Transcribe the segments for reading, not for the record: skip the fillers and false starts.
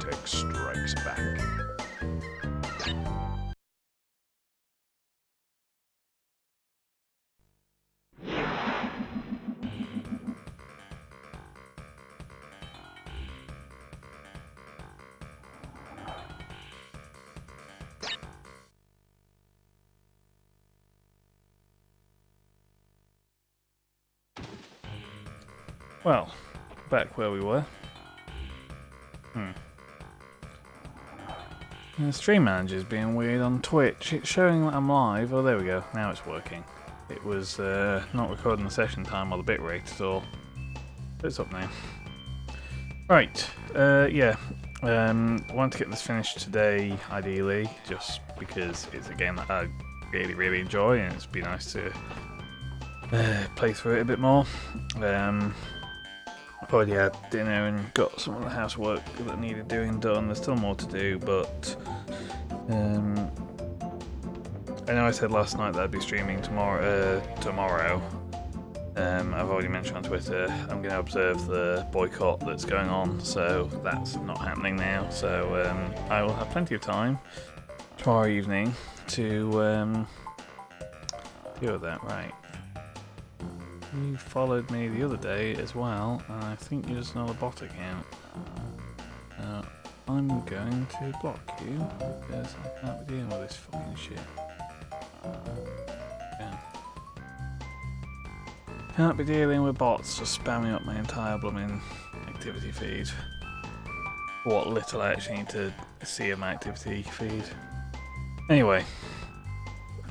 Vortex Strikes Back. Well, back where we were. The stream manager's being weird on Twitch. It's showing that I'm live. Oh, there we go. Now it's working. It was not recording the session time or the bitrate at all. But it's up now. Right. Yeah. I want to get this finished today, ideally, just because it's a game that I really, really enjoy, and it's been nice to play through it a bit more. I've already had dinner and got some of the housework that needed doing done. There's still more to do, but I know I said last night that I'd be streaming tomorrow. I've already mentioned on Twitter I'm going to observe the boycott that's going on, so that's not happening now. So I will have plenty of time tomorrow evening to deal with that. Right. You followed me the other day as well, and I think you're just another bot account. I'm going to block you because I can't be dealing with this fucking shit. Yeah. Can't be dealing with bots just spamming up my entire blooming activity feed. What little I actually need to see of my activity feed. Anyway.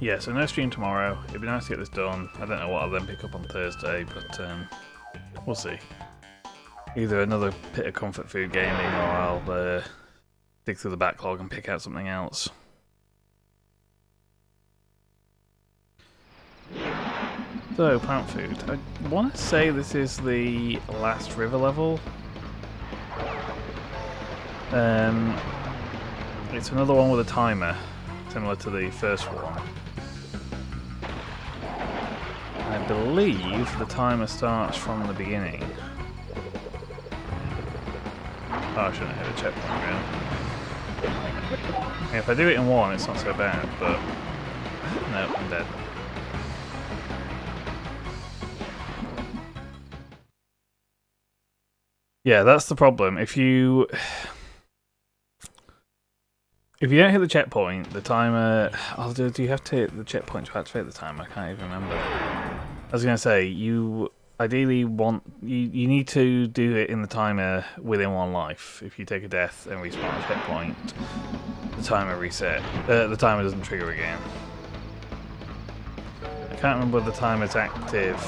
Yeah, so no stream tomorrow. It'd be nice to get this done. I don't know what I'll then pick up on Thursday, but we'll see. Either another bit of comfort food gaming, or I'll dig through the backlog and pick out something else. So, plant food. I want to say this is the last river level. It's another one with a timer, similar to the first one. I believe the timer starts from the beginning. Oh, I shouldn't have hit a checkpoint, really. Yeah, if I do it in one, it's not so bad, but... No, I'm dead. Yeah, that's the problem. If you don't hit the checkpoint, the timer... do you have to hit the checkpoint to activate the timer? I can't even remember. I was going to say, you ideally want... You need to do it in the timer within one life. If you take a death and respawn a checkpoint, the timer reset. The timer doesn't trigger again. I can't remember whether the timer's active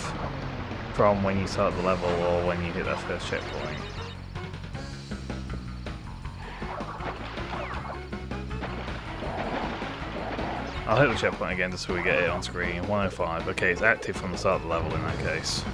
from when you start the level or when you hit that first checkpoint. I'll hit the checkpoint again just so we get it on screen. 105. Okay, it's active from the start of the level in that case.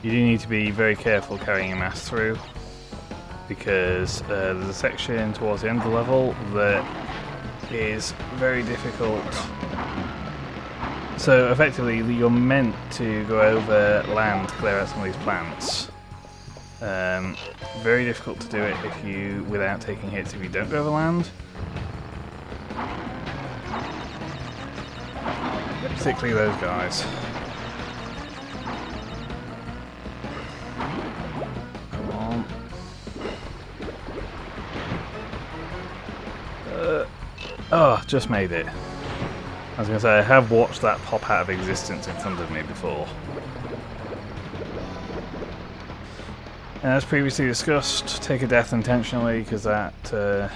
You do need to be very careful carrying a mass through, because there's a section towards the end of the level that is very difficult. So effectively you're meant to go over land to clear out some of these plants. Very difficult to do it without taking hits if you don't go over land. Particularly those guys. Oh, just made it. I was going to say, I have watched that pop out of existence in front of me before. And as previously discussed, take a death intentionally, because that... Oh,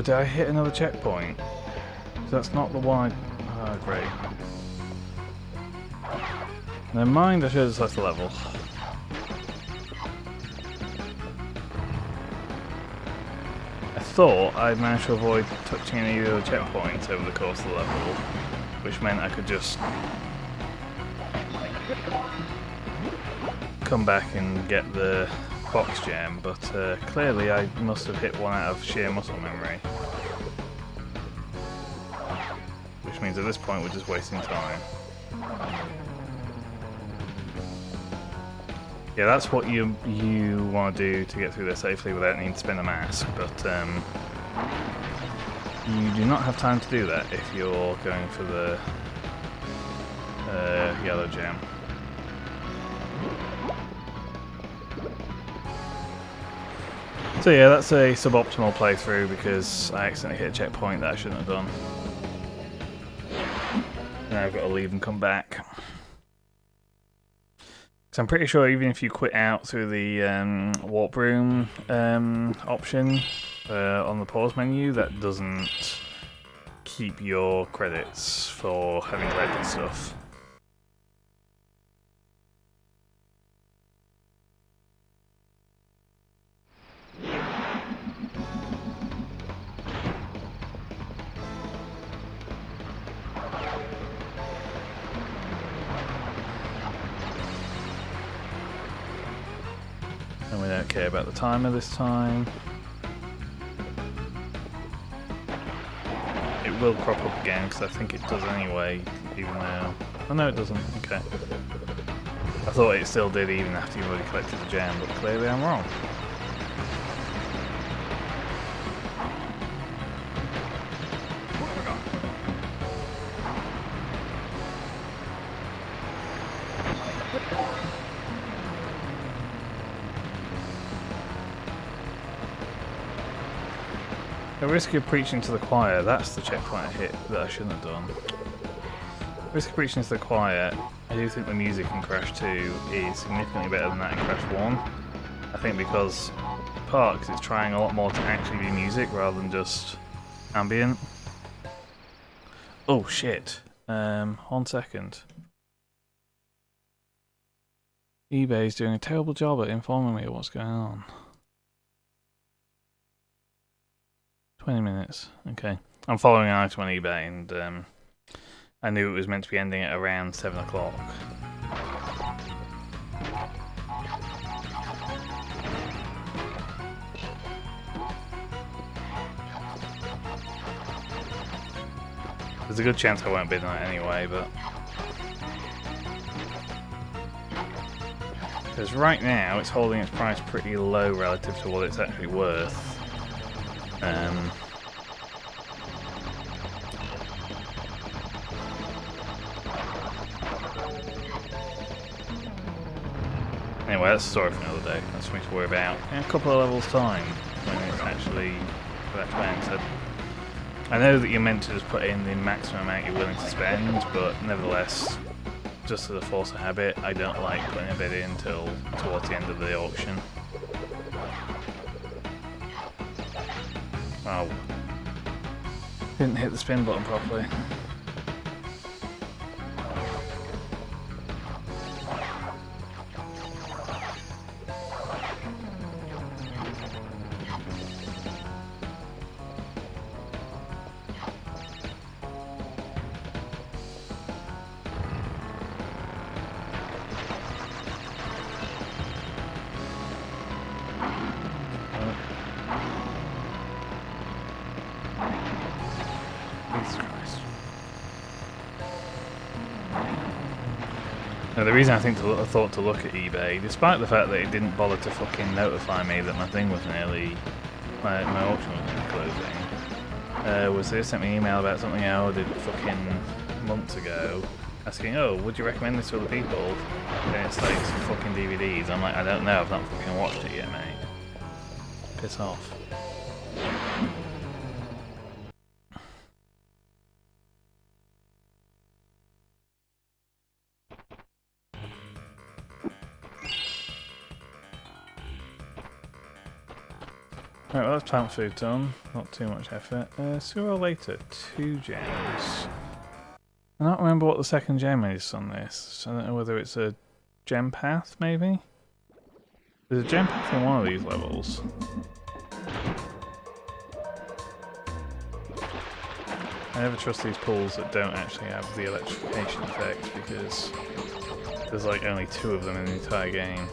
did I hit another checkpoint? That's not the one I... Oh, great. Never mind, I should have just left the level. I thought I'd managed to avoid touching any of the other checkpoints over the course of the level, which meant I could just come back and get the box gem, but clearly I must have hit one out of sheer muscle memory. Which means at this point we're just wasting time. Yeah, that's what you want to do to get through there safely without needing to spend a mask, but you do not have time to do that if you're going for the yellow gem. So yeah, that's a suboptimal playthrough because I accidentally hit a checkpoint that I shouldn't have done. Now I've got to leave and come back. So I'm pretty sure even if you quit out through the warp room option on the pause menu, that doesn't keep your credits for having collected stuff. And we don't care about the timer this time. It will crop up again because I think it does anyway, even though... Oh no, it doesn't. Okay. I thought it still did even after you've already collected the gem, but clearly I'm wrong. The risk of preaching to the choir, that's the checkpoint I hit that I shouldn't have done. Risk of preaching to the choir, I do think the music in Crash 2 is significantly better than that in Crash 1. I think because Parks is trying a lot more to actually be music rather than just ambient. Oh shit. 1 second. eBay is doing a terrible job at informing me of what's going on. 20 minutes, okay. I'm following an item on eBay and I knew it was meant to be ending at around 7 o'clock. There's a good chance I won't bid on it anyway, but... Because right now it's holding its price pretty low relative to what it's actually worth. Anyway, that's a story for another day. That's for me to worry about in a couple of levels' time when it's actually about to end. So I know that you're meant to just put in the maximum amount you're willing to spend, but nevertheless, just as a force of habit, I don't like putting a bid in until towards the end of the auction. Oh, didn't hit the spin button properly. Now, the reason I thought to look at eBay, despite the fact that it didn't bother to fucking notify me that my thing was nearly, my auction was nearly closing, was they sent me an email about something I ordered fucking months ago, asking, oh, would you recommend this to other people? And it's like some fucking DVDs. I'm like, I don't know, I've not fucking watched it yet, mate. Piss off. Right, well that's plant food done, not too much effort. Sooner or later, 2 gems. I don't remember what the second gem is on this. I don't know whether it's a gem path, maybe? There's a gem path in one of these levels. I never trust these pools that don't actually have the electrification effect because there's like only 2 of them in the entire game.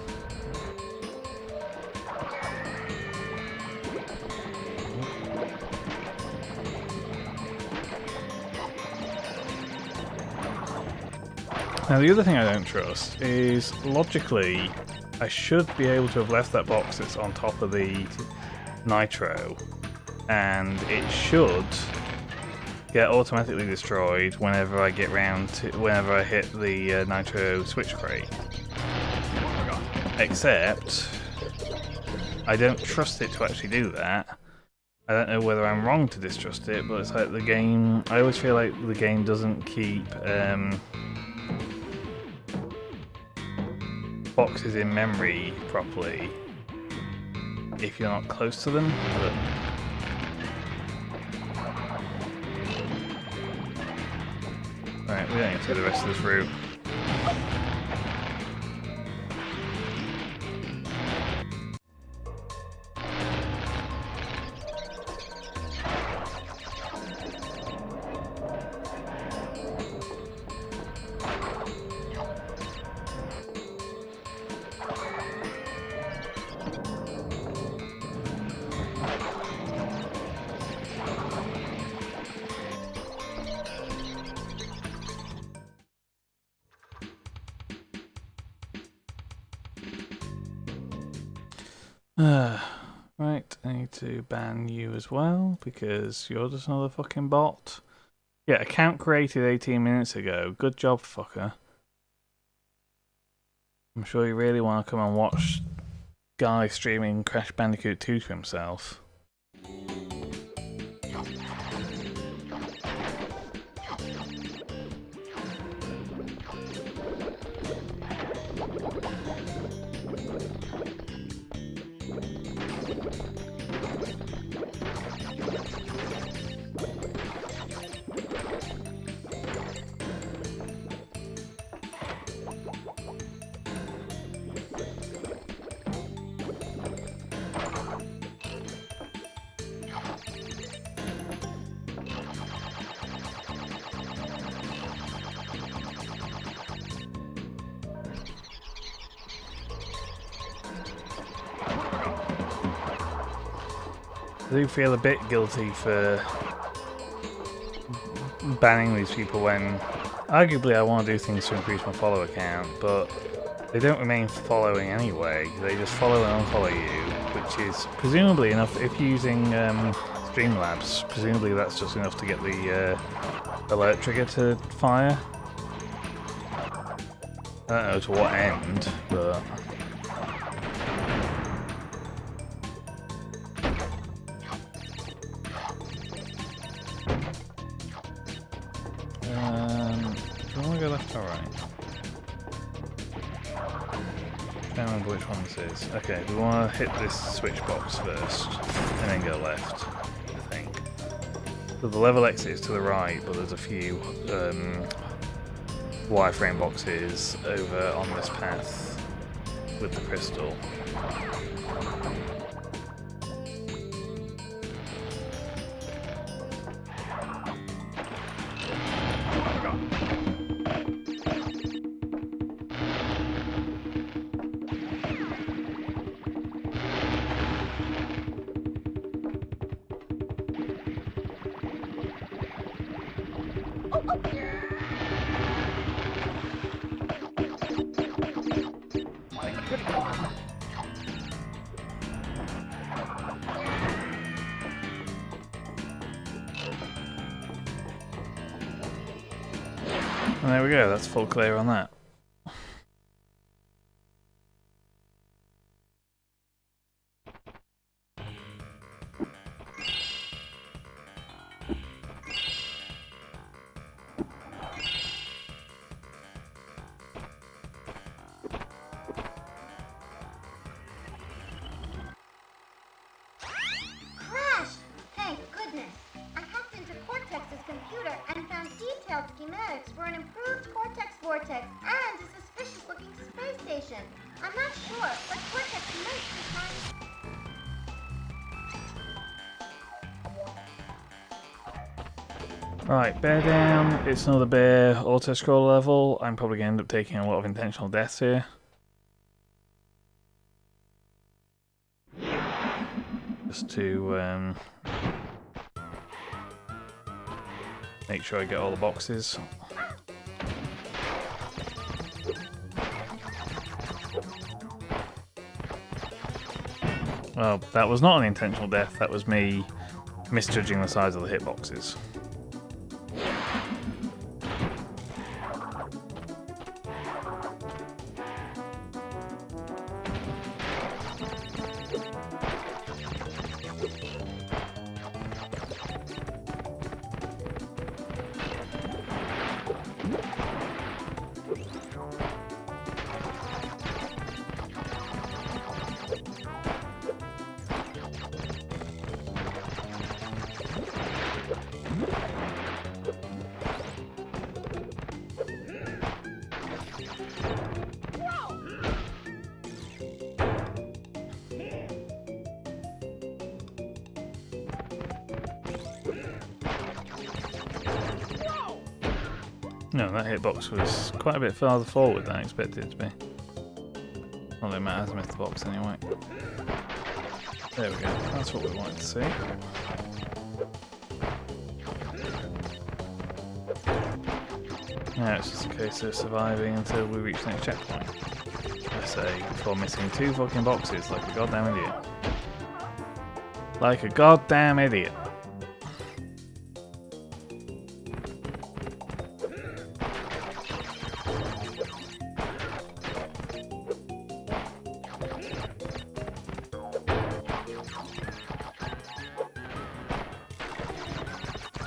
Now the other thing I don't trust is, logically, I should be able to have left that box that's on top of the nitro, and it should get automatically destroyed whenever I get round to, whenever I hit the nitro switch crate. Except, I don't trust it to actually do that. I don't know whether I'm wrong to distrust it, but it's like the game, I always feel like the game doesn't keep boxes in memory properly if you're not close to them. Right, we don't need to do the rest of this route. Right, I need to ban you as well, because you're just another fucking bot. Yeah, account created 18 minutes ago. Good job, fucker. I'm sure you really want to come and watch Guy streaming Crash Bandicoot 2 to himself. I do feel a bit guilty for banning these people when arguably I want to do things to increase my follower count, but they don't remain following anyway. They just follow and unfollow you, which is presumably enough. If you're using Streamlabs, presumably that's just enough to get the alert trigger to fire. I don't know to what end, but... do I want to go left or right? I can't remember which one this is. Okay, we want to hit this switch box first, and then go left, I think. So the level exit is to the right, but there's a few wireframe boxes over on this path with the crystal. And there we go, that's full clear on that. schematics for an improved Cortex Vortex and a suspicious-looking space station. I'm not sure, but Cortex might be trying... Right, bear down. It's another bear auto-scroll level. I'm probably going to end up taking a lot of intentional deaths here. Just to make sure I get all the boxes. Well, that was not an intentional death, that was me misjudging the size of the hitboxes. No, that hitbox was quite a bit farther forward than I expected it to be. Well, it matters, I missed the box anyway. There we go, that's what we wanted to see. Now it's just a case of surviving until we reach the next checkpoint. I say, before missing 2 fucking boxes like a goddamn idiot. Like a goddamn idiot.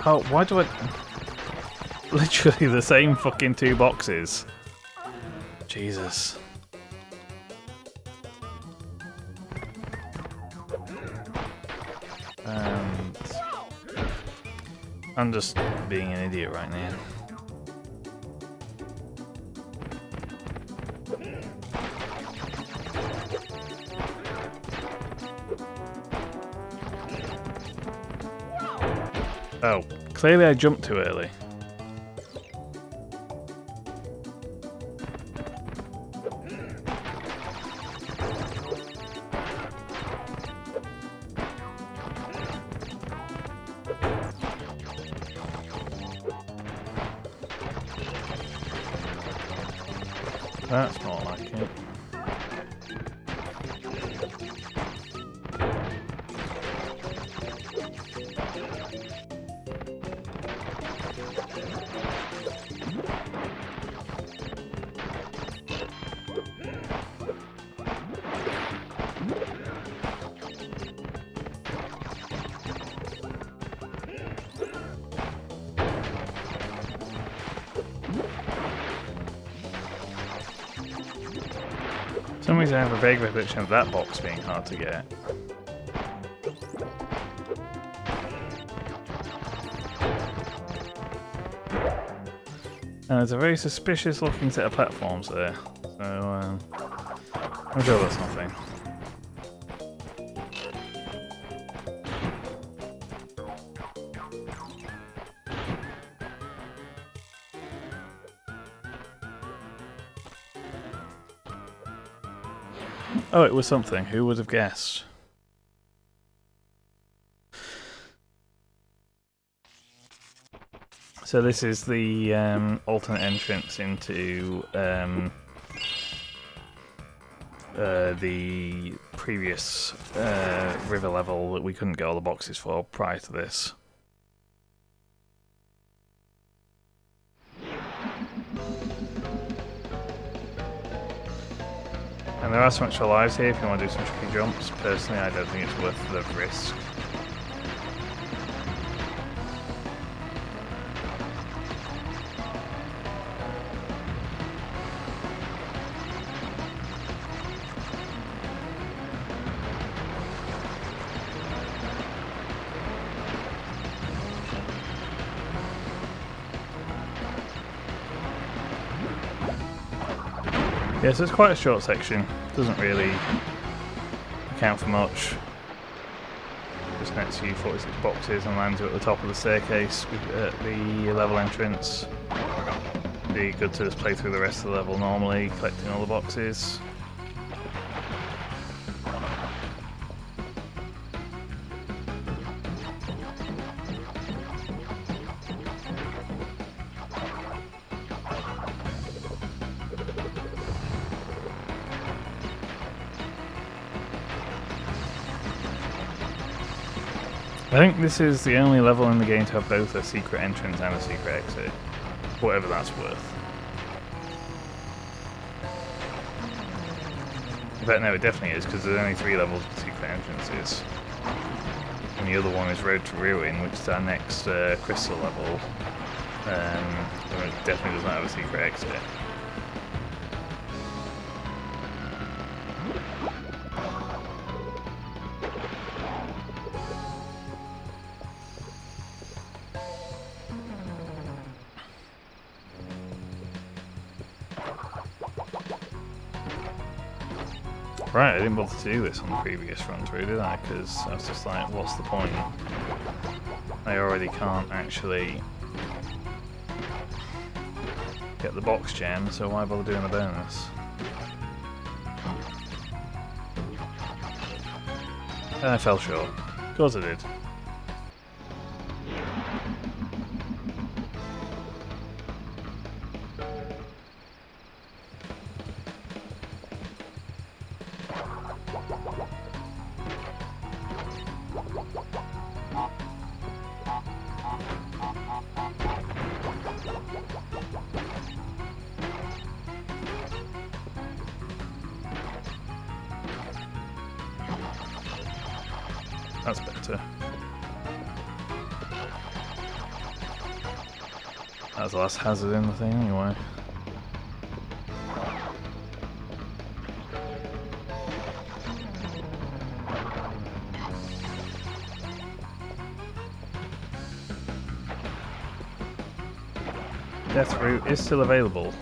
Oh, why do I... Literally the same fucking 2 boxes. Jesus. And... I'm just being an idiot right now. Oh, clearly I jumped too early. That's more like it. For some reason I have a vague recollection of that box being hard to get. And there's a very suspicious looking set of platforms there, so I'm sure that's nothing. Oh, it was something. Who would have guessed? So this is the alternate entrance into the previous river level that we couldn't get all the boxes for prior to this. And there are some extra lives here if you want to do some tricky jumps. Personally, I don't think it's worth the risk. Yeah, so it's quite a short section. Doesn't really account for much. disconnects you 46 boxes and lands you at the top of the staircase at the level entrance. Be good to just play through the rest of the level normally, collecting all the boxes. I think this is the only level in the game to have both a secret entrance and a secret exit, whatever that's worth. In fact, no, it definitely is, because there's only 3 levels with secret entrances. And the other one is Road to Ruin, which is our next crystal level. It definitely does not have a secret exit. Right, I didn't bother to do this on the previous run through, did I? Because I was just like, what's the point? I already can't actually get the box gem, so why bother doing the bonus? And I fell short. Of course I did. That's better. That was the last hazard in the thing anyway. Death route is still available.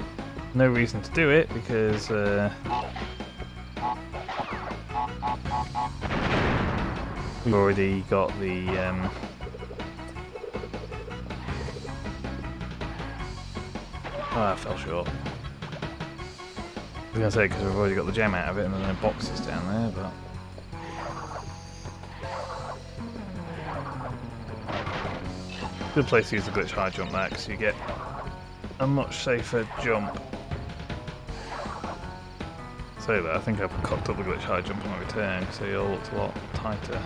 No reason to do it because we've already got the I fell short. I was going to say because we've already got the gem out of it and then the boxes down there, but good place to use the glitch high jump back because you get a much safer jump. Say that, I think I've cocked up the glitch high jump on my return so it all looks a lot tighter.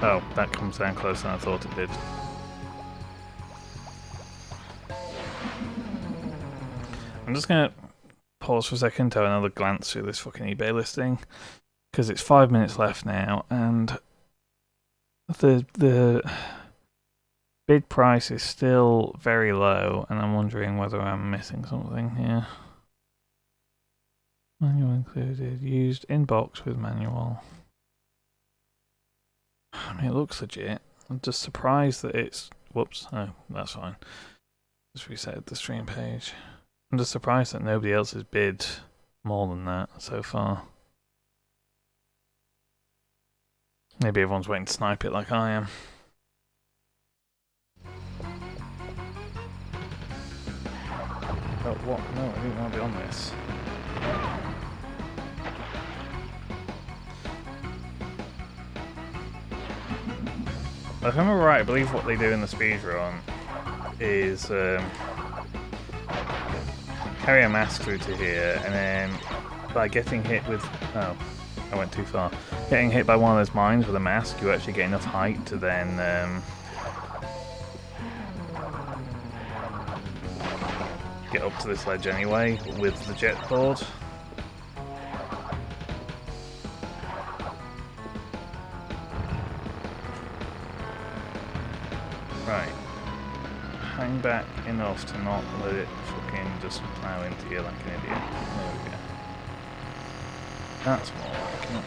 Oh, that comes down closer than I thought it did. I'm just gonna pause for a second to have another glance through this fucking eBay listing because it's 5 minutes left now and the bid price is still very low and I'm wondering whether I'm missing something here. Manual included, used in box with manual. I mean, it looks legit. I'm just surprised that it's... Whoops. Oh, that's fine. Just reset the stream page. I'm just surprised that nobody else has bid more than that so far. Maybe everyone's waiting to snipe it like I am. Oh, what? No, I didn't want to be on this. If I remember right, I believe what they do in the speedrun is carry a mask through to here, and then by getting hit with... Oh, I went too far. Getting hit by one of those mines with a mask, you actually get enough height to then... get up to this ledge anyway, with the jet board. Right. Hang back enough to not let it fucking just plow into you like an idiot. There we go. That's more like it.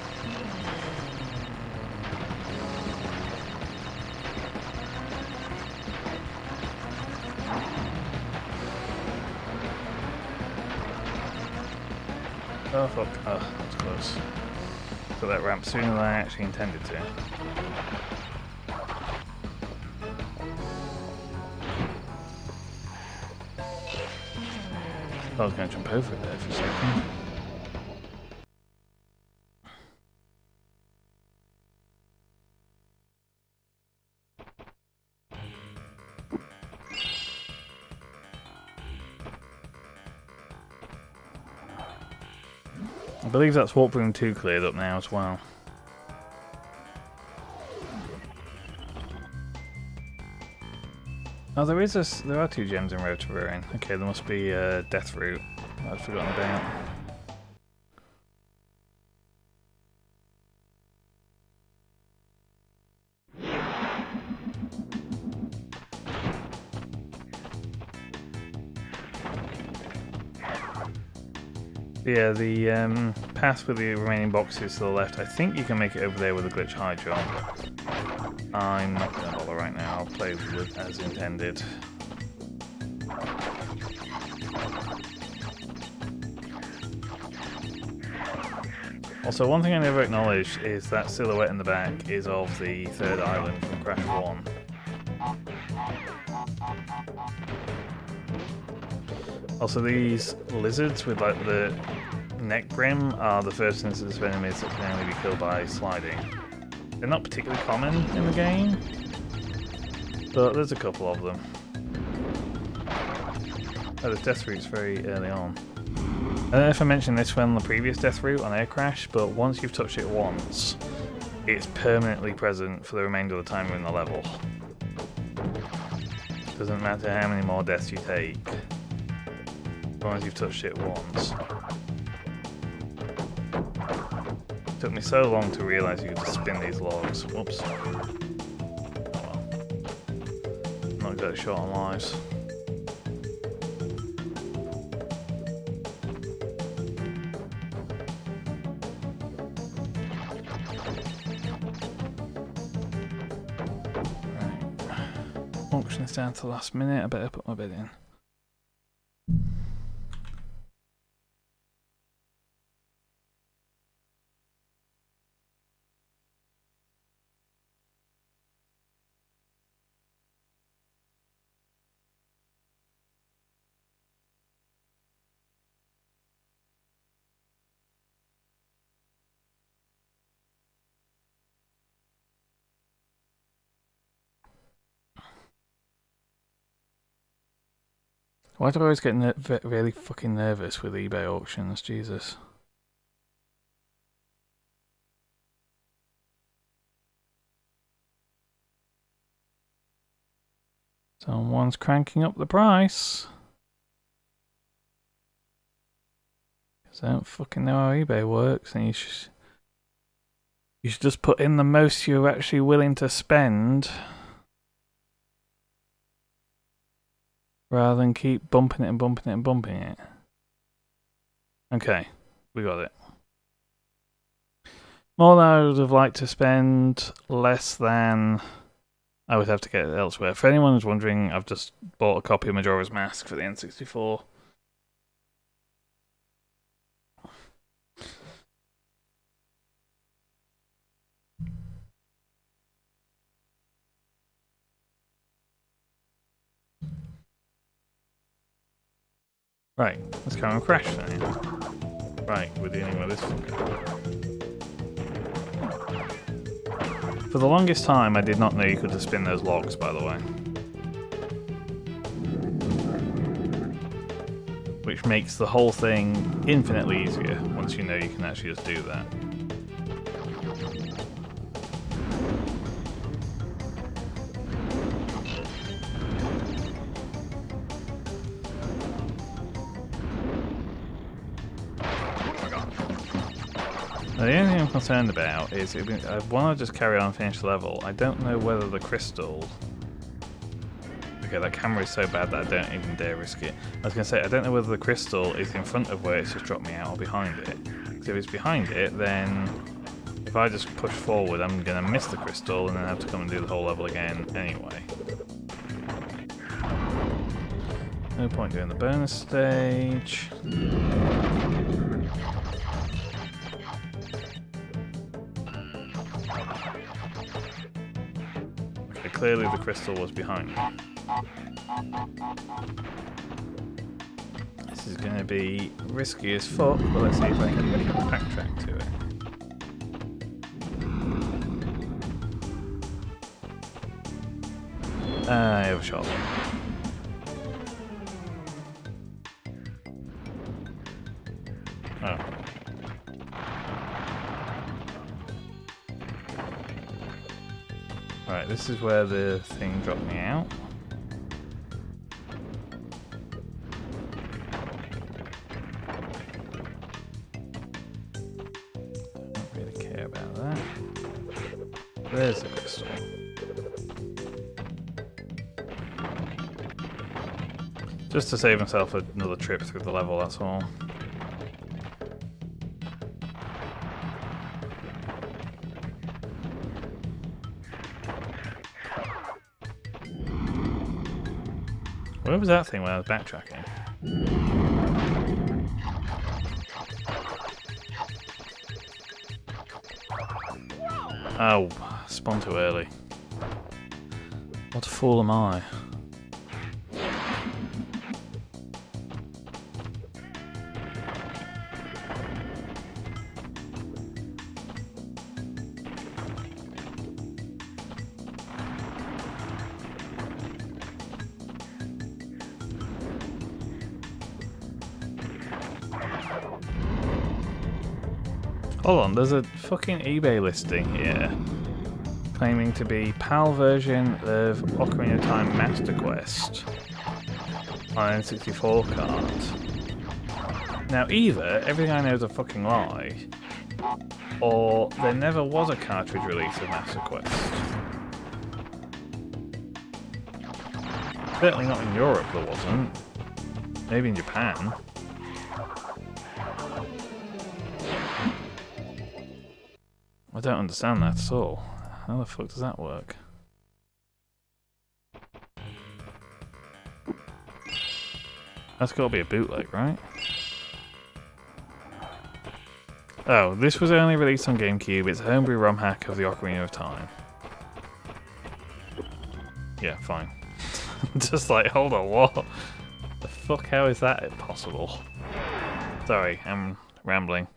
Oh fuck. Oh, that was close. Got that ramp sooner than I actually intended to. I was going to jump over it there for a second. I believe that's Warp Room 2 cleared up now as well. Oh, there are 2 gems in Road to Ruin. Okay, there must be a Death Route I'd forgotten about. Yeah, the path with the remaining boxes to the left, I think you can make it over there with a glitch high jump. I'm not going to bother right now, I'll play with as intended. Also, one thing I never acknowledged is that silhouette in the back is of the third island from Crash 1. Also, these lizards with like the neck brim are the first instance of enemies that can only be killed by sliding. They're not particularly common in the game, but there's a couple of them. Oh, there's Death Routes very early on. I don't know if I mentioned this one on the previous Death Route on Air Crash, but once you've touched it once, it's permanently present for the remainder of the time you're in the level. Doesn't matter how many more deaths you take, as long as you've touched it once. It took me so long to realise you could just spin these logs. Whoops. Oh well. Not exactly short on lives. Auction this down to the last minute, I better put my bid in. Why do I always get really fucking nervous with eBay auctions? Jesus. Someone's cranking up the price. Because I don't fucking know how eBay works, and you should just put in the most you're actually willing to spend, rather than keep bumping it and bumping it and bumping it. Okay, we got it. More than I would have liked to spend, less than I would have to get it elsewhere. For anyone who's wondering, I've just bought a copy of Majora's Mask for the N64. Right, let's go and crash then. Right, we're dealing with this fucker. For the longest time, I did not know you could just spin those logs, by the way. Which makes the whole thing infinitely easier once you know you can actually just do that. Now, the only thing I'm concerned about is I want to just carry on and finish the level. I don't know whether the crystal... Okay, that camera is so bad that I don't even dare risk it. I was going to say, I don't know whether the crystal is in front of where it's just dropped me out or behind it. Because if it's behind it, then if I just push forward, I'm going to miss the crystal and then have to come and do the whole level again anyway. No point doing the bonus stage. So clearly the crystal was behind me. This is going to be risky as fuck, but let's see if I can backtrack to it. I overshot. Oh. Right, this is where the thing dropped me out. Don't really care about that. There's the crystal. Just to save myself another trip through the level, that's all. Where was that thing when I was backtracking? Oh, spawned too early. What a fool am I? Hold on, there's a fucking eBay listing here claiming to be PAL version of Ocarina of Time Master Quest on an N64 card. Now either everything I know is a fucking lie, or there never was a cartridge release of Master Quest. Certainly not in Europe there wasn't. Maybe in Japan. I don't understand that at all. How the fuck does that work? That's got to be a bootleg, right? Oh, this was only released on GameCube. It's a homebrew ROM hack of the Ocarina of Time. Yeah, fine. Just like, hold on, what? The fuck, how is that possible? Sorry, I'm rambling.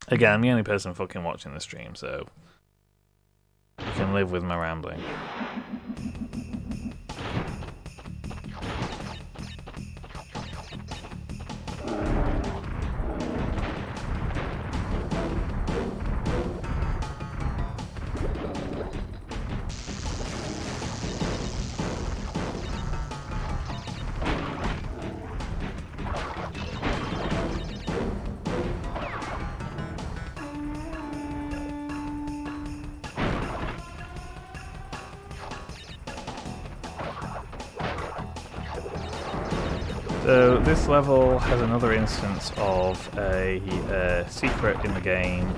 Again, I'm the only person fucking watching the stream, so you can live with my rambling. So this level has another instance of a secret in the game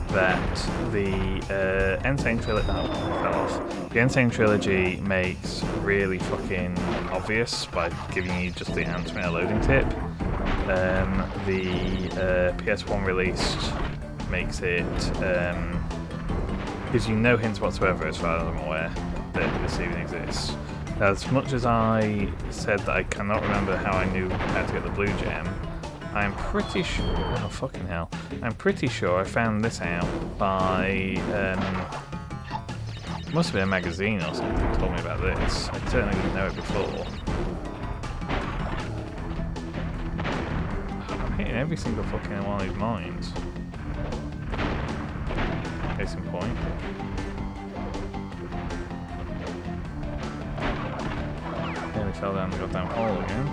that the Insane Trilogy the Insane Trilogy makes really fucking obvious by giving you just the Antmail loading tip. The PS1 released makes it gives you no hints whatsoever, as far as I'm aware, that this even exists. As much as I said that I cannot remember how I knew how to get the blue gem, I'm pretty sure. Oh fucking hell! I'm pretty sure I found this out by. It must have been a magazine or something that told me about this. I certainly didn't know it before. I'm hitting every single fucking one of these mines. Case in point. Nearly fell down the goddamn hole again.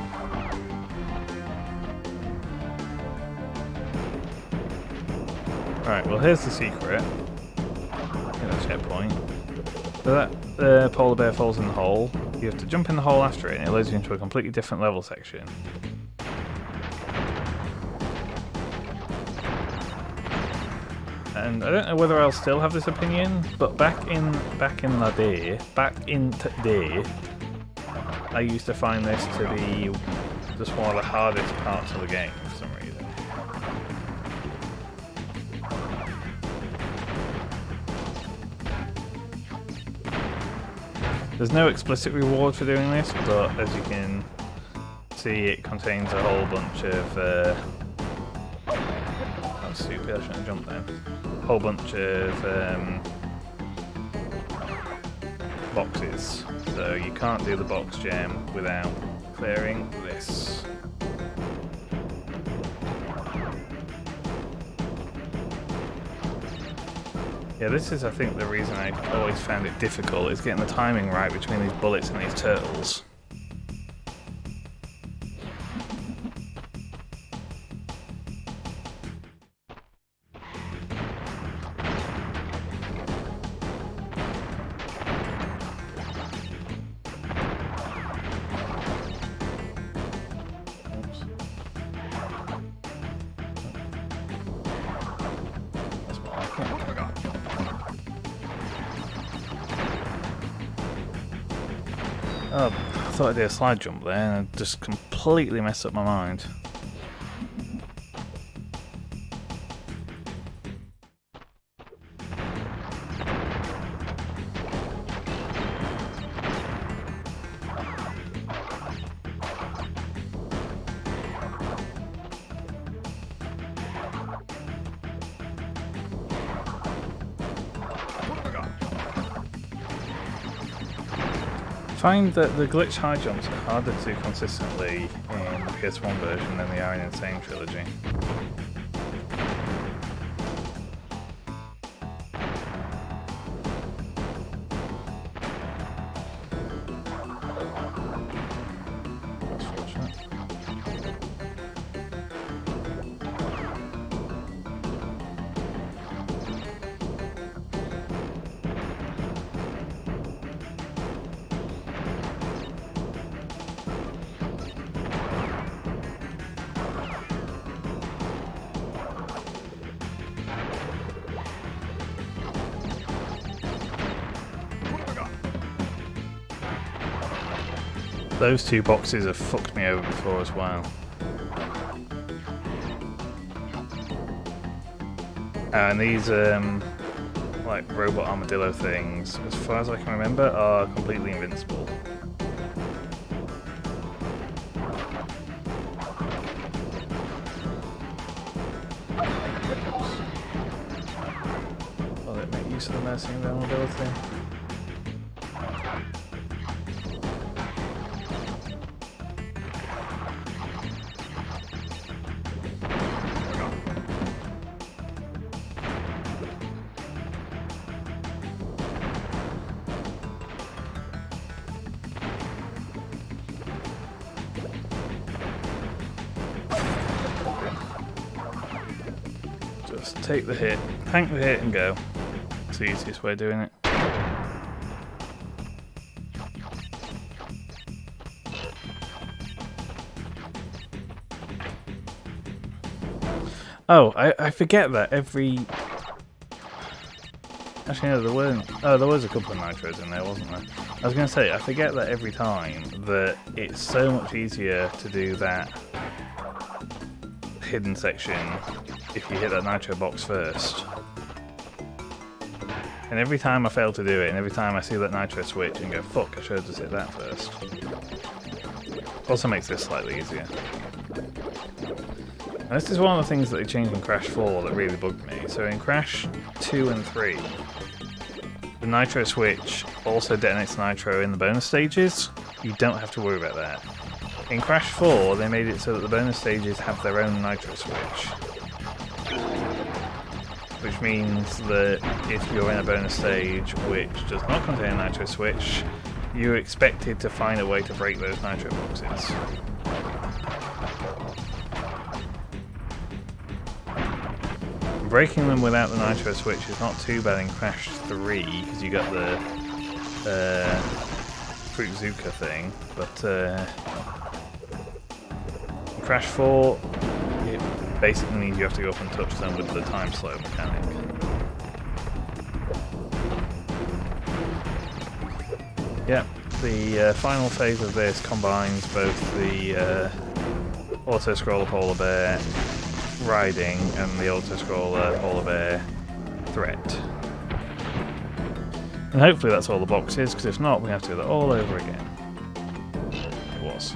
Right, well here's the secret. In a checkpoint. So that polar bear falls in the hole. You have to jump in the hole after it and it loads you into a completely different level section. And I don't know whether I'll still have this opinion, but back in the day, I used to find this to be just one of the hardest parts of the game for some reason. There's no explicit reward for doing this, but as you can see, it contains a whole bunch of... that's stupid, I shouldn't have jumped there. A whole bunch of boxes. So you can't do the box gem without clearing this. Yeah, this is, I think, the reason I always found it difficult, is getting the timing right between these bullets and these turtles. Oops. That's what I think. Oh, I thought I did a slide jump there and I just completely messed up my mind. I find that the glitch high jumps are harder to do consistently in the PS1 version than they are in Insane Trilogy. That's fortunate. Those two boxes have fucked me over before as well. And these like robot armadillo things, as far as I can remember, are completely invincible. Will it make use of the mercy invulnerability? Just take the hit, tank the hit and go. It's the easiest way of doing it. Oh, I forget that every... Actually no, there weren't. Oh, there was a couple of nitros in there, wasn't there? I was going to say, I forget that every time that it's so much easier to do that hidden section if you hit that nitro box first. And every time I fail to do it, and every time I see that nitro switch and go, fuck, I should have just hit that first. Also makes this slightly easier. And this is one of the things that they changed in Crash 4 that really bugged me. So in Crash 2 and 3, the nitro switch also detonates nitro in the bonus stages. You don't have to worry about that. In Crash 4, they made it so that the bonus stages have their own nitro switch. Which means that if you're in a bonus stage which does not contain a nitro switch, you're expected to find a way to break those nitro boxes. Breaking them without the nitro switch is not too bad in Crash 3 because you got the Fruitzuka thing, but in Crash 4 it basically means you have to go up and touch them with the time slow mechanic. Yep, the final phase of this combines both the auto-scroller polar bear riding and the auto-scroller polar bear threat. And hopefully that's all the box is, because if not, we have to do that all over again. It was.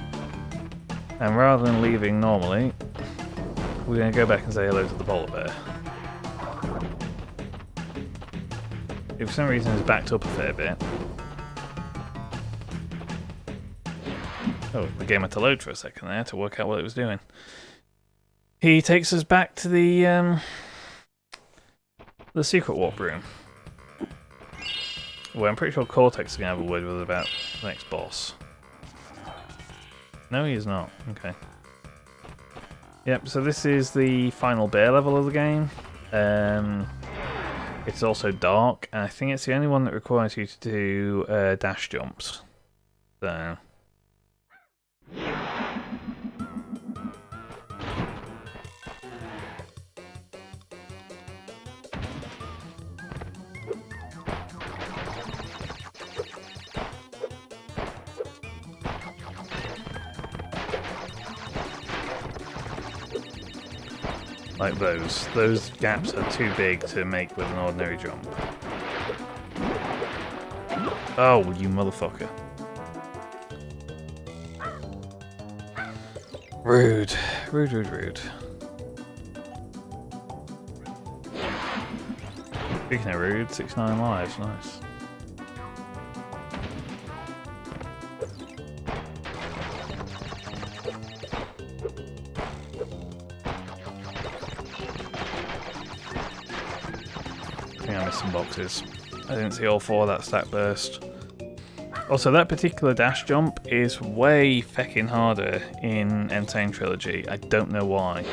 And rather than leaving normally, we're going to go back and say hello to the polar bear. If for some reason it's backed up a fair bit. Oh, the game had to load for a second there to work out what it was doing. He takes us back to the secret warp room. Well, I'm pretty sure Cortex is going to have a word with us about the next boss. No, he is not. Okay. Yep, so this is the final bear level of the game. It's also dark, and I think it's the only one that requires you to do dash jumps. So... like those. Those gaps are too big to make with an ordinary jump. Oh, you motherfucker. Rude. Rude, rude, rude. Speaking of rude, 69 lives, nice. Some boxes. I didn't see all four of that stack burst. Also, that particular dash jump is way feckin' harder in N. Sane Trilogy. I don't know why.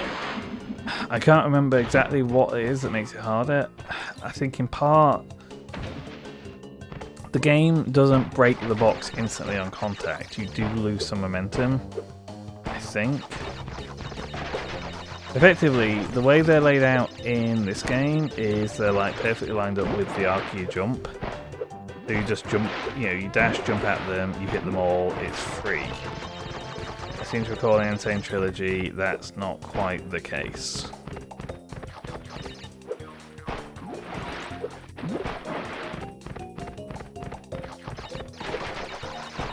I can't remember exactly what it is that makes it harder. I think in part the game doesn't break the box instantly on contact. You do lose some momentum, I think. Effectively, the way they're laid out in this game is they're like perfectly lined up with the arc of your jump. So you just jump, you know, you dash, jump at them, you hit them all, it's free. I seem to recall in N. Sane Trilogy that's not quite the case.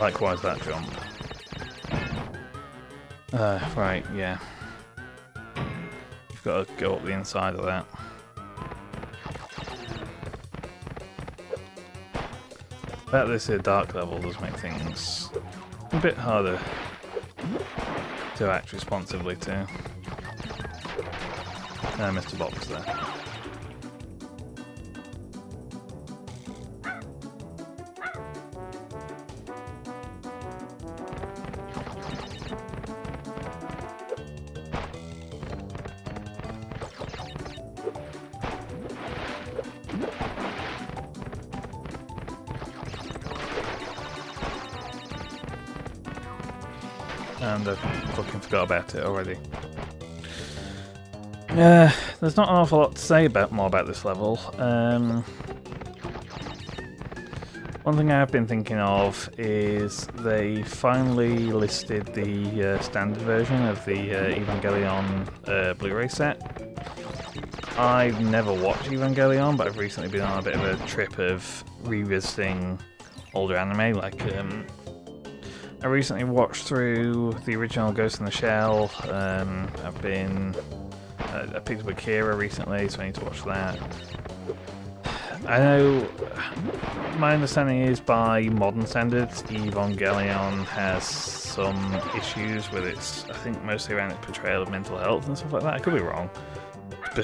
Likewise that jump. Right, yeah. Got to go up the inside of that. Bet this here dark level does make things a bit harder to act responsibly to. I missed a box there. And I fucking forgot about it already. There's not an awful lot to say more about this level. One thing I have been thinking of is they finally listed the standard version of the Evangelion Blu-ray set. I've never watched Evangelion, but I've recently been on a bit of a trip of revisiting older anime, like I recently watched through the original Ghost in the Shell. I picked up Akira recently, so I need to watch that. I know, my understanding is by modern standards, Evangelion has some issues with its, I think mostly around its portrayal of mental health and stuff like that. I could be wrong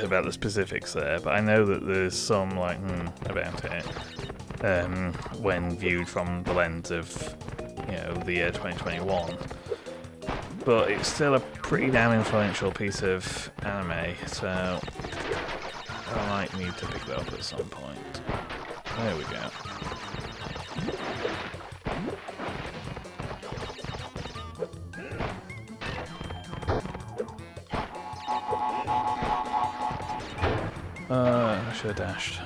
about the specifics there, but I know that there's some like about it when viewed from the lens of, you know, the year 2021. But it's still a pretty damn influential piece of anime, so I might need to pick that up at some point. There we go. I should have dashed.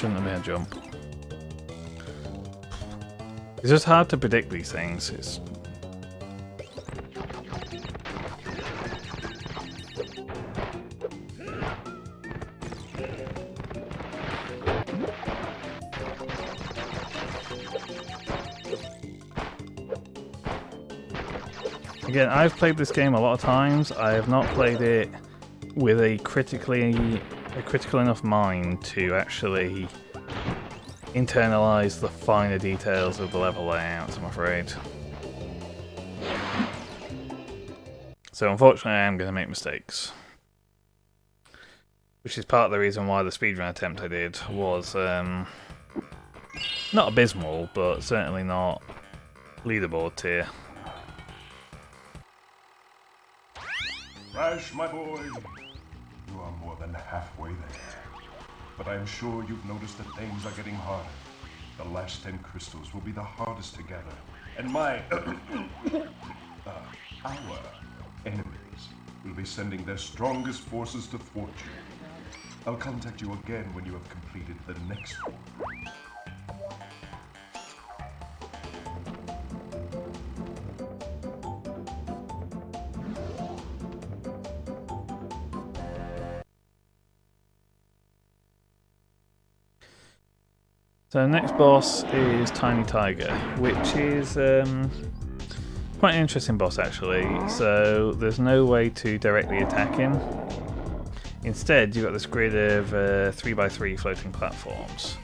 shouldn't have been a jump. It's just hard to predict these things. It's... Again, I've played this game a lot of times. I have not played it with a critical enough mind to actually internalize the finer details of the level layouts, I'm afraid. So unfortunately I am going to make mistakes. Which is part of the reason why the speedrun attempt I did was not abysmal, but certainly not leaderboard tier. Crash, my boy! You are more than halfway there. But I'm sure you've noticed that things are getting harder. The last 10 crystals will be the hardest to gather. And our enemies will be sending their strongest forces to thwart you. I'll contact you again when you have completed the next one. So the next boss is Tiny Tiger, which is quite an interesting boss actually. So there's no way to directly attack him. Instead, you've got this grid of 3x3 floating platforms.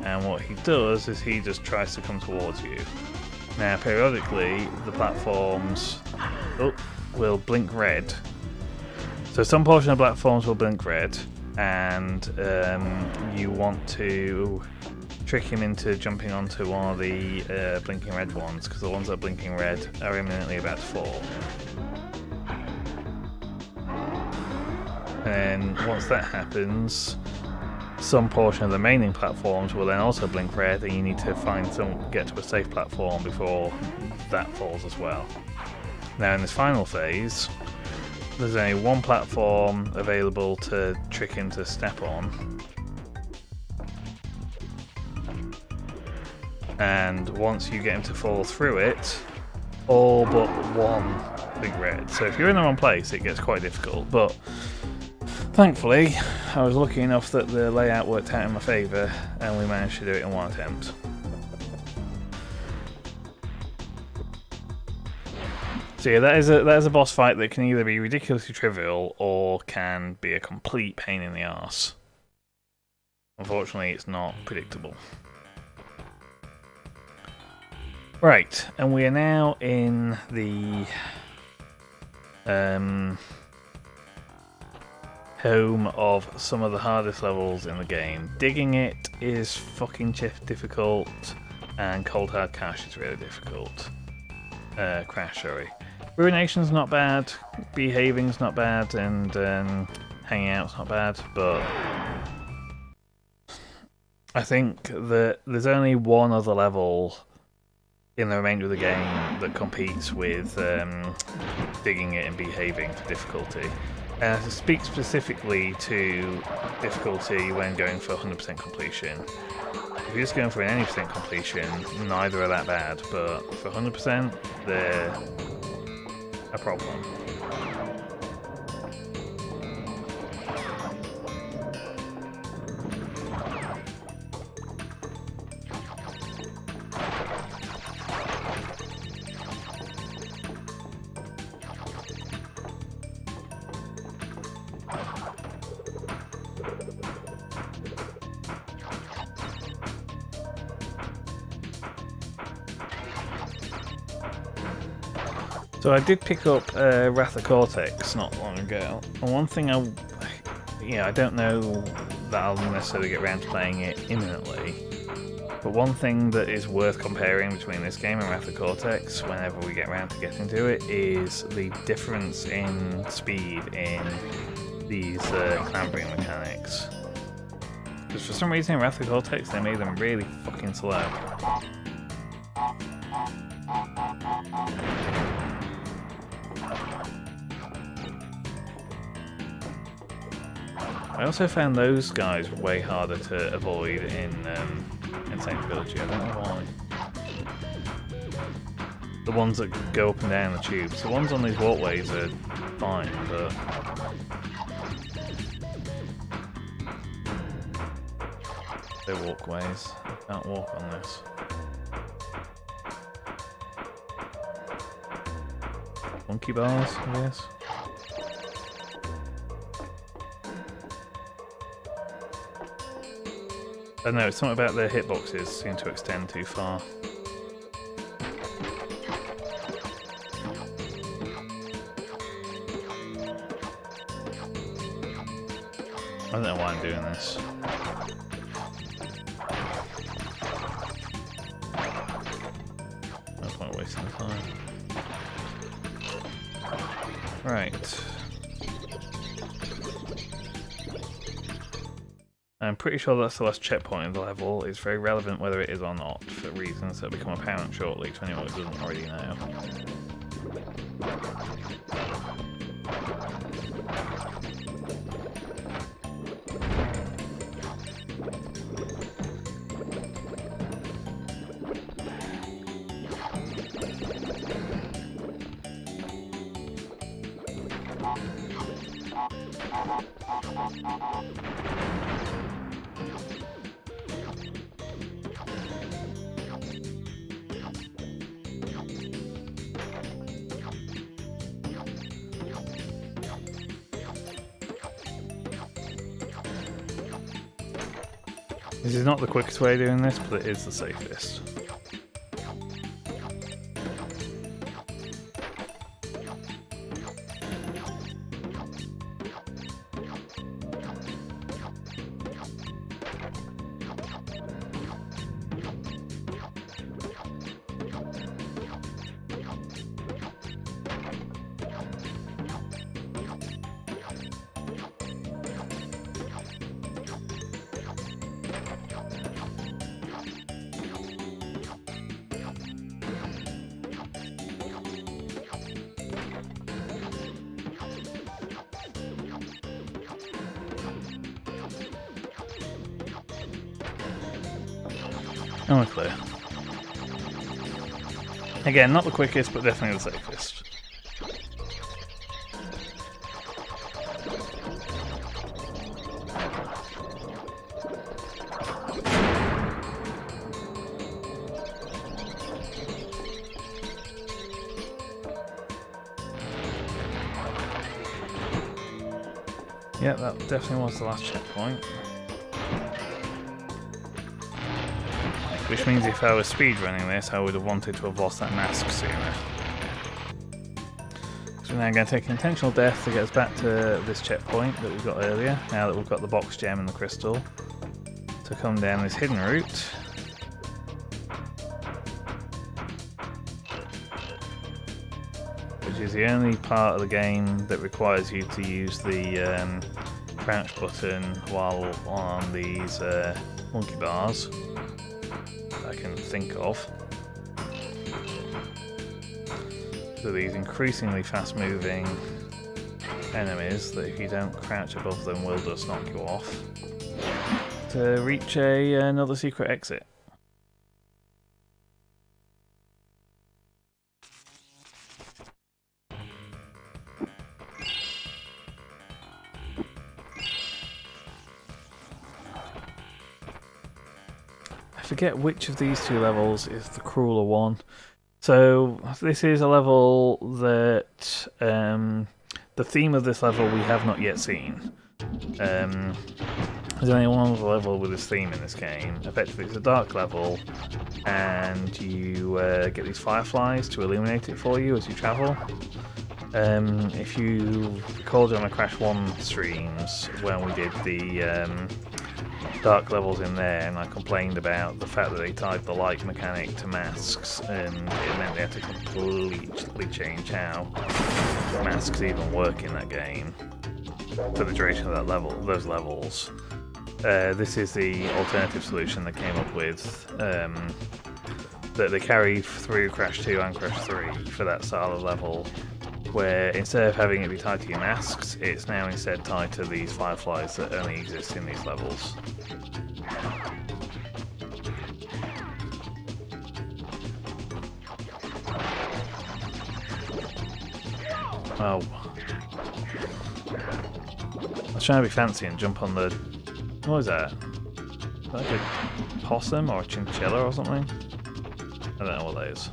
And what he does is he just tries to come towards you. Now, periodically, the platforms will blink red. So some portion of platforms will blink red, and you want to trick him into jumping onto one of the blinking red ones, because the ones that are blinking red are imminently about to fall. And once that happens, some portion of the remaining platforms will then also blink red, and you need to get to a safe platform before that falls as well. Now in this final phase, there's only one platform available to trick him to step on. And once you get him to fall through it, all but one blink red. So if you're in the wrong place, it gets quite difficult, but thankfully, I was lucky enough that the layout worked out in my favour, and we managed to do it in one attempt. So yeah, that is a boss fight that can either be ridiculously trivial or can be a complete pain in the arse. Unfortunately, it's not predictable. Right, and we are now in the home of some of the hardest levels in the game. Digging it is fucking difficult, and Cold Hard Cash is really difficult. Crash, sorry. Ruination's not bad, Behaving's not bad, and Hanging Out's not bad, but I think that there's only one other level in the remainder of the game that competes with Digging It and Behaving for difficulty. And I speak specifically to difficulty when going for 100% completion. If you're just going for an 80% completion, neither are that bad, but for 100%, they're a problem. So I did pick up Wrath of Cortex not long ago, and one thing I don't know that I'll necessarily get around to playing it imminently, but one thing that is worth comparing between this game and Wrath of Cortex whenever we get around to getting to it is the difference in speed in these clambering mechanics. Because for some reason in Wrath of Cortex they made them really fucking slow. I also found those guys way harder to avoid in Saint Trilogy. I don't know why. The ones that go up and down the tubes. The ones on these walkways are fine, but they're walkways. I can't walk on this. Monkey bars, I guess. I don't know, something about their hitboxes seem to extend too far. I don't know why I'm doing this. No point wasting time. Right. I'm pretty sure that's the last checkpoint of the level. It's very relevant whether it is or not, for reasons that become apparent shortly to anyone who doesn't already know. This is not the quickest way of doing this, but it is the safest. Oh, we're clear. Again, not the quickest, but definitely the safest. Yeah, that definitely was the last checkpoint. Which means if I was speedrunning this, I would have wanted to have lost that mask sooner. So we're now going to take an intentional death to get us back to this checkpoint that we got earlier, now that we've got the box gem and the crystal, to come down this hidden route. Which is the only part of the game that requires you to use the crouch button while on these monkey bars. I can think of. So these increasingly fast-moving enemies that if you don't crouch above them will just knock you off. To reach another secret exit. I forget which of these two levels is the crueler one. So this is a level that the theme of this level we have not yet seen. There's only one other level with this theme in this game. Effectively, it's a dark level, and you get these fireflies to illuminate it for you as you travel. If you recall on my Crash 1 streams when we did the dark levels in there, and I complained about the fact that they tied the light mechanic to masks, and it meant they had to completely change how masks even work in that game for the duration of that level, those levels. This is the alternative solution they came up with, that they carry through Crash 2 and Crash 3 for that style of level. where instead of having it be tied to your masks, it's now instead tied to these fireflies that only exist in these levels. Oh. I was trying to be fancy and jump on the... What is that? Is that like a possum or a chinchilla or something? I don't know what that is.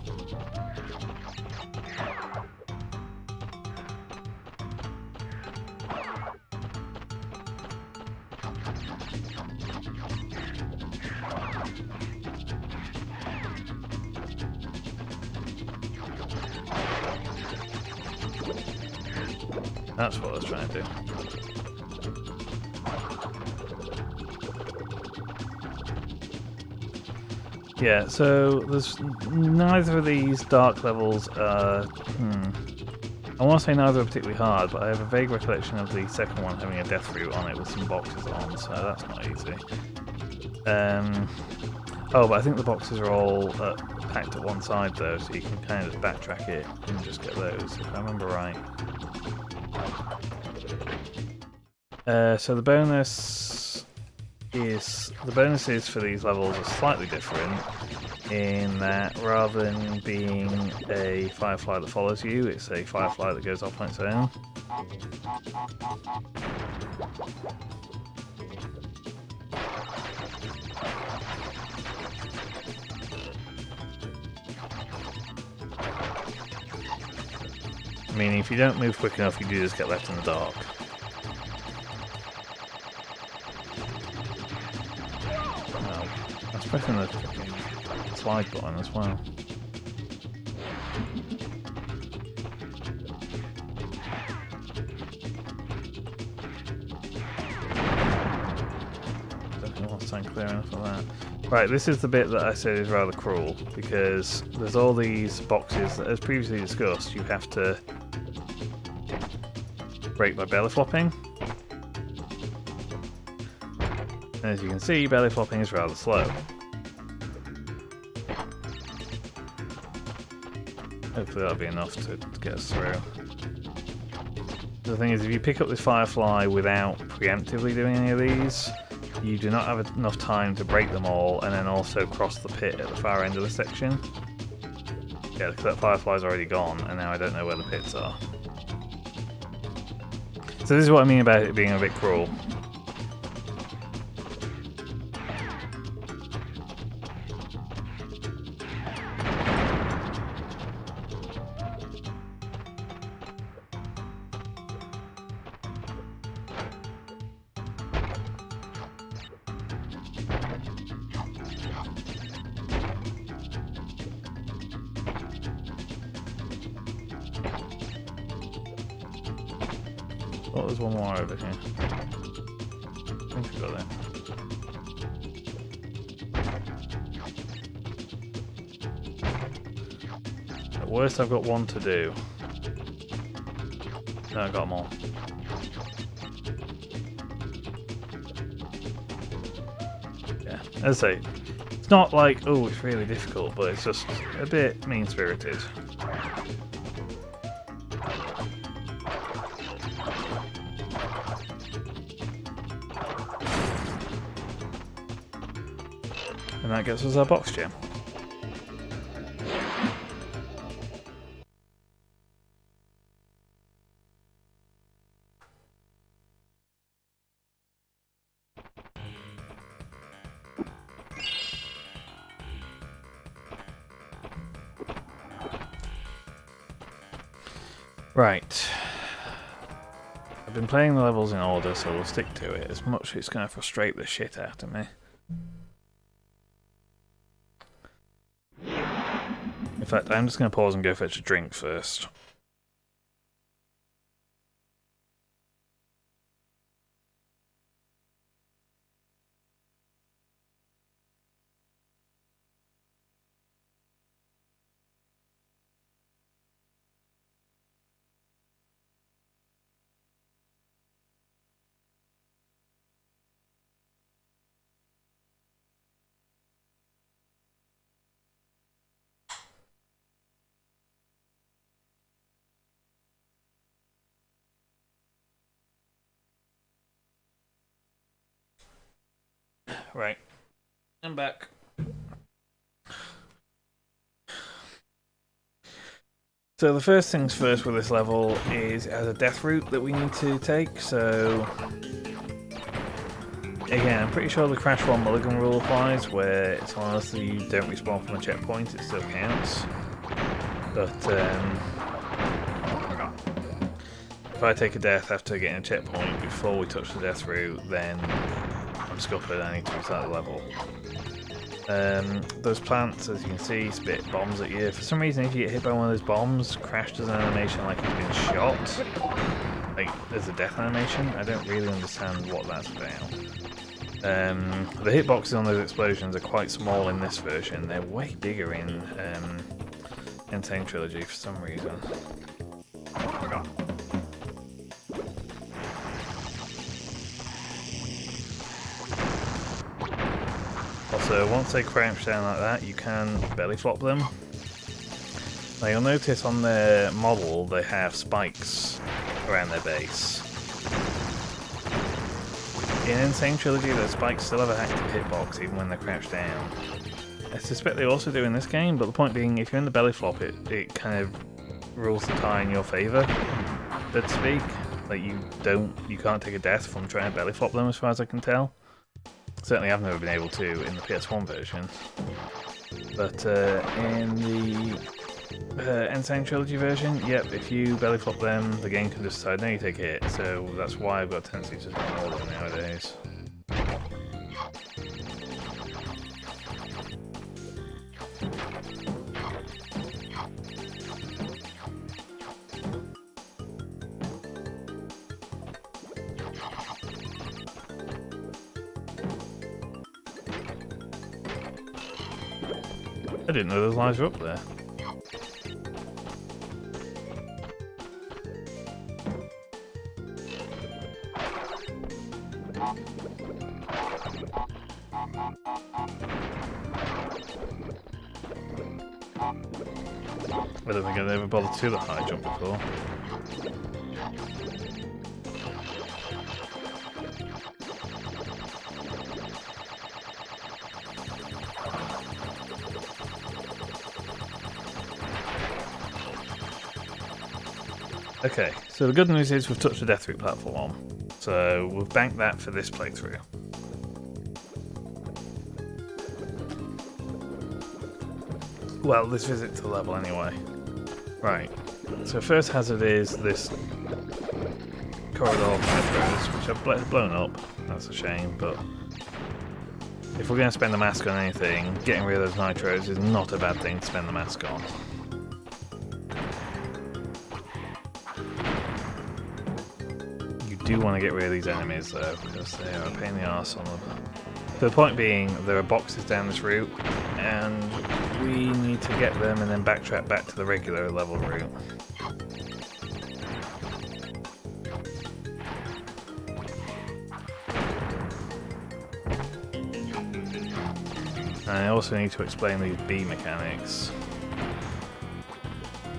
That's what I was trying to do. Yeah, so there's neither of these dark levels are... I want to say neither are particularly hard, but I have a vague recollection of the second one having a death route on it with some boxes on, so that's not easy. Oh, but I think the boxes are all packed at one side though, so you can kind of backtrack it and just get those, if I remember right. So the bonuses for these levels are slightly different in that rather than being a firefly that follows you, it's a firefly that goes off on its own. Meaning if you don't move quick enough, you do just get left in the dark. Oh, I was pressing the slide button as well. Definitely want to stand clear enough of that. Right, this is the bit that I said is rather cruel, because there's all these boxes that, as previously discussed, you have to break by belly flopping. And as you can see, belly flopping is rather slow. Hopefully that'll be enough to get us through. The thing is, if you pick up this firefly without preemptively doing any of these, you do not have enough time to break them all and then also cross the pit at the far end of the section. Yeah, because that firefly's already gone and now I don't know where the pits are. So this is what I mean about it being a bit cruel. Oh, there's one more over here. I think we got that. At worst, I've got one to do. No, I got them all. Yeah, as I say, it's not like, oh, it's really difficult, but it's just a bit mean-spirited. And that gets us our box gem. Right. I've been playing the levels in order, so we'll stick to it. As much as it's going to frustrate the shit out of me. In fact, I'm just going to pause and go fetch a drink first. Right. I'm back. So the first things first with this level is it has a death route that we need to take, so again, I'm pretty sure the Crash 1 Mulligan rule applies, where as long as you don't respawn from a checkpoint, it still counts. But if I take a death after getting a checkpoint before we touch the death route, then I'm scuppered, I need to restart the level. Those plants, as you can see, spit bombs at you. For some reason, if you get hit by one of those bombs, Crash does an animation like he's been shot. Like, there's a death animation. I don't really understand what that's about. The hitboxes on those explosions are quite small in this version. They're way bigger in Insane Trilogy for some reason. Also, once they crouch down like that, you can belly flop them. Now you'll notice on their model they have spikes around their base. In Insane Trilogy, those spikes still have an active hitbox even when they're crouched down. I suspect they also do in this game, but the point being, if you're in the belly flop, it kind of rules the tie in your favour, so to speak. Like you can't take a death from trying to belly flop them, as far as I can tell. Certainly, I've never been able to in the PS1 version. But in the Insane Trilogy version, yep, if you belly flop them, the game can just decide, no, you take a hit. So that's why I've got a tendency to ignore them nowadays. I didn't know those lives were up there. I don't think I've ever bothered to do the high jump before. Okay, so the good news is we've touched the death route platform, so we've banked that for this playthrough. Well, this visit to the level anyway. Right, so first hazard is this corridor of nitros, which I've blown up. That's a shame, but if we're going to spend the mask on anything, getting rid of those nitros is not a bad thing to spend the mask on. You do want to get rid of these enemies though, because they are a pain in the arse on them. So the point being, there are boxes down this route, and we need to get them and then backtrack back to the regular level route. And I also need to explain these bee mechanics.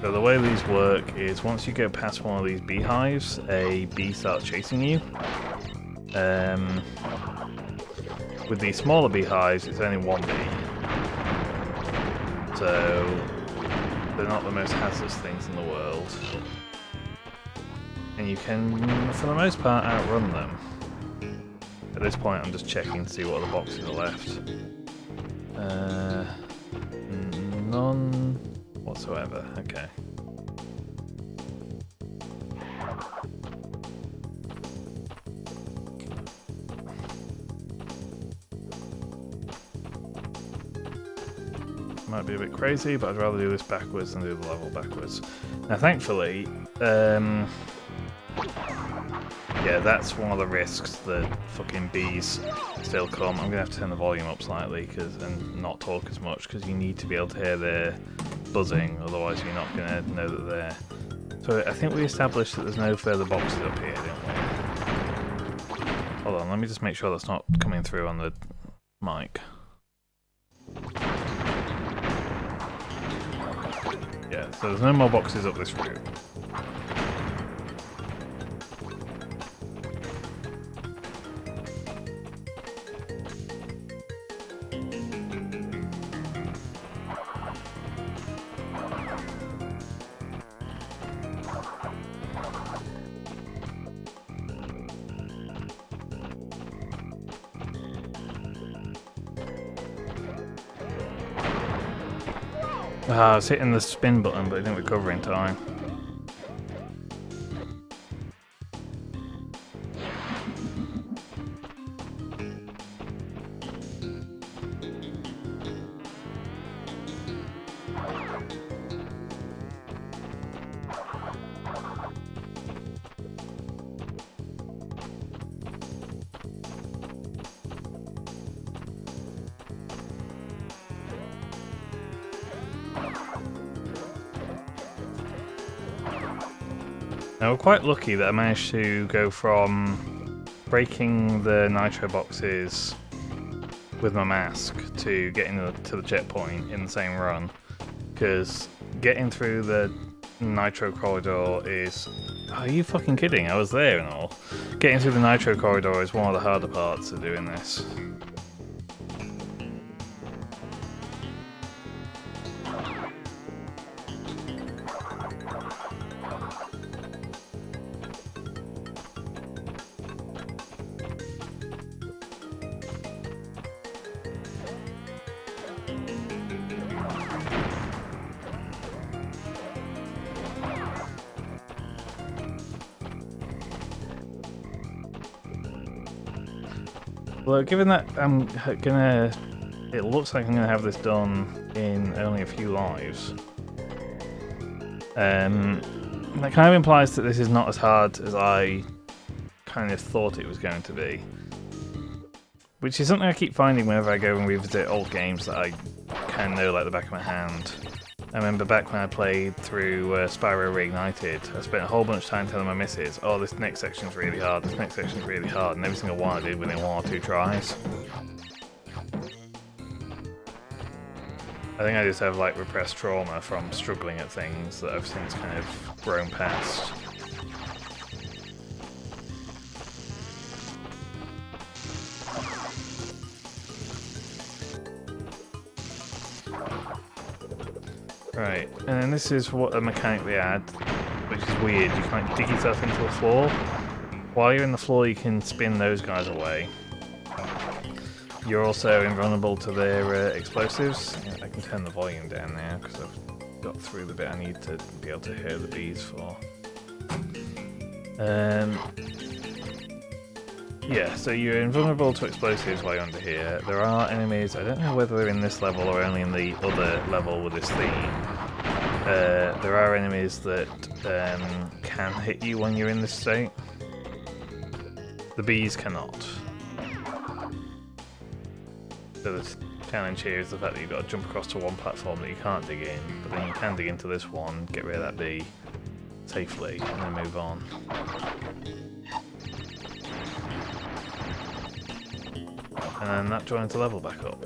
So the way these work is once you go past one of these beehives, a bee starts chasing you. With these smaller beehives, it's only one bee. So they're not the most hazardous things in the world. And you can, for the most part, outrun them. At this point I'm just checking to see what other boxes are left. None whatsoever, okay. Might be a bit crazy, but I'd rather do this backwards than do the level backwards. Now thankfully, yeah, that's one of the risks that fucking bees still come. I'm gonna have to turn the volume up slightly and not talk as much, because you need to be able to hear their buzzing, otherwise you're not gonna know that they're there. So I think we established that there's no further boxes up here, didn't we? Hold on, let me just make sure that's not coming through on the mic. Yeah, so there's no more boxes up this route. I was hitting the spin button, but I didn't recover in time. Now, we're quite lucky that I managed to go from breaking the nitro boxes with my mask to getting to the checkpoint in the same run, because getting through the nitro corridor is... Are you fucking kidding? I was there and all. Getting through the nitro corridor is one of the harder parts of doing this. Well, given that it looks like I'm gonna have this done in only a few lives. That kind of implies that this is not as hard as I kind of thought it was going to be. Which is something I keep finding whenever I go and revisit old games that I kind of know like the back of my hand. I remember back when I played through Spyro Reignited, I spent a whole bunch of time telling my missus, oh, this next section's really hard, this next section's really hard, and every single one I did within 1 or 2 tries. I think I just have like repressed trauma from struggling at things that I've since kind of grown past. Right, and then this is what a mechanic they add, which is weird. You can't dig yourself into the floor. While you're in the floor, you can spin those guys away. You're also invulnerable to their explosives. I can turn the volume down now because I've got through the bit I need to be able to hear the bees for. Yeah, so you're invulnerable to explosives while you're under here. There are enemies, I don't know whether they're in this level or only in the other level with this theme. There are enemies that can hit you when you're in this state. The bees cannot. So the challenge here is the fact that you've got to jump across to one platform that you can't dig in, but then you can dig into this one, get rid of that bee safely, and then move on. And then that joins the level back up.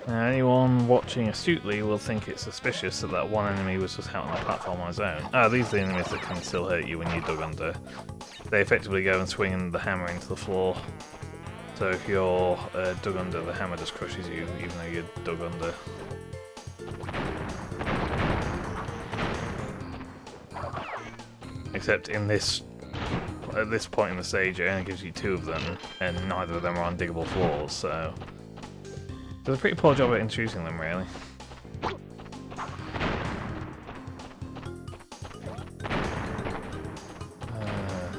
Now, anyone watching astutely will think it's suspicious that that one enemy was just out on the platform on his own. Ah, these are the enemies that can still hurt you when you dug under. They effectively go and swing the hammer into the floor. So if you're dug under, the hammer just crushes you, even though you're dug under. Except in this, at this point in the stage, it only gives you 2 of them, and neither of them are on diggable floors, so... Does a pretty poor job at introducing them, really.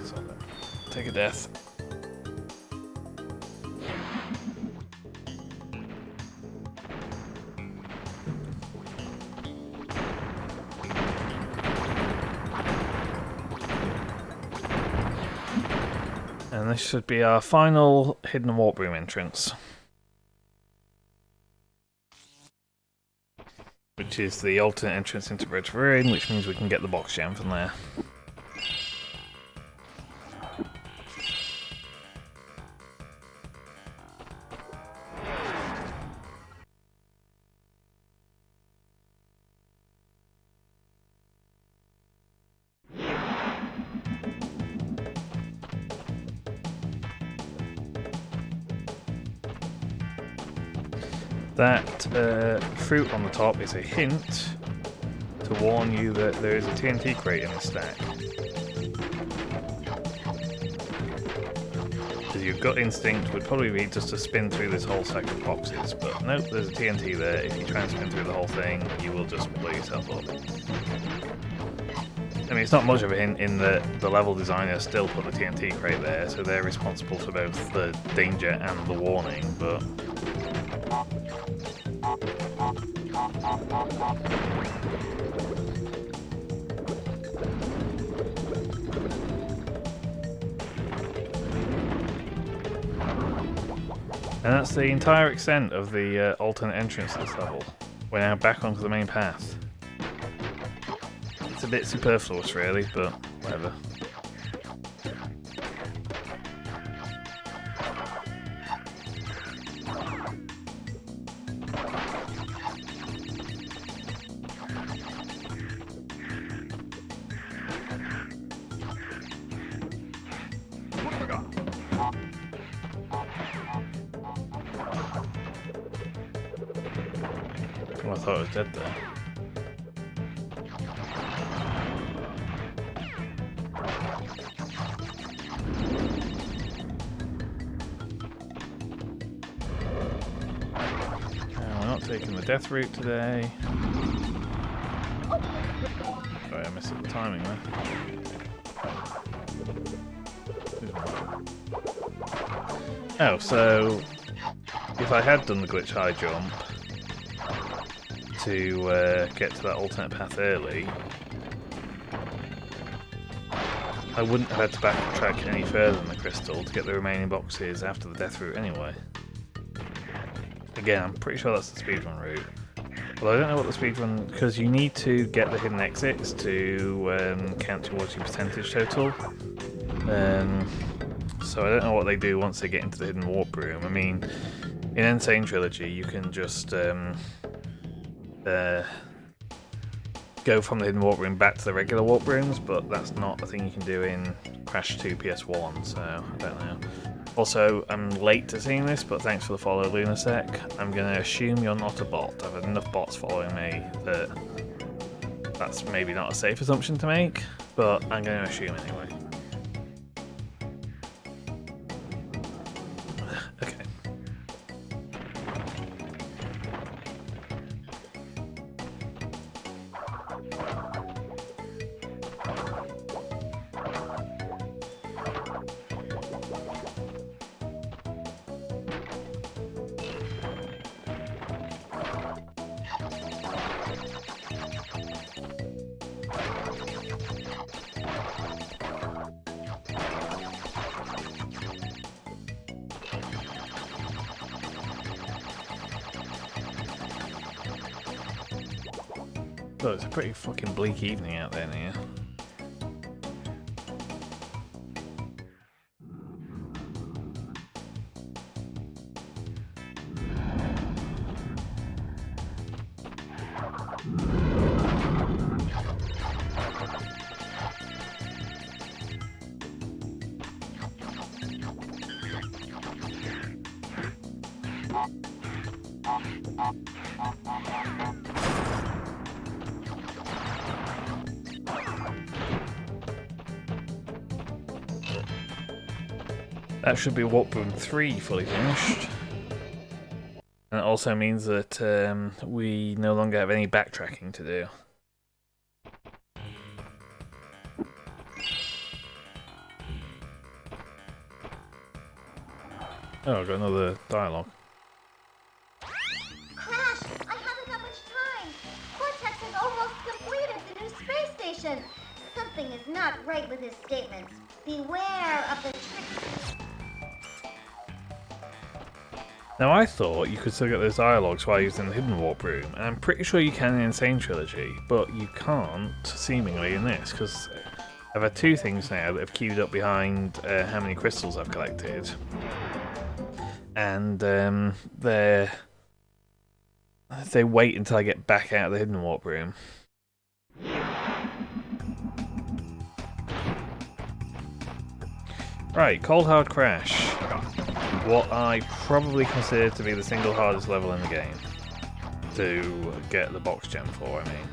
So take a death. And this should be our final hidden warp room entrance. Which is the alternate entrance into Rotorua, which means we can get the box gem from there. That fruit on the top is a hint to warn you that there is a TNT crate in the stack. As Because your gut instinct would probably be just to spin through this whole stack of boxes, but nope, there's a TNT there. If you try and spin through the whole thing, you will just blow yourself up. I mean, it's not much of a hint in that the level designer still put the TNT crate there, so they're responsible for both the danger and the warning, but... And that's the entire extent of the alternate entrance to this level. We're now back onto the main path. It's a bit superfluous really, but whatever. Oh, I thought it was dead there. We're not taking the death route today. Sorry, I messed up the timing there. Oh, so if I had done the glitch high jump to get to that alternate path early, I wouldn't have had to backtrack any further than the crystal to get the remaining boxes after the death route anyway. Again, I'm pretty sure that's the speedrun route. Well, I don't know what the speedrun... because you need to get the hidden exits to count towards your percentage total. So I don't know what they do once they get into the hidden warp room. I mean, in Insane Trilogy, you can just go from the hidden warp room back to the regular warp rooms, but that's not a thing you can do in Crash 2 PS1, so I don't know. Also, I'm late to seeing this, but thanks for the follow, Lunasec. I'm going to assume you're not a bot. I've had enough bots following me that that's maybe not a safe assumption to make, but I'm going to assume anyway. Okay. So it's a pretty fucking bleak evening out there now. That should be Warp Room 3 fully finished. And it also means that we no longer have any backtracking to do. Oh, I've got another dialogue. Crash, I haven't got much time. Cortex has almost completed the new space station. Something is not right with his statements. Beware of the tricksters. Now I thought you could still get those dialogues while using the hidden warp room, and I'm pretty sure you can in Insane Trilogy, but you can't, seemingly, in this, because I've had two things now that have queued up behind how many crystals I've collected. And they wait until I get back out of the hidden warp room. Right, Cold Hard Crash. What I probably consider to be the single hardest level in the game. To get the box gem for, I mean.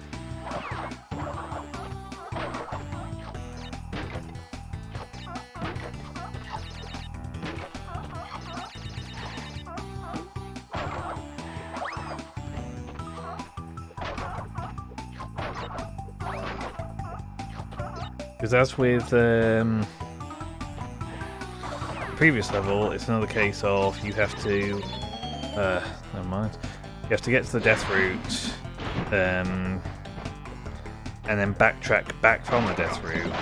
Because as with previous level, it's another case of you have to never mind. You have to get to the death route and then backtrack back from the death route.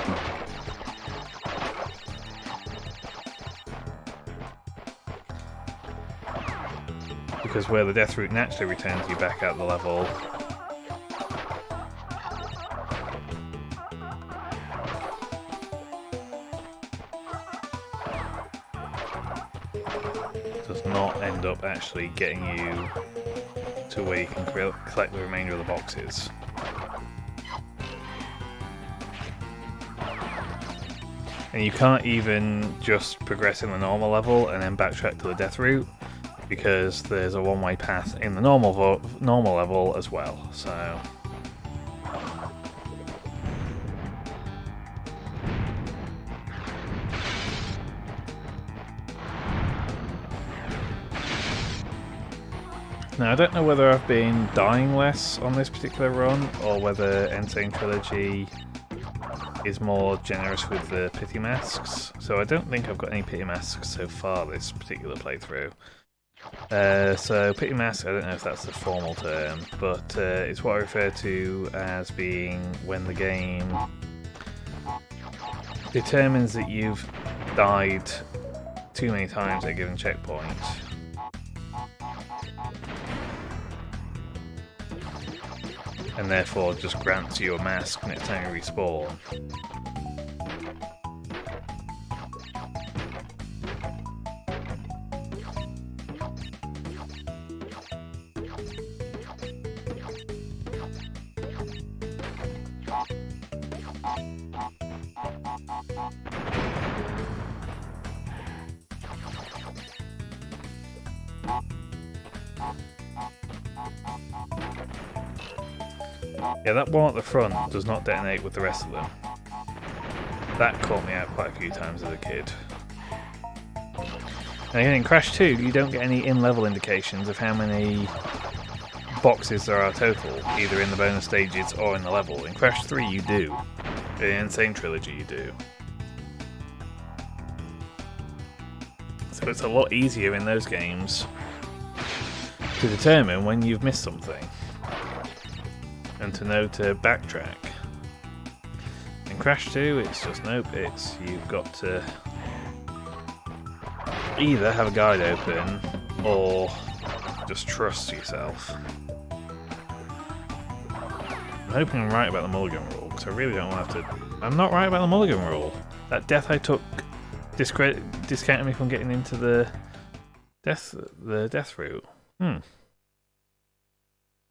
Because where the death route naturally returns you back out the level, does not end up actually getting you to where you can collect the remainder of the boxes. And you can't even just progress in the normal level and then backtrack to the death route, because there's a one-way path in the normal level as well. So now I don't know whether I've been dying less on this particular run or whether Insane Trilogy is more generous with the pity masks. So I don't think I've got any pity masks so far this particular playthrough. So pity mask, I don't know if that's the formal term, but it's what I refer to as being when the game determines that you've died too many times at a given checkpoint. And therefore just grants you a mask next time you respawn. Yeah, that one at the front does not detonate with the rest of them. That caught me out quite a few times as a kid. And again, in Crash 2, you don't get any in-level indications of how many boxes there are total, either in the bonus stages or in the level. In Crash 3, you do. In the Insane Trilogy, you do. So it's a lot easier in those games to determine when you've missed something and to know to backtrack. In Crash 2, it's just nope, it's you've got to either have a guide open or just trust yourself. I'm hoping I'm right about the mulligan rule, because I really don't want to have to... I'm not right about the mulligan rule. That death I took discounted me from getting into the death route.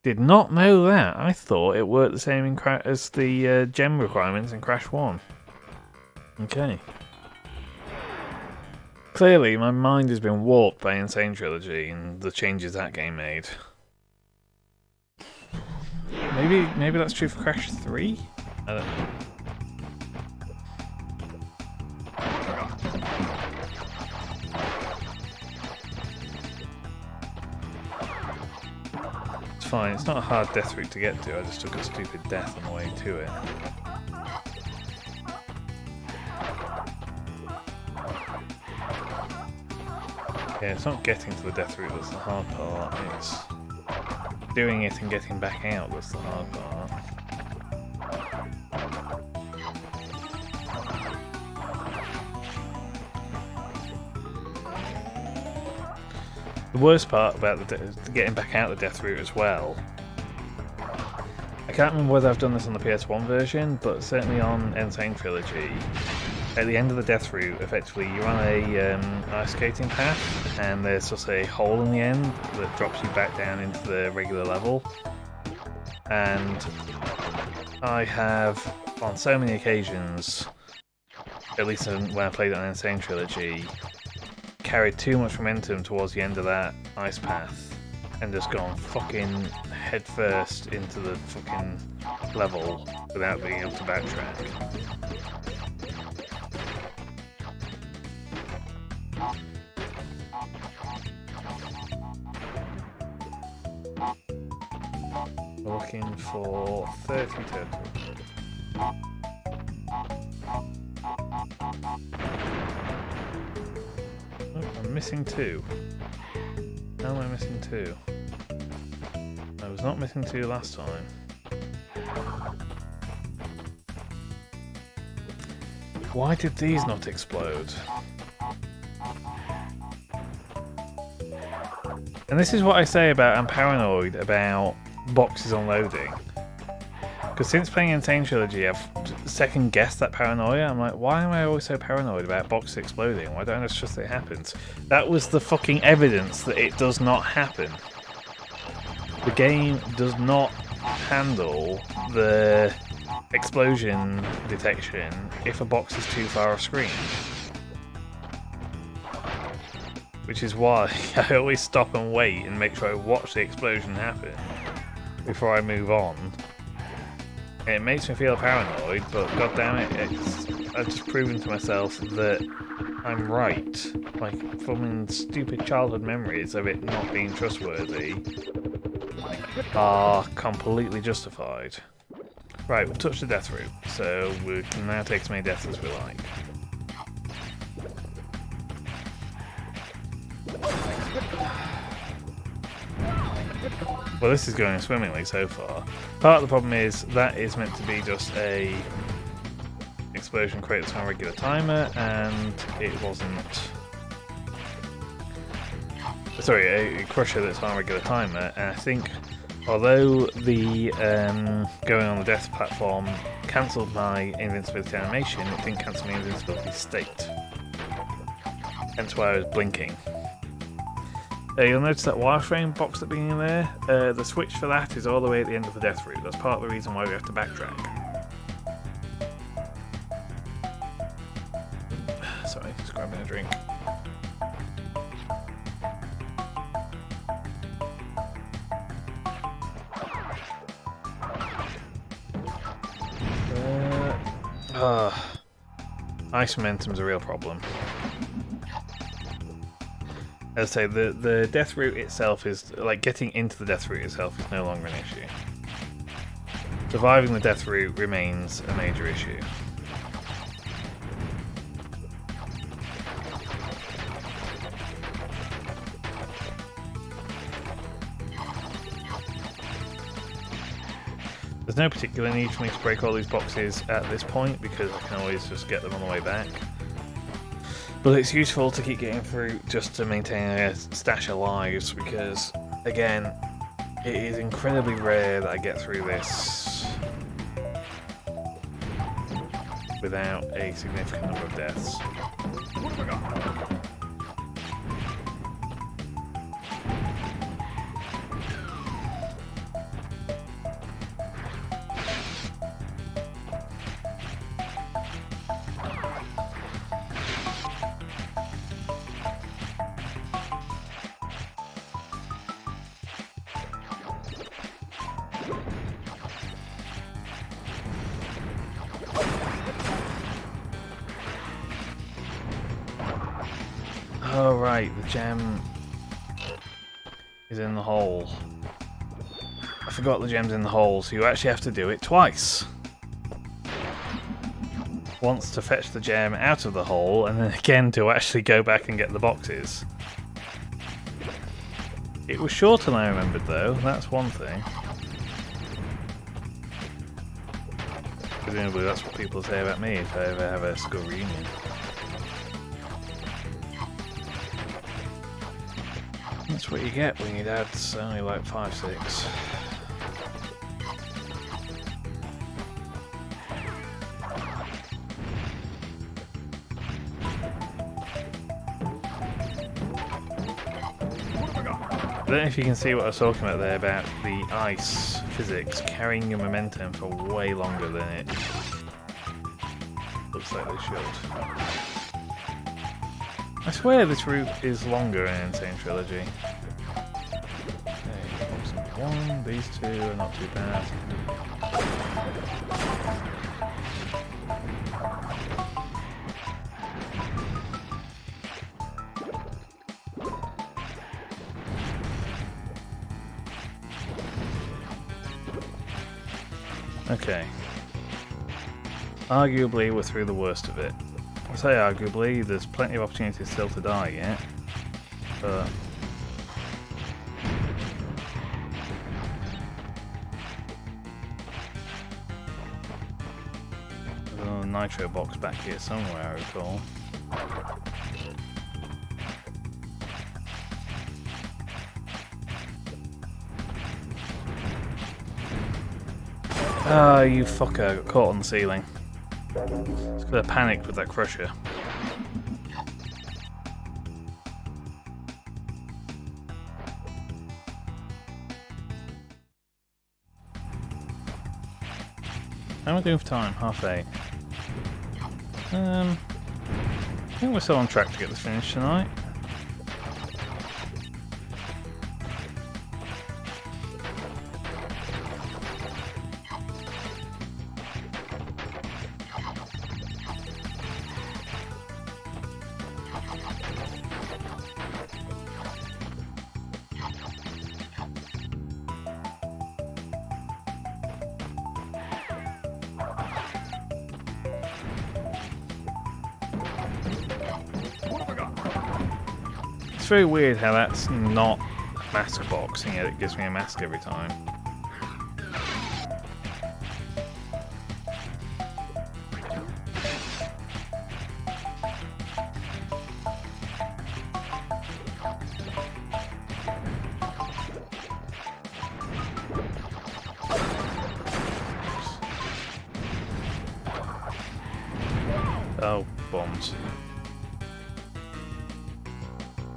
Did not know that. I thought it worked the same as the gem requirements in Crash 1. Okay. Clearly, my mind has been warped by Insane Trilogy and the changes that game made. Maybe that's true for Crash 3? I don't know. It's fine, it's not a hard death route to get to, I just took a stupid death on the way to it. Yeah, it's not getting to the death route that's the hard part, it's doing it and getting back out that's the hard part. The worst part about getting back out the death route as well, I can't remember whether I've done this on the PS1 version, but certainly on Insane Trilogy, at the end of the death route, effectively you're on a ice skating path, and there's just a hole in the end that drops you back down into the regular level. And I have, on so many occasions, at least when I played it on Insane Trilogy, carried too much momentum towards the end of that ice path and just gone fucking head first into the fucking level without being able to backtrack. We're looking for 30 total. missing 2? How am I missing 2? I was not missing 2 last time. Why did these not explode? And this is what I say about I'm paranoid about boxes unloading. Because since playing Insane Trilogy, I've second guessed that paranoia. I'm like, why am I always so paranoid about boxes exploding? Why don't I just trust that it happens? That was the fucking evidence that it does not happen. The game does not handle the explosion detection if a box is too far off screen. Which is why I always stop and wait and make sure I watch the explosion happen before I move on. It makes me feel paranoid, but goddammit, I've just proven to myself that I'm right. Like, from stupid childhood memories of it not being trustworthy are completely justified. Right, we've touched the death route, so we can now take as many deaths as we like. Well, this is going swimmingly so far. Part of the problem is that is meant to be just a explosion created on a regular timer, and it wasn't. Sorry, a crusher that's on a regular timer, and I think although the going on the death platform cancelled my invincibility animation, it didn't cancel my invincibility state. Hence why I was blinking. You'll notice that wireframe box at the beginning there, the switch for that is all the way at the end of the death route. That's part of the reason why we have to backtrack. Sorry, just grabbing a drink. Ice momentum's a real problem. As I say, the death route itself is, like, getting into the death route itself is no longer an issue. Surviving the death route remains a major issue. There's no particular need for me to break all these boxes at this point because I can always just get them on the way back. But it's useful to keep getting through just to maintain a stash of lives because, again, it is incredibly rare that I get through this without a significant number of deaths. Oh right, the gem is in the hole. I forgot the gem's in the hole, so you actually have to do it twice. Once to fetch the gem out of the hole, and then again to actually go back and get the boxes. It was shorter than I remembered though, that's one thing. Presumably that's what people say about me if I ever have a school reunion. That's what you get when your dad's only like 5'6". I don't know if you can see what I was talking about there about the ice physics carrying your momentum for way longer than it looks like they should. I swear this route is longer in Insane Trilogy. Okay, box number 1, these two are not too bad. Okay. Arguably we're through the worst of it. I say arguably, there's plenty of opportunities still to die yet. but there's another nitro box back here somewhere, I recall. Ah, you fucker, got caught on the ceiling. It's because I panicked with that crusher. How am I doing for time? 8:30. I think we're still on track to get this finished tonight. It's very weird how that's not a mask box, and yet it gives me a mask every time. Oh, bombs.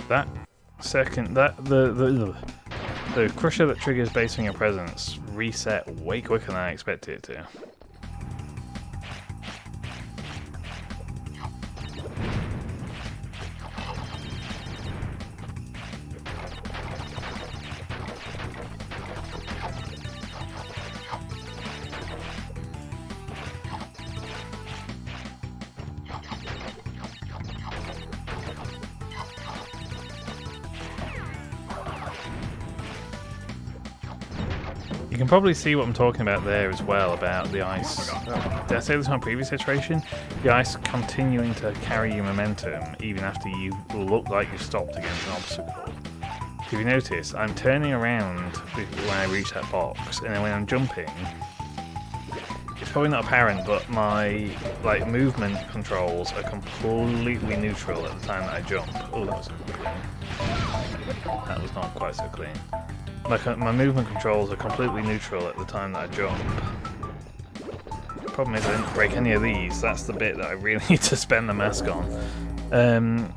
That second, the crusher that triggers based on your presence reset way quicker than I expected it to. You can probably see what I'm talking about there as well, about the ice. Did I say this on a previous iteration? The ice continuing to carry you momentum even after you look like you've stopped against an obstacle. If you notice, I'm turning around when I reach that box, and then when I'm jumping, it's probably not apparent, but my movement controls are completely neutral at the time that I jump. Oh, that was clean. That was not quite so clean. My movement controls are completely neutral at the time that I jump. The problem is I didn't break any of these. That's the bit that I really need to spend the mask on.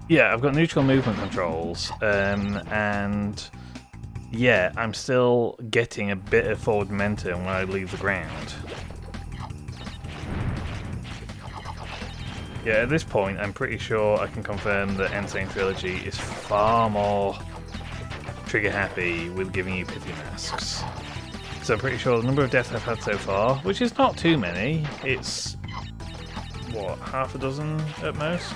Yeah, I've got neutral movement controls, and yeah, I'm still getting a bit of forward momentum when I leave the ground. Yeah, at this point, I'm pretty sure I can confirm that N. Sane Trilogy is far more trigger happy with giving you pity masks. So I'm pretty sure the number of deaths I've had so far, which is not too many, it's what, half a dozen at most?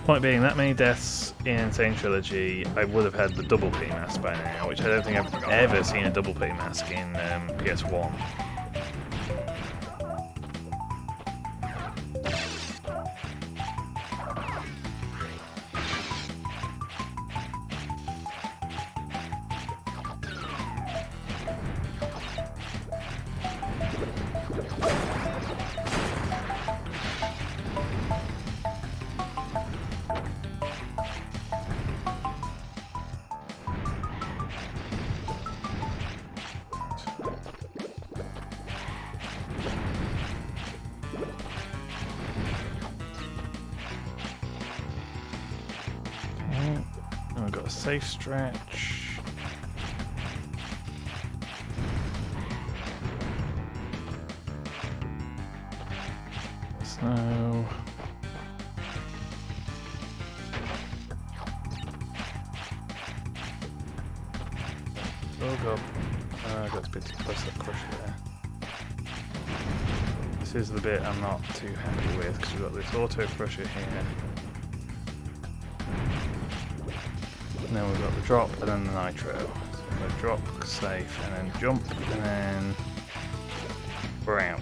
Point being, that many deaths in Insane Trilogy, I would have had the double pity mask by now, which I don't think I've ever seen a double pity mask in PS1. I've got a safe stretch. Snow. Oh god. I got a bit too close to that crusher there. This is the bit I'm not too happy with, because we've got this auto crusher here. And then we've got the drop and then the nitro. So we've got drop, safe, and then jump, and then we're out.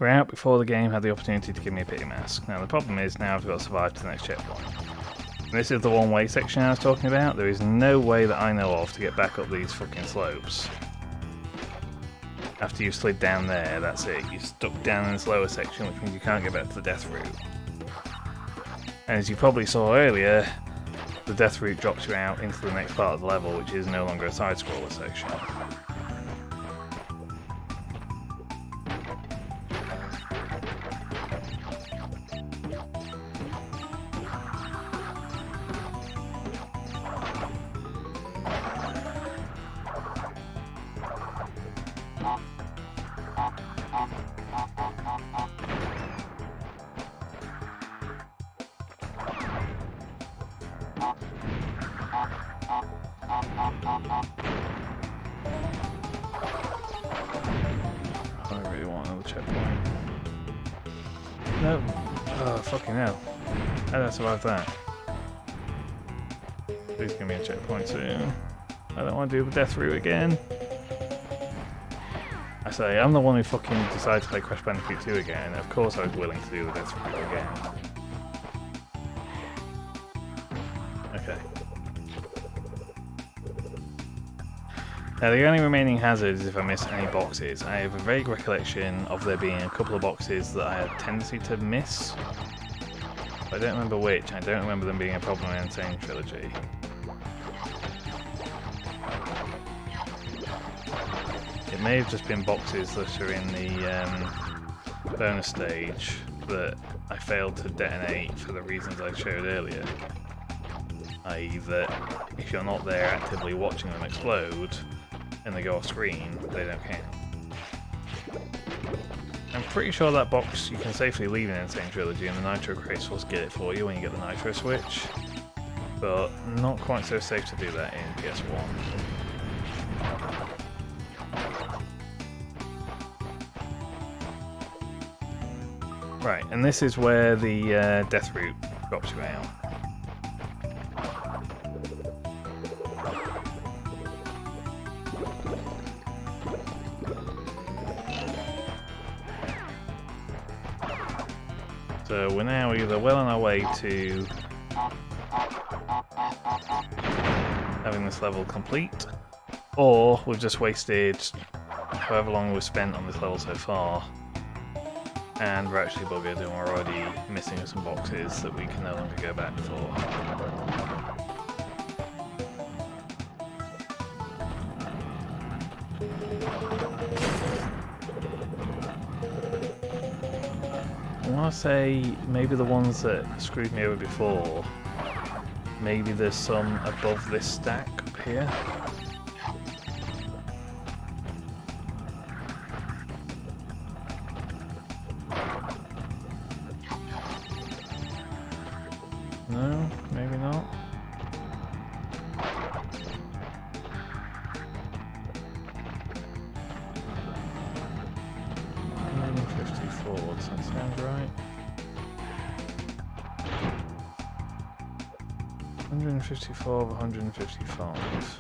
We're out before the game had the opportunity to give me a pity mask. Now the problem is now I've got to survive to the next checkpoint. And this is the one-way section I was talking about. There is no way that I know of to get back up these fucking slopes. After you've slid down there, that's it. You're stuck down in this lower section, which means you can't get back to the death route. And as you probably saw earlier, the death route drops you out into the next part of the level, which is no longer a side-scroller section. I really want another checkpoint. No. Oh, fucking hell. How did I survive that? Please give me a checkpoint soon. I don't want to do the death route again. I say, I'm the one who fucking decided to play Crash Bandicoot 2 again. Of course I was willing to do the death route again. Okay. Now the only remaining hazard is if I miss any boxes. I have a vague recollection of there being a couple of boxes that I had a tendency to miss. I don't remember which. I don't remember them being a problem in Insane Trilogy. It may have just been boxes that are in the bonus stage that I failed to detonate for the reasons I showed earlier. I.e. that if you're not there actively watching them explode and they go off screen, they don't count. I'm pretty sure that box you can safely leave in Insane Trilogy and the Nitro crates will get it for you when you get the Nitro switch, but not quite so safe to do that in PS1. Right, and this is where the death route drops you out. So we're now either well on our way to having this level complete, or we've just wasted however long we've spent on this level so far, and we're actually buggered and we're already missing some boxes that we can no longer go back for. I want to say maybe the ones that screwed me over before, maybe there's some above this stack up here. No, maybe not. Does that sound right? 154 of 155.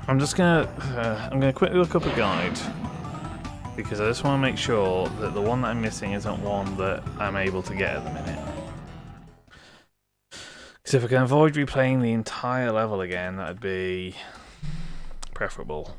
I'm gonna quickly look up a guide because I just want to make sure that the one that I'm missing isn't one that I'm able to get at the minute. Because if I can avoid replaying the entire level again, that'd be preferable.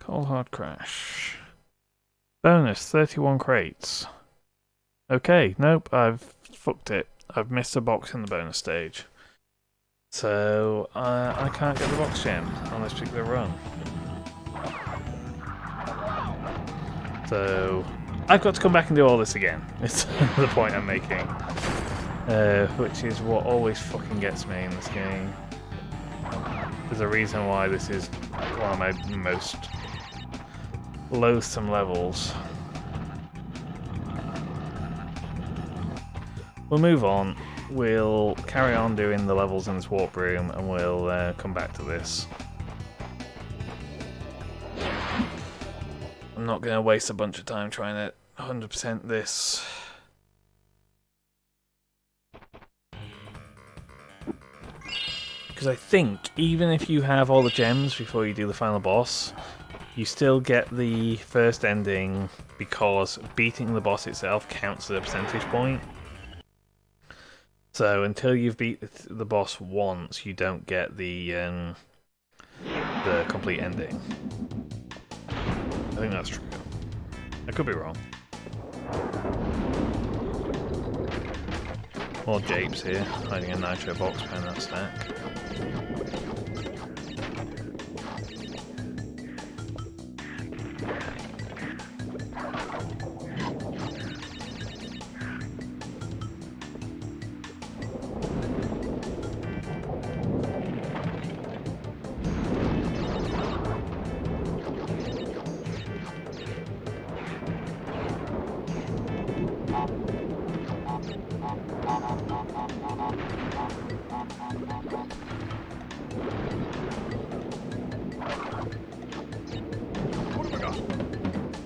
Cold Hard Crash. Bonus, 31 crates. Okay, nope, I've fucked it. I've missed a box in the bonus stage. So, I can't get the box gem on this particular run. So, I've got to come back and do all this again. It's the point I'm making. Which is what always fucking gets me in this game. There's a reason why this is one of my most loathsome levels. We'll move on. We'll carry on doing the levels in this warp room and we'll come back to this. I'm not going to waste a bunch of time trying to 100% this. Because I think even if you have all the gems before you do the final boss, you still get the first ending because beating the boss itself counts as a percentage point. So until you've beat the boss once, you don't get the complete ending. I think that's true. I could be wrong. More japes here, hiding a nitro box behind that stack.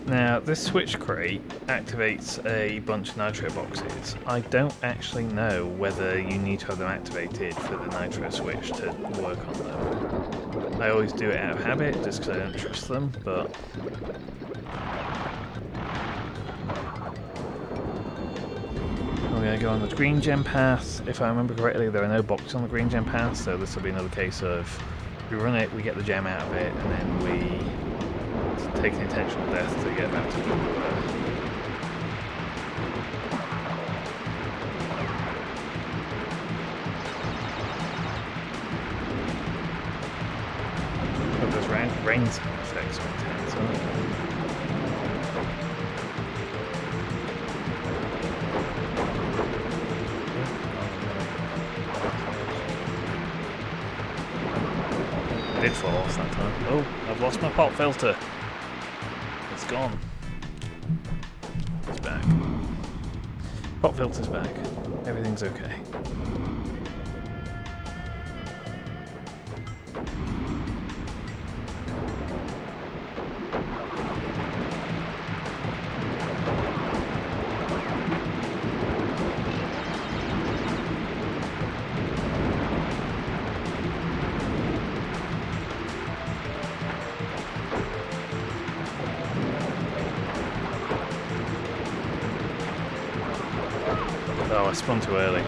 Now, this switch crate activates a bunch of nitro boxes. I don't actually know whether you need to have them activated for the nitro switch to work on them. I always do it out of habit, just because I don't trust them, but... We're going to go on the green gem path. If I remember correctly, there are no boxes on the green gem path, so this will be another case of we run it, we get the gem out of it, and then we take an intentional death to get back to the Oh, those rain sound effects are intense, aren't they? I did fall off that time. Oh, I've lost my pop filter. It's gone. It's back. Pop filter's back. Everything's okay. Oh, I spun too early.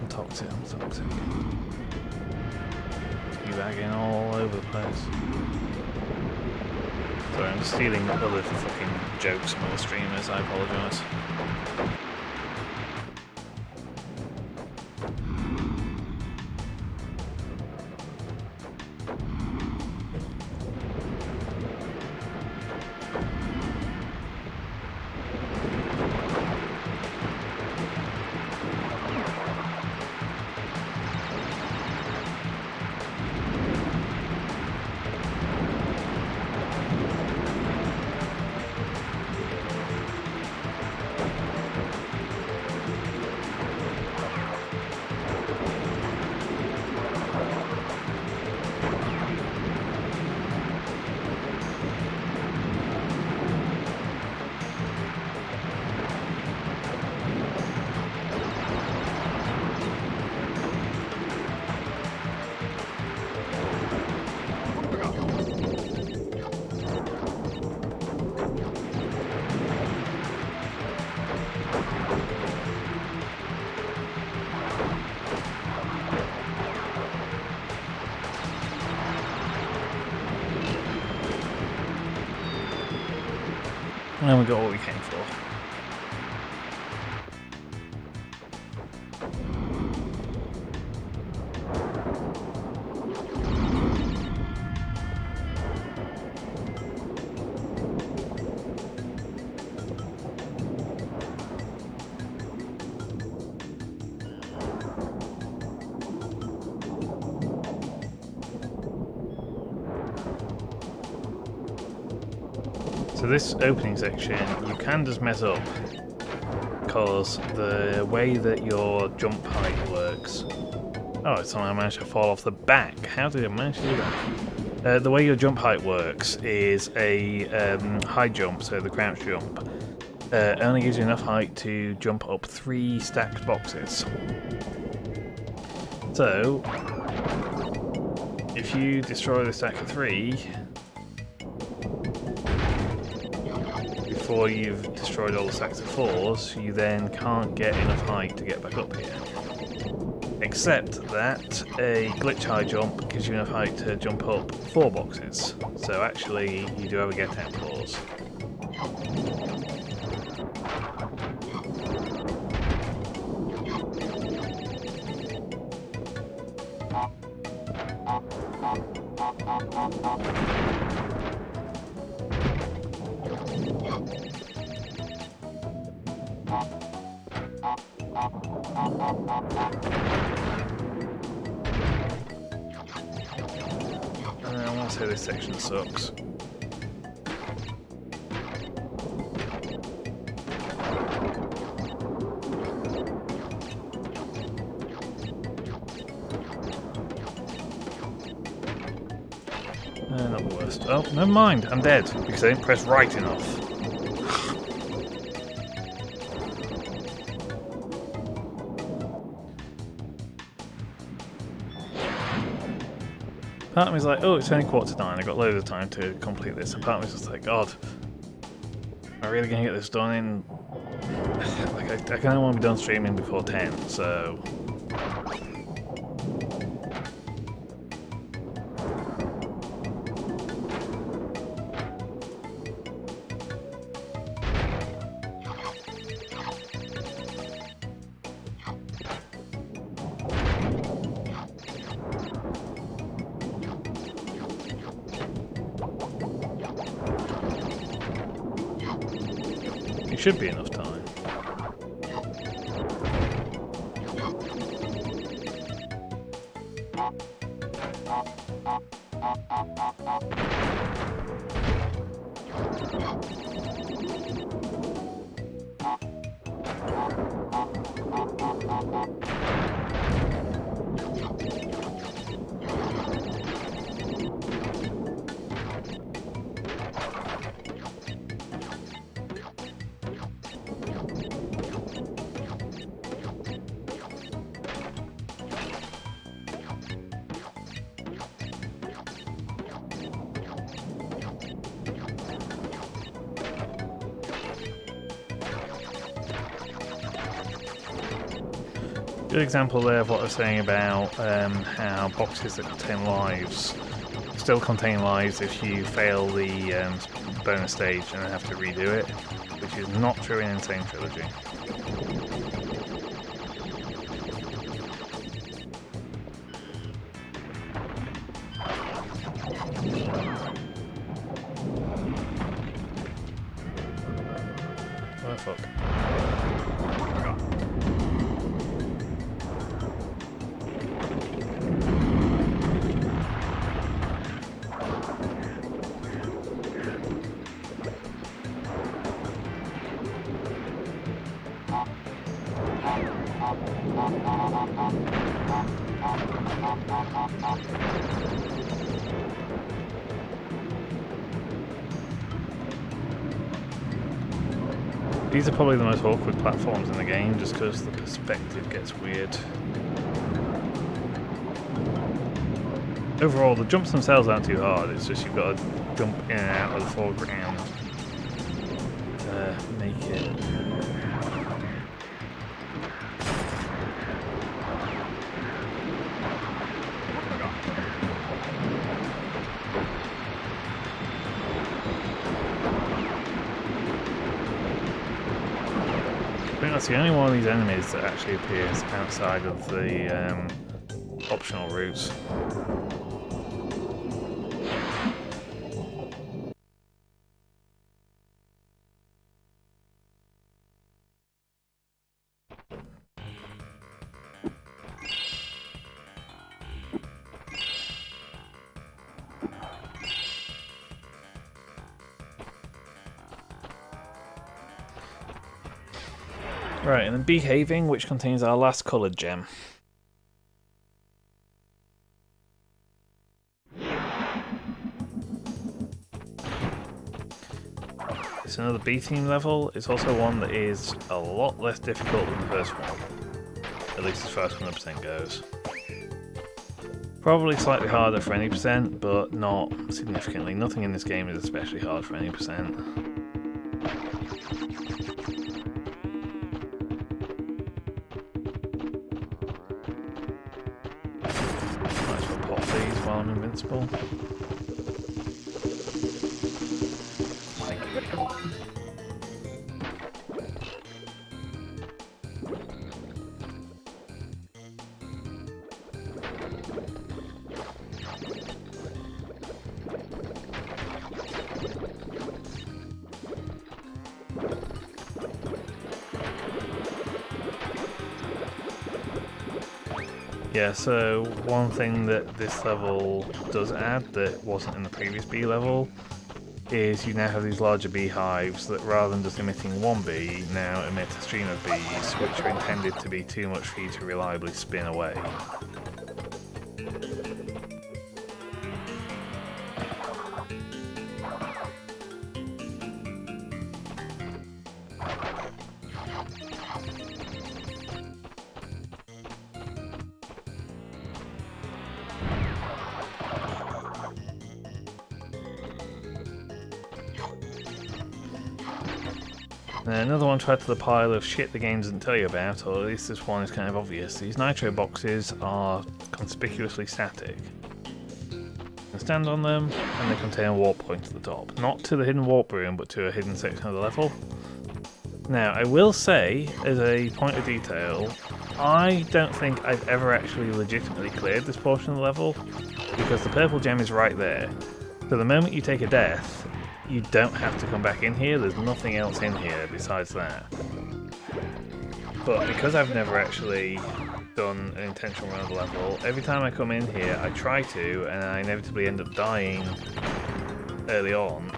I'm toxic. Teabagging all over the place. Sorry, I'm just stealing other fucking jokes from other streamers, I apologise. And we got what we came for. So this opening section, you can just mess up because the way that your jump height works. Oh, somehow managed to fall off the back. How did it manage to do that? The way your jump height works is a high jump, so the crouch jump, only gives you enough height to jump up 3 stacked boxes. So, if you destroy the stack of 3, before you've destroyed all the stacks of 4s, you then can't get enough height to get back up here. Except that a glitch high jump gives you enough height to jump up 4 boxes. So actually, you do ever get 10 floors. I want to say this section sucks. Not the worst. Oh, never mind, I'm dead because I didn't press right enough. Part of me's like, oh, it's only 8:45, I've got loads of time to complete this. And part of me's just like, God, am I really going to get this done in... like, I kind of want to be done streaming before 10, so... it should be enough time. Good example there of what I was saying about how boxes that contain lives still contain lives if you fail the bonus stage and have to redo it, which is not true in Insane Trilogy. Oh fuck. These are probably the most awkward platforms in the game just because the perspective gets weird. Overall, the jumps themselves aren't too hard, it's just you've got to jump in and out of the foreground to make it. think that's the only one of these enemies that actually appears outside of the optional routes. Right, and then Behaving, which contains our last coloured gem. It's another B-team level. It's also one that is a lot less difficult than the first one. At least as far as 100% goes. Probably slightly harder for any percent, but not significantly. Nothing in this game is especially hard for any percent. Might as well pop these while I'm invincible. Yeah, so one thing that this level does add that wasn't in the previous bee level is you now have these larger beehives that rather than just emitting one bee, now emit a stream of bees which are intended to be too much for you to reliably spin away. Another one to add to the pile of shit the game doesn't tell you about, or at least this one is kind of obvious. These nitro boxes are conspicuously static. You can stand on them, and they contain a warp point at the top. Not to the hidden warp room, but to a hidden section of the level. Now, I will say, as a point of detail, I don't think I've ever actually legitimately cleared this portion of the level, because the purple gem is right there. So the moment you take a death, you don't have to come back in here, there's nothing else in here besides that. But because I've never actually done an intentional run of the level, every time I come in here I try to, and I inevitably end up dying early on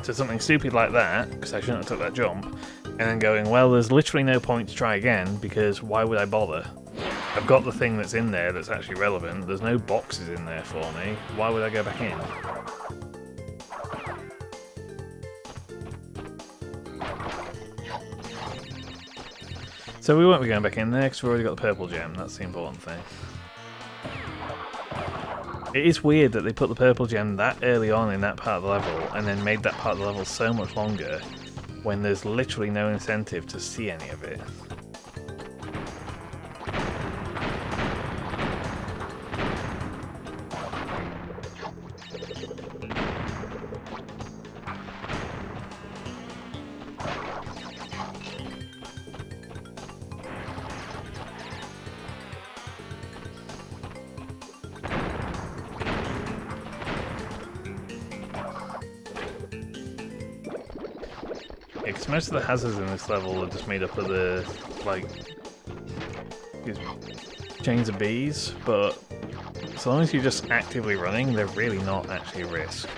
to something stupid like that, because I shouldn't have took that jump, and then going, well, there's literally no point to try again, because why would I bother? I've got the thing that's in there that's actually relevant, there's no boxes in there for me, why would I go back in? So we won't be going back in there because we've already got the purple gem, that's the important thing. It is weird that they put the purple gem that early on in that part of the level and then made that part of the level so much longer when there's literally no incentive to see any of it. Because most of the hazards in this level are just made up of the, like, these chains of bees, but as long as you're just actively running, they're really not actually a risk.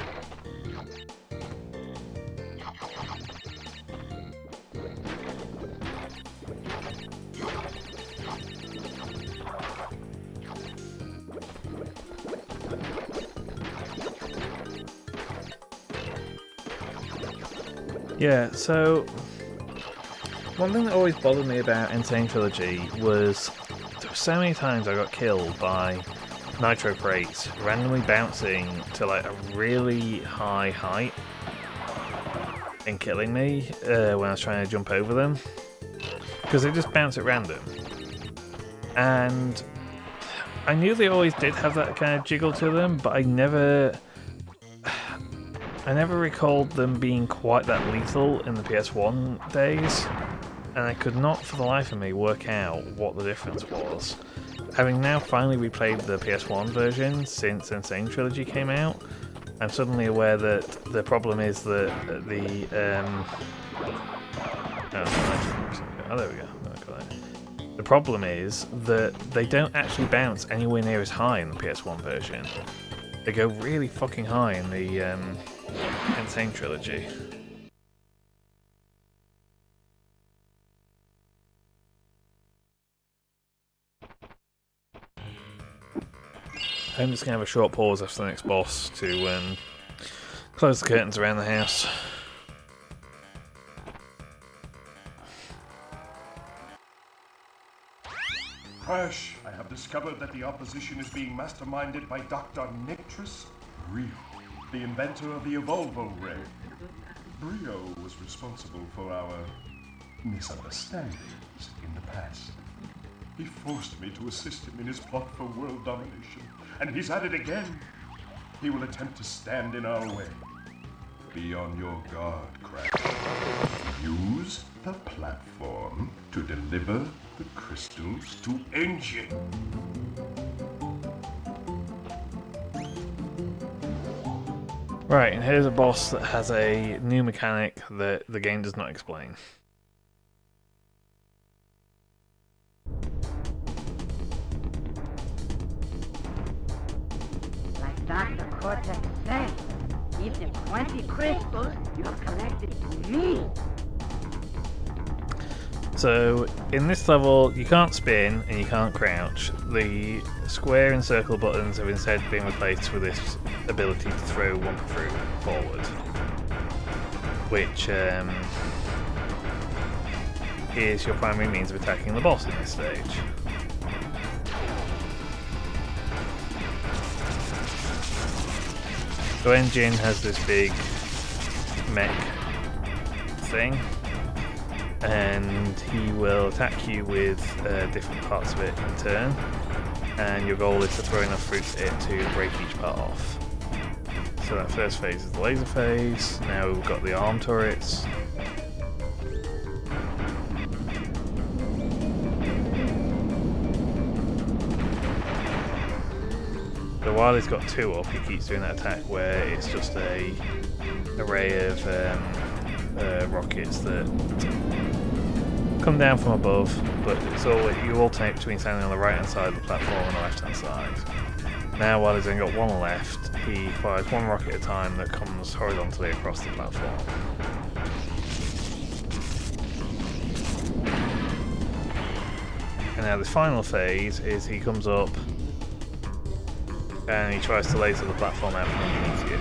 Yeah, so one thing that always bothered me about Insane Trilogy was there were so many times I got killed by nitro crates randomly bouncing to like a really high height and killing me when I was trying to jump over them, because they just bounce at random. And I knew they always did have that kind of jiggle to them, but I never recalled them being quite that lethal in the PS1 days. and I could not for the life of me work out what the difference was. Having now finally replayed the PS1 version since Insane Trilogy came out, I'm suddenly aware that the problem is that the oh, there we go. The problem is that they don't actually bounce anywhere near as high in the PS1 version. They go really fucking high in the Insane Trilogy. I'm just going to have a short pause after the next boss to close the curtains around the house. Crash, I have discovered that the opposition is being masterminded by Dr. Nictrus Brio, the inventor of the Evolvo Ray. Brio was responsible for our misunderstandings in the past. He forced me to assist him in his plot for world domination, and he's at it again. He will attempt to stand in our way. Be on your guard, Crash. Use the platform to deliver the crystals to Engine. Right, and here's a boss that has a new mechanic that the game does not explain. Like Dr. Cortex said, these are 20 crystals you have collected to me. So, in this level, you can't spin and you can't crouch. The square and circle buttons have instead been replaced with this ability to throw one fruit forward, which is your primary means of attacking the boss in this stage. So Engine has this big mech thing, and he will attack you with different parts of it in turn, and your goal is to throw enough fruits at it to break each part off. So that first phase is the laser phase. Now we've got the arm turrets. So while he's got two up, he keeps doing that attack where it's just a array of rockets that come down from above, but it's all you alternate between standing on the right hand side of the platform and the left hand side. Now while he's only got one left, he fires one rocket at a time that comes horizontally across the platform. And now the final phase is he comes up and he tries to laser the platform out from underneath you.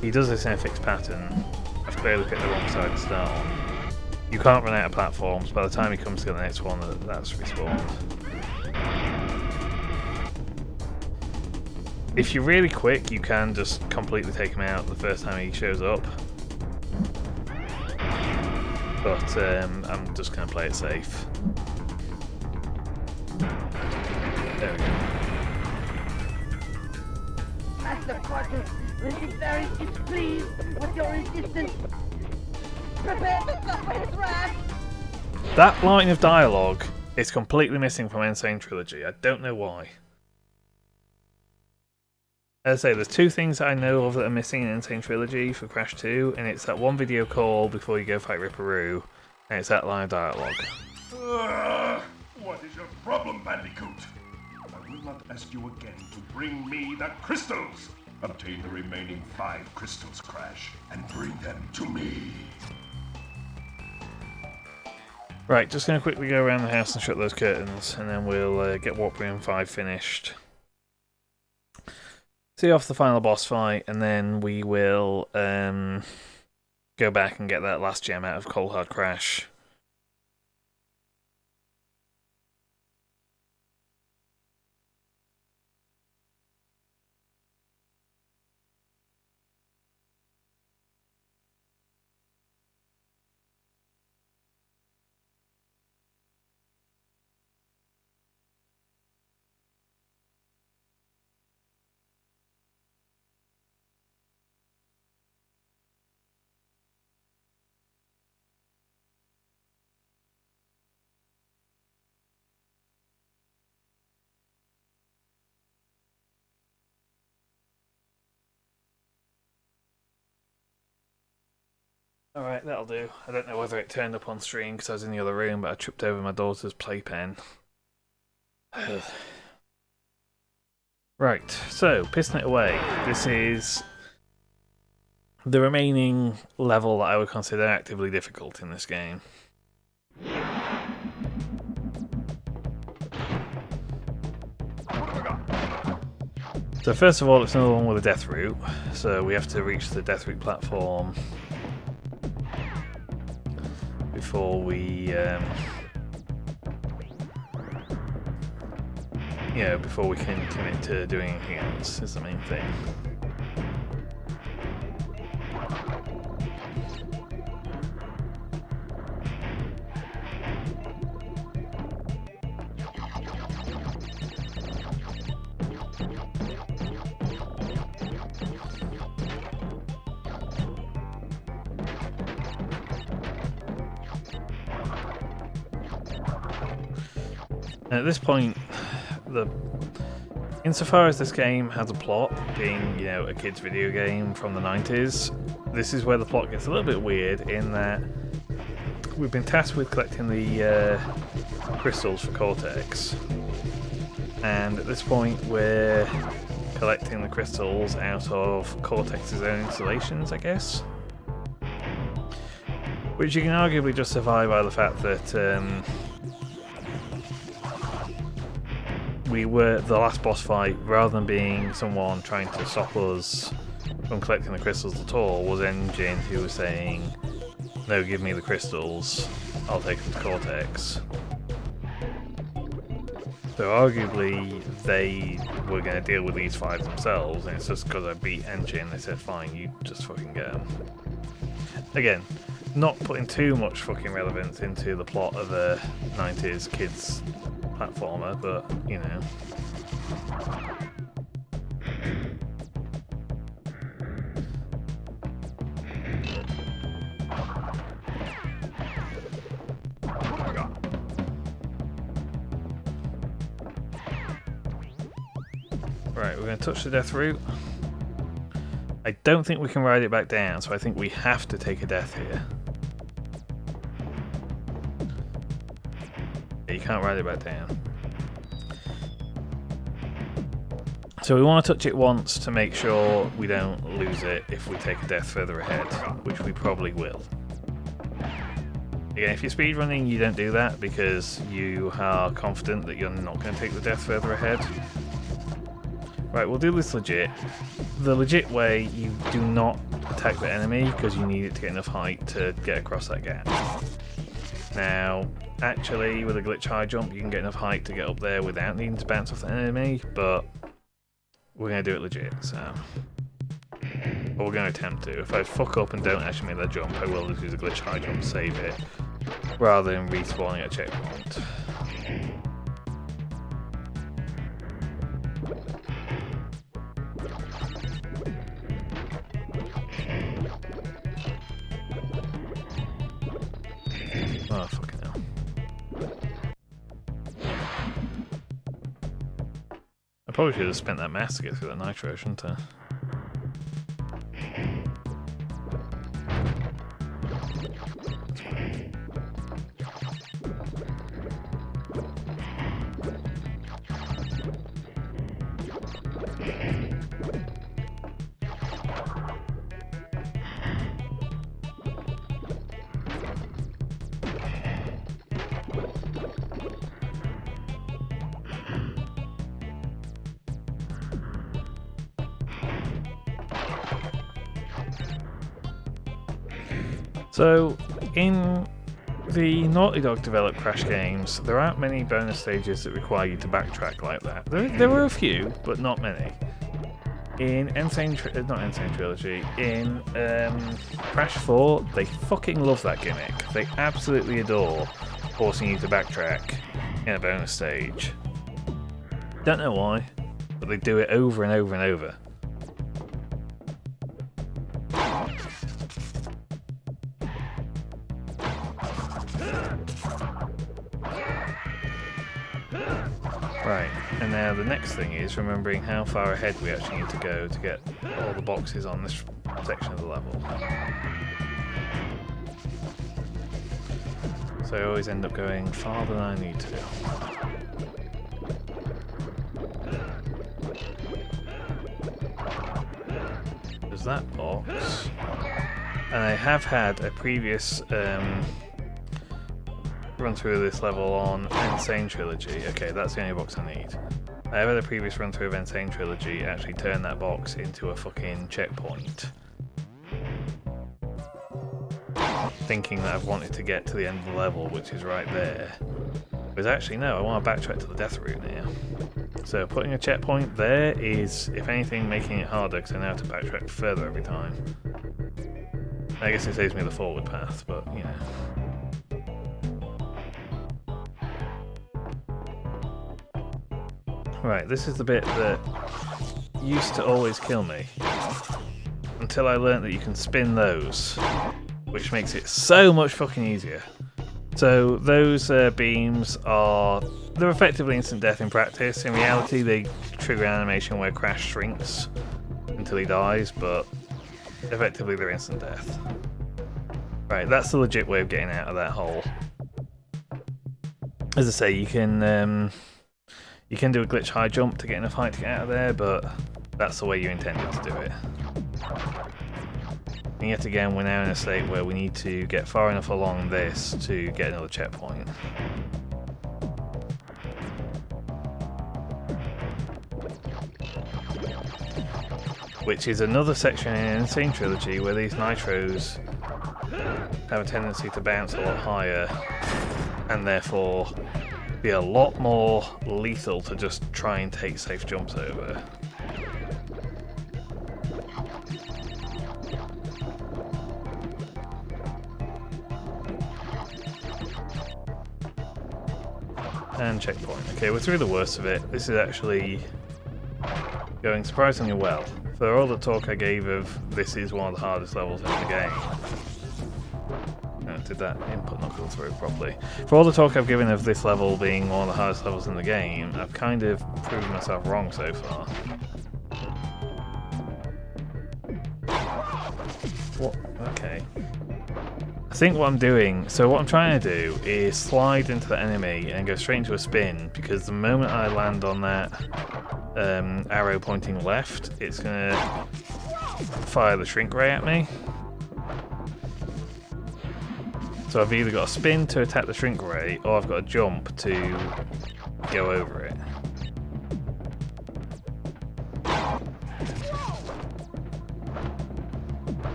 He does this in a fixed pattern. I've clearly picked the wrong side to start on. You can't run out of platforms. By the time he comes to the next one, that's respawned. If you're really quick, you can just completely take him out the first time he shows up. But I'm just going to play it safe. There we go. Master Cortex will be very displeased with your resistance. Prepare to suffer his wrath! That line of dialogue is completely missing from Insane Trilogy. I don't know why. As I say, there's two things that I know of that are missing in Insane Trilogy for Crash 2, and it's that one video call before you go fight Ripperoo, and it's that line of dialogue. What is your problem, Bandicoot? I will not ask you again to bring me the crystals. Obtain the remaining 5 crystals, Crash, and bring them to me. Right, just going to quickly go around the house and shut those curtains, and then we'll get Warp Room 5 finished. See off the final boss fight, and then we will go back and get that last gem out of Cold Hard Crash. Alright, that'll do. I don't know whether it turned up on stream because I was in the other room, but I tripped over my daughter's playpen. Right, so, pissing it away. This is the remaining level that I would consider actively difficult in this game. So first of all, it's another one with a death route. So we have to reach the death route platform before we, before we can commit to doing anything else. Is the main thing. And at this point, insofar as this game has a plot, being, you know, a kid's video game from the 90s, this is where the plot gets a little bit weird in that we've been tasked with collecting the crystals for Cortex. And at this point, we're collecting the crystals out of Cortex's own installations, I guess. Which you can arguably justify by the fact that we were the last boss fight, rather than being someone trying to stop us from collecting the crystals at all, was Engine who was saying, "No, give me the crystals, I'll take them to Cortex." So arguably they were going to deal with these 5 themselves, and it's just because I beat Engine, they said, "Fine, you just fucking get them." Again, not putting too much fucking relevance into the plot of a 90s kids platformer, but, you know. Right, we're going to touch the death route. I don't think we can ride it back down, so I think we have to take a death here. You can't ride it back down. So we want to touch it once to make sure we don't lose it if we take a death further ahead, which we probably will. Again, if you're speedrunning, you don't do that because you are confident that you're not going to take the death further ahead. Right, we'll do this legit. The legit way, you do not attack the enemy because you need it to get enough height to get across that gap. Now, actually, with a glitch high jump, you can get enough height to get up there without needing to bounce off the enemy, but we're going to do it legit, so... Or we're going to attempt to. If I fuck up and don't actually make that jump, I will just use a glitch high jump to save it, rather than respawning at a checkpoint. Oh, fucking hell. I probably should have spent that mass to get through that nitro, shouldn't I? So, in the Naughty Dog developed Crash games, there aren't many bonus stages that require you to backtrack like that. There were a few, but not many. In not Insane Trilogy, in Crash 4, they fucking love that gimmick. They absolutely adore forcing you to backtrack in a bonus stage. Don't know why, but they do it over and over and over. Right, and now the next thing is remembering how far ahead we actually need to go to get all the boxes on this section of the level. So I always end up going farther than I need to. There's that box. And I have had a previous run through of this level on Insane Trilogy. Okay, that's the only box I need. I have had a previous run through of Insane Trilogy actually turn that box into a fucking checkpoint. Thinking that I've wanted to get to the end of the level, which is right there. But actually no, I want to backtrack to the death route now. So putting a checkpoint there is, if anything, making it harder because I now have to backtrack further every time. I guess it saves me the forward path, but you know. Right, this is the bit that used to always kill me. Until I learnt that you can spin those, which makes it so much fucking easier. So those beams they're effectively instant death in practice. In reality, they trigger an animation where Crash shrinks until he dies, but effectively they're instant death. Right, that's the legit way of getting out of that hole. As I say, you can do a glitch high jump to get enough height to get out of there, but that's the way you intended to do it. And yet again, we're now in a state where we need to get far enough along this to get another checkpoint. Which is another section in Insane Trilogy where these nitros have a tendency to bounce a lot higher and therefore be a lot more lethal to just try and take safe jumps over. And checkpoint. Okay, we're through the worst of it. This is actually going surprisingly well. For all the talk I gave of this is one of the hardest levels in the game. Did that input not go through properly? For all the talk I've given of this level being one of the hardest levels in the game, I've kind of proven myself wrong so far. What? Okay. I think what I'm doing, so what I'm trying to do is slide into the enemy and go straight into a spin, because the moment I land on that arrow pointing left, it's going to fire the shrink ray at me. So I've either got to spin to attack the shrink ray, or I've got to jump to go over it.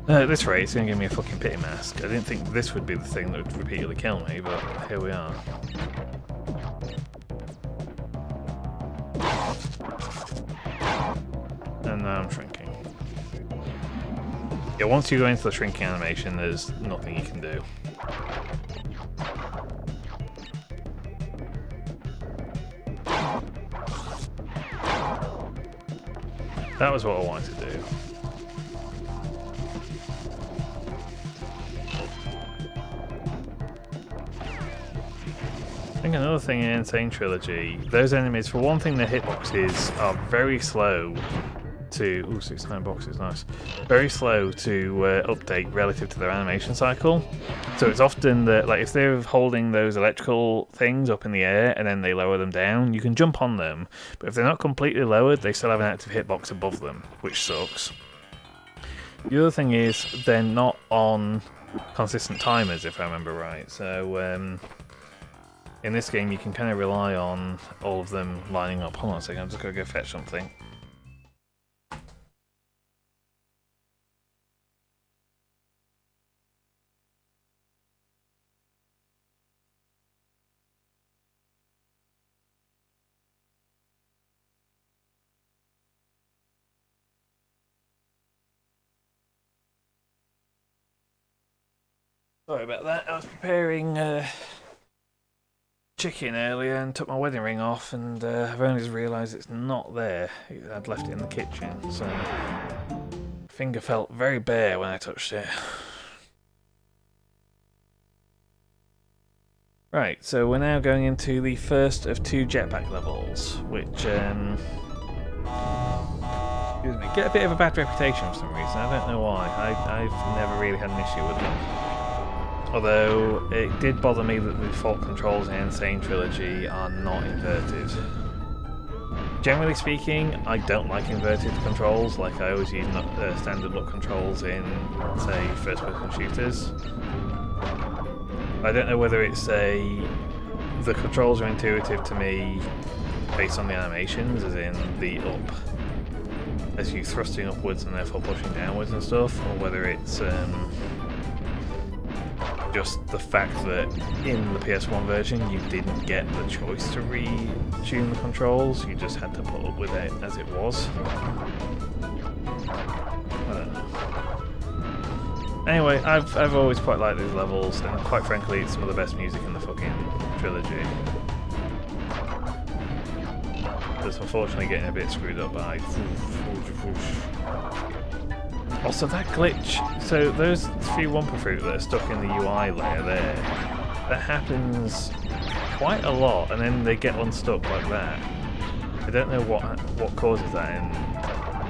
At this rate, it's going to give me a fucking pity mask. I didn't think this would be the thing that would repeatedly kill me, but here we are. And now I'm shrinking. Yeah, once you go into the shrinking animation, there's nothing you can do. That was what I wanted to do. I think another thing in Insane Trilogy, those enemies, for one thing, their hitboxes are very slow to... Ooh, 69 boxes, nice. Very slow to update relative to their animation cycle. So it's often that, like, if they're holding those electrical things up in the air and then they lower them down, you can jump on them. But if they're not completely lowered, they still have an active hitbox above them, which sucks. The other thing is, they're not on consistent timers, if I remember right. So, in this game, you can kind of rely on all of them lining up. Hold on a second, I'm just going to go fetch something. Sorry about that, I was preparing chicken earlier and took my wedding ring off, and I've only just realised it's not there. I'd left it in the kitchen, so my finger felt very bare when I touched it. Right, so we're now going into the first of 2 jetpack levels, which excuse me, get a bit of a bad reputation for some reason. I don't know why. I've never really had an issue with them. Although it did bother me that the default controls in Insane Trilogy are not inverted. Generally speaking, I don't like inverted controls, like I always use standard look controls in, say, first-person shooters. I don't know whether it's the controls are intuitive to me based on the animations, as in the up, as you thrusting upwards and therefore pushing downwards and stuff, or whether it's just the fact that in the PS1 version you didn't get the choice to retune the controls, you just had to put up with it as it was. I don't know. Anyway, I've always quite liked these levels, and quite frankly it's some of the best music in the fucking trilogy. It's unfortunately getting a bit screwed up by... Also that glitch, so those few Wumpa Fruit that are stuck in the UI layer there, that happens quite a lot, and then they get unstuck like that. I don't know what causes that, and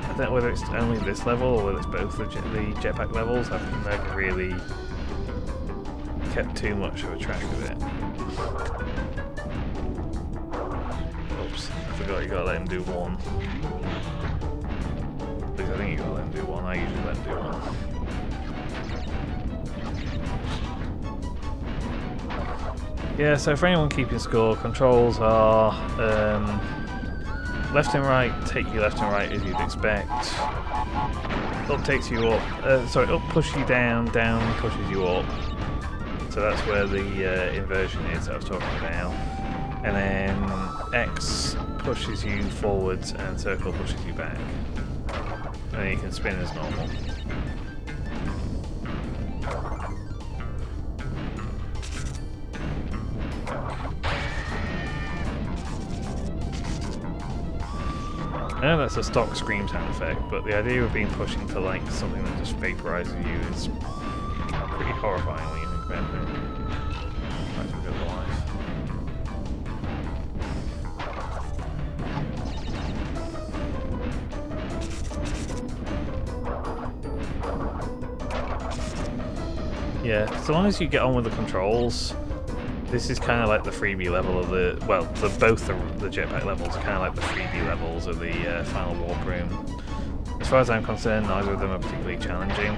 I don't know whether it's only this level or whether it's both the jetpack levels. I've never really kept too much of a track of it. Oops, I forgot you gotta let him do one. I think you gotta let him do one. I usually let him do one. Yeah, so for anyone keeping score, controls are left and right take you left and right as you'd expect. Up takes you up. Up pushes you down, down pushes you up. So that's where the inversion is that I was talking about. And then X pushes you forwards and circle pushes you back. And then you can spin as normal. I know that's a stock scream sound effect, but the idea of being pushed into like something that just vaporizes you is pretty horrifying when you think about it. That's a good life. Yeah, so long as you get on with the controls, this is kind of like the freebie level of both the jetpack levels are kind of like the freebie levels of the final warp room. As far as I'm concerned, neither of them are particularly challenging.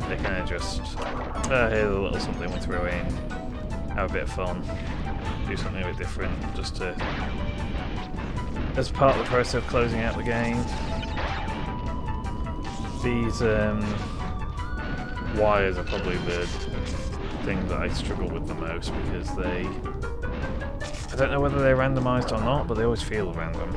They kind of just, here's a little something we throw in, have a bit of fun, do something a bit different, just to, as part of the process of closing out the game. These wires are probably the thing that I struggle with the most, because I don't know whether they're randomised or not, but they always feel random.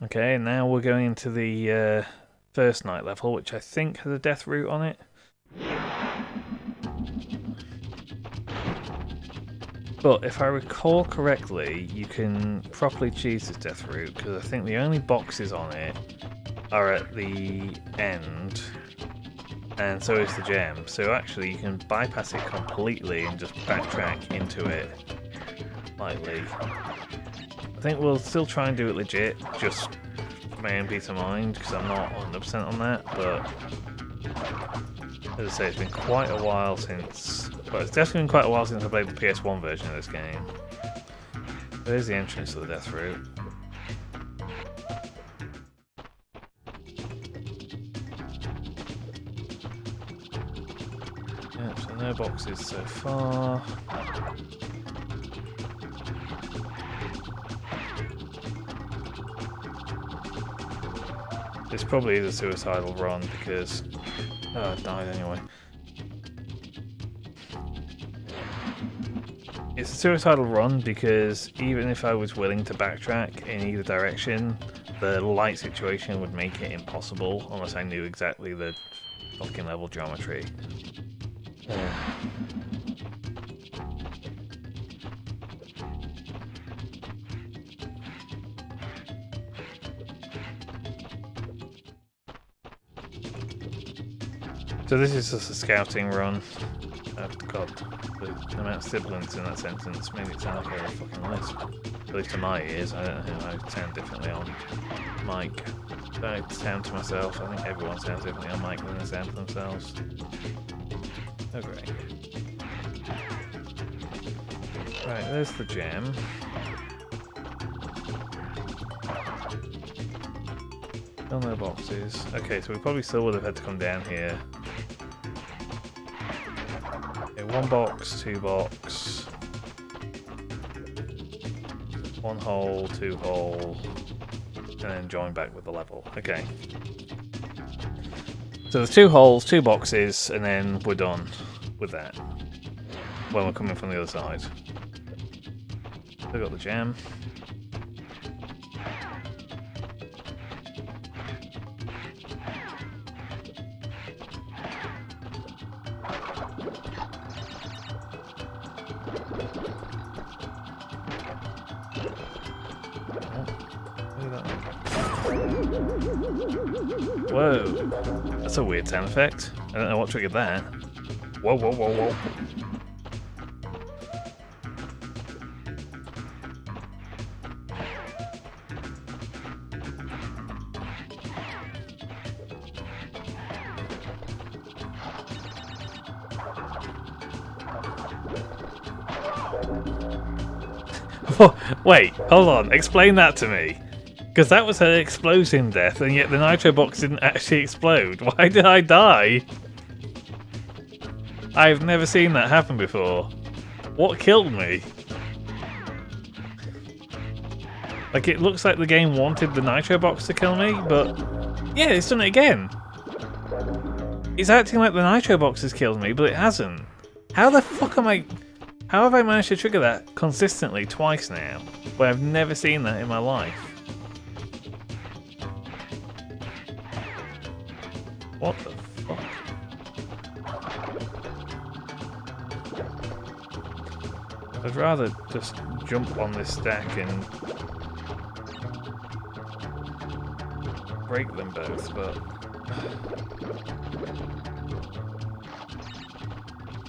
Okay, now we're going into the first night level, which I think has a death route on it. But if I recall correctly, you can properly choose this death route, because I think the only boxes on it are at the end, and so is the gem. So actually you can bypass it completely and just backtrack into it lightly. I think we'll still try and do it legit, just for my own peace of mind, because I'm not 100% on that, but as I say, it's been quite a while since... Well, it's definitely been quite a while since I played the PS1 version of this game. There's the entrance to the death route. Yep, so no boxes so far. This probably is a suicidal run because... Oh, I died anyway. It's a suicidal run because even if I was willing to backtrack in either direction, the light situation would make it impossible unless I knew exactly the fucking level geometry. So this is just a scouting run. Oh god, the amount of sibilants in that sentence made it sound like a fucking lisp. At least to my ears, I don't know, I sound differently on mic. I sound to myself, I think everyone sounds differently on mic than they sound to themselves. Oh great. Right, there's the gem. Still no boxes. Okay, so we probably still would have had to come down here. Okay, 1 box, 2 box. 1 hole, 2 hole. And then join back with the level. Okay. So there's 2 holes, 2 boxes, and then we're done with that. When we're coming from the other side. Still got the gem. Whoa, that's a weird sound effect. I don't know what triggered that. Whoa, whoa, whoa, whoa. Wait, hold on, explain that to me. Because that was an explosion death, and yet the nitro box didn't actually explode. Why did I die? I've never seen that happen before. What killed me? Like, it looks like the game wanted the nitro box to kill me, but yeah, it's done it again. It's acting like the nitro box has killed me, but it hasn't. How the fuck am I... How have I managed to trigger that consistently twice now, where I've never seen that in my life? What the fuck? I'd rather just jump on this stack and break them both, but...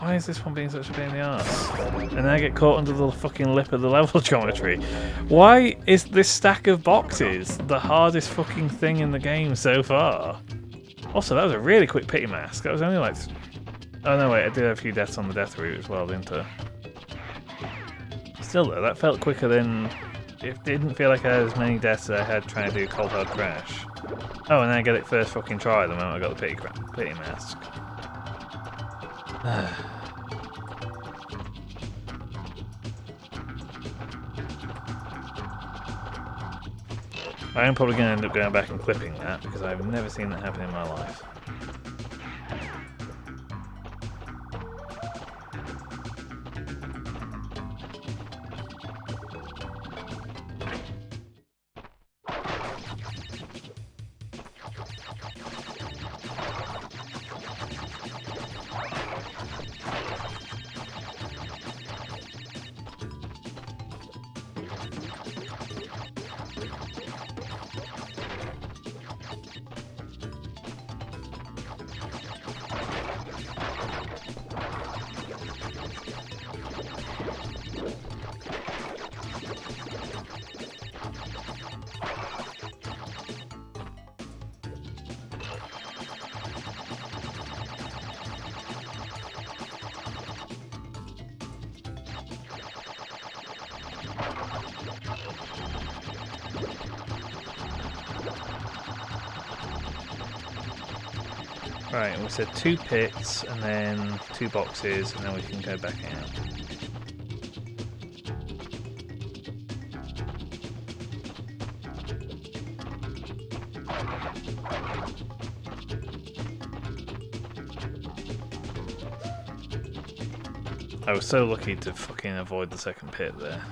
Why is this one being such a pain in the arse? And then I get caught under the fucking lip of the level geometry. Why is this stack of boxes the hardest fucking thing in the game so far? Also, that was a really quick pity mask. That was only like... Oh no, wait, I did have a few deaths on the death route as well, didn't I? Still though, that felt quicker than... It didn't feel like I had as many deaths as I had trying to do Cold Hard Crash. Oh, and then I get it first fucking try the moment I got the pity mask. I am probably going to end up going back and clipping that because I've never seen that happen in my life. Right, we said 2 pits and then 2 boxes and then we can go back out. I was so lucky to fucking avoid the second pit there.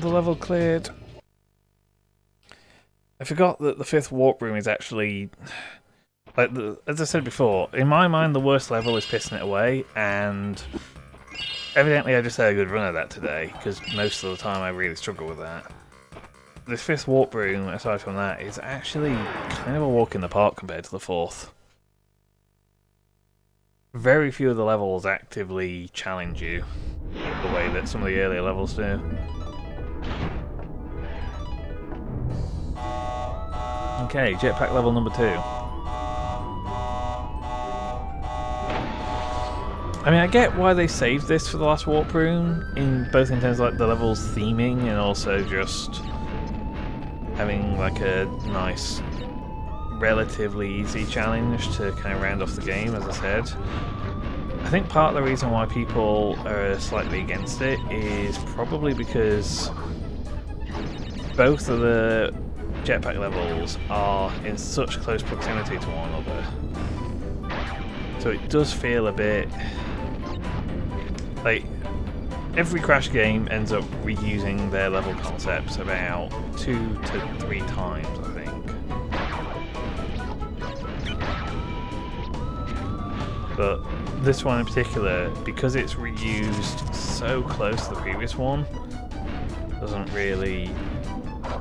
the level cleared. I forgot that the 5th warp room is actually... Like, as I said before, in my mind the worst level is Pissing It Away, and evidently I just had a good run at that today, because most of the time I really struggle with that. This 5th warp room, aside from that, is actually kind of a walk in the park compared to the 4th. Very few of the levels actively challenge you the way that some of the earlier levels do. Okay, jetpack level number 2. I mean, I get why they saved this for the last warp room, both in terms of like the level's theming and also just having like a nice, relatively easy challenge to kind of round off the game, as I said. I think part of the reason why people are slightly against it is probably because both of the jetpack levels are in such close proximity to one another. So it does feel a bit... like, every Crash game ends up reusing their level concepts about 2 to 3 times, I think. But this one in particular, because it's reused so close to the previous one, doesn't really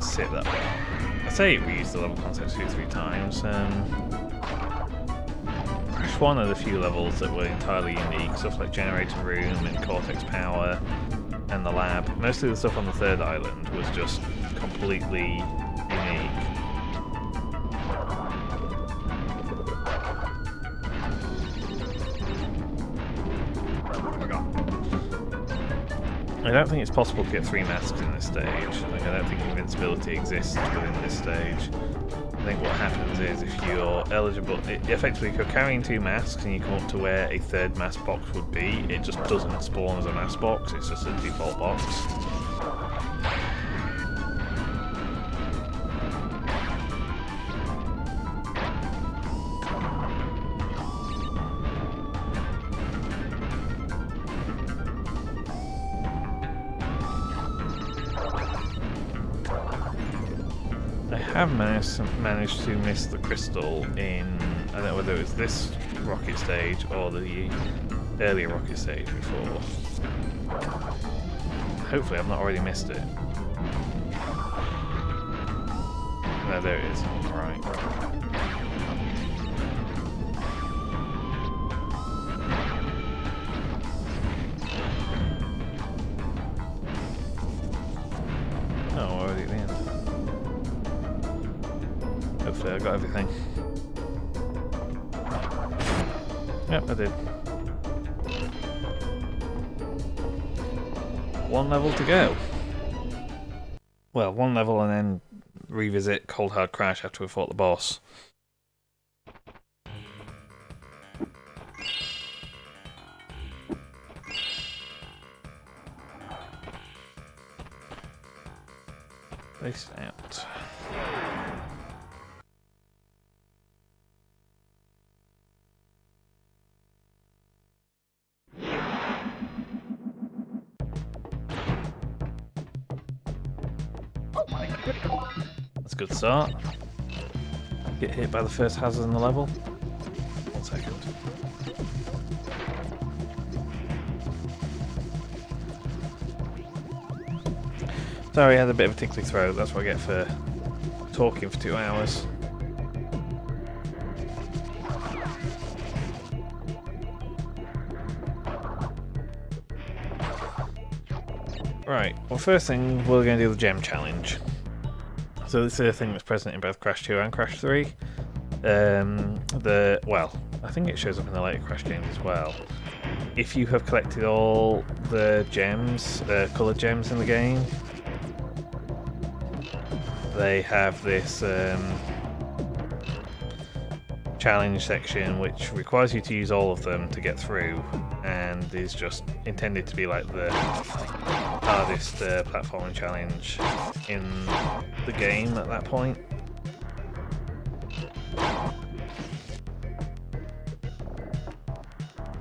sit that well. I say it reused the level concepts 2 to 3 times. Crash 1 had a few levels that were entirely unique, stuff like Generator Room and Cortex Power and the lab. Mostly the stuff on the 3rd island was just completely unique. I don't think it's possible to get 3 masks in this stage. Like, I don't think invincibility exists within this stage. I think what happens is if you're eligible, effectively if you're carrying 2 masks and you come up to where a 3rd mask box would be, it just doesn't spawn as a mask box, it's just a default box. I have managed to miss the crystal in, I don't know whether it was this rocket stage or the earlier rocket stage before. Hopefully I've not already missed it. No, there it is. Alright. Oh, already at the end. Hopefully I got everything. Yep, I did. 1 level to go. Well, 1 level and then revisit Cold Hard Crash after we fought the boss. Face out. That's a good start. Get hit by the first hazard in the level. 1 second. Sorry, I had a bit of a tickly throat, that's what I get for talking for 2 hours. Right, well first thing, we're going to do the gem challenge. So this is a thing that's present in both Crash 2 and Crash 3. Well, I think it shows up in the later Crash games as well. If you have collected all the gems, coloured gems in the game, they have this challenge section which requires you to use all of them to get through, and is just intended to be like the hardest platforming challenge in the game at that point.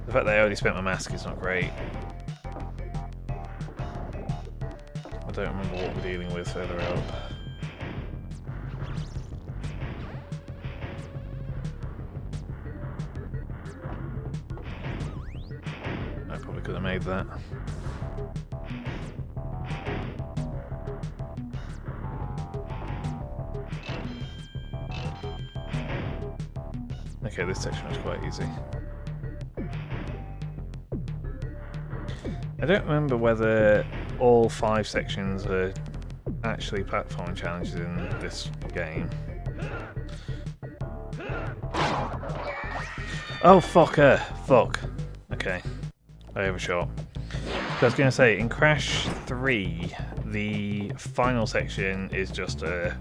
The fact that I already spent my mask is not great. I don't don't remember what we're dealing with further up. I probably could have made that. Okay, this section was quite easy. I don't remember whether all 5 sections are actually platform challenges in this game. Oh, fucker! Fuck. Okay. I overshot. So I was going to say, in Crash 3, the final section is just a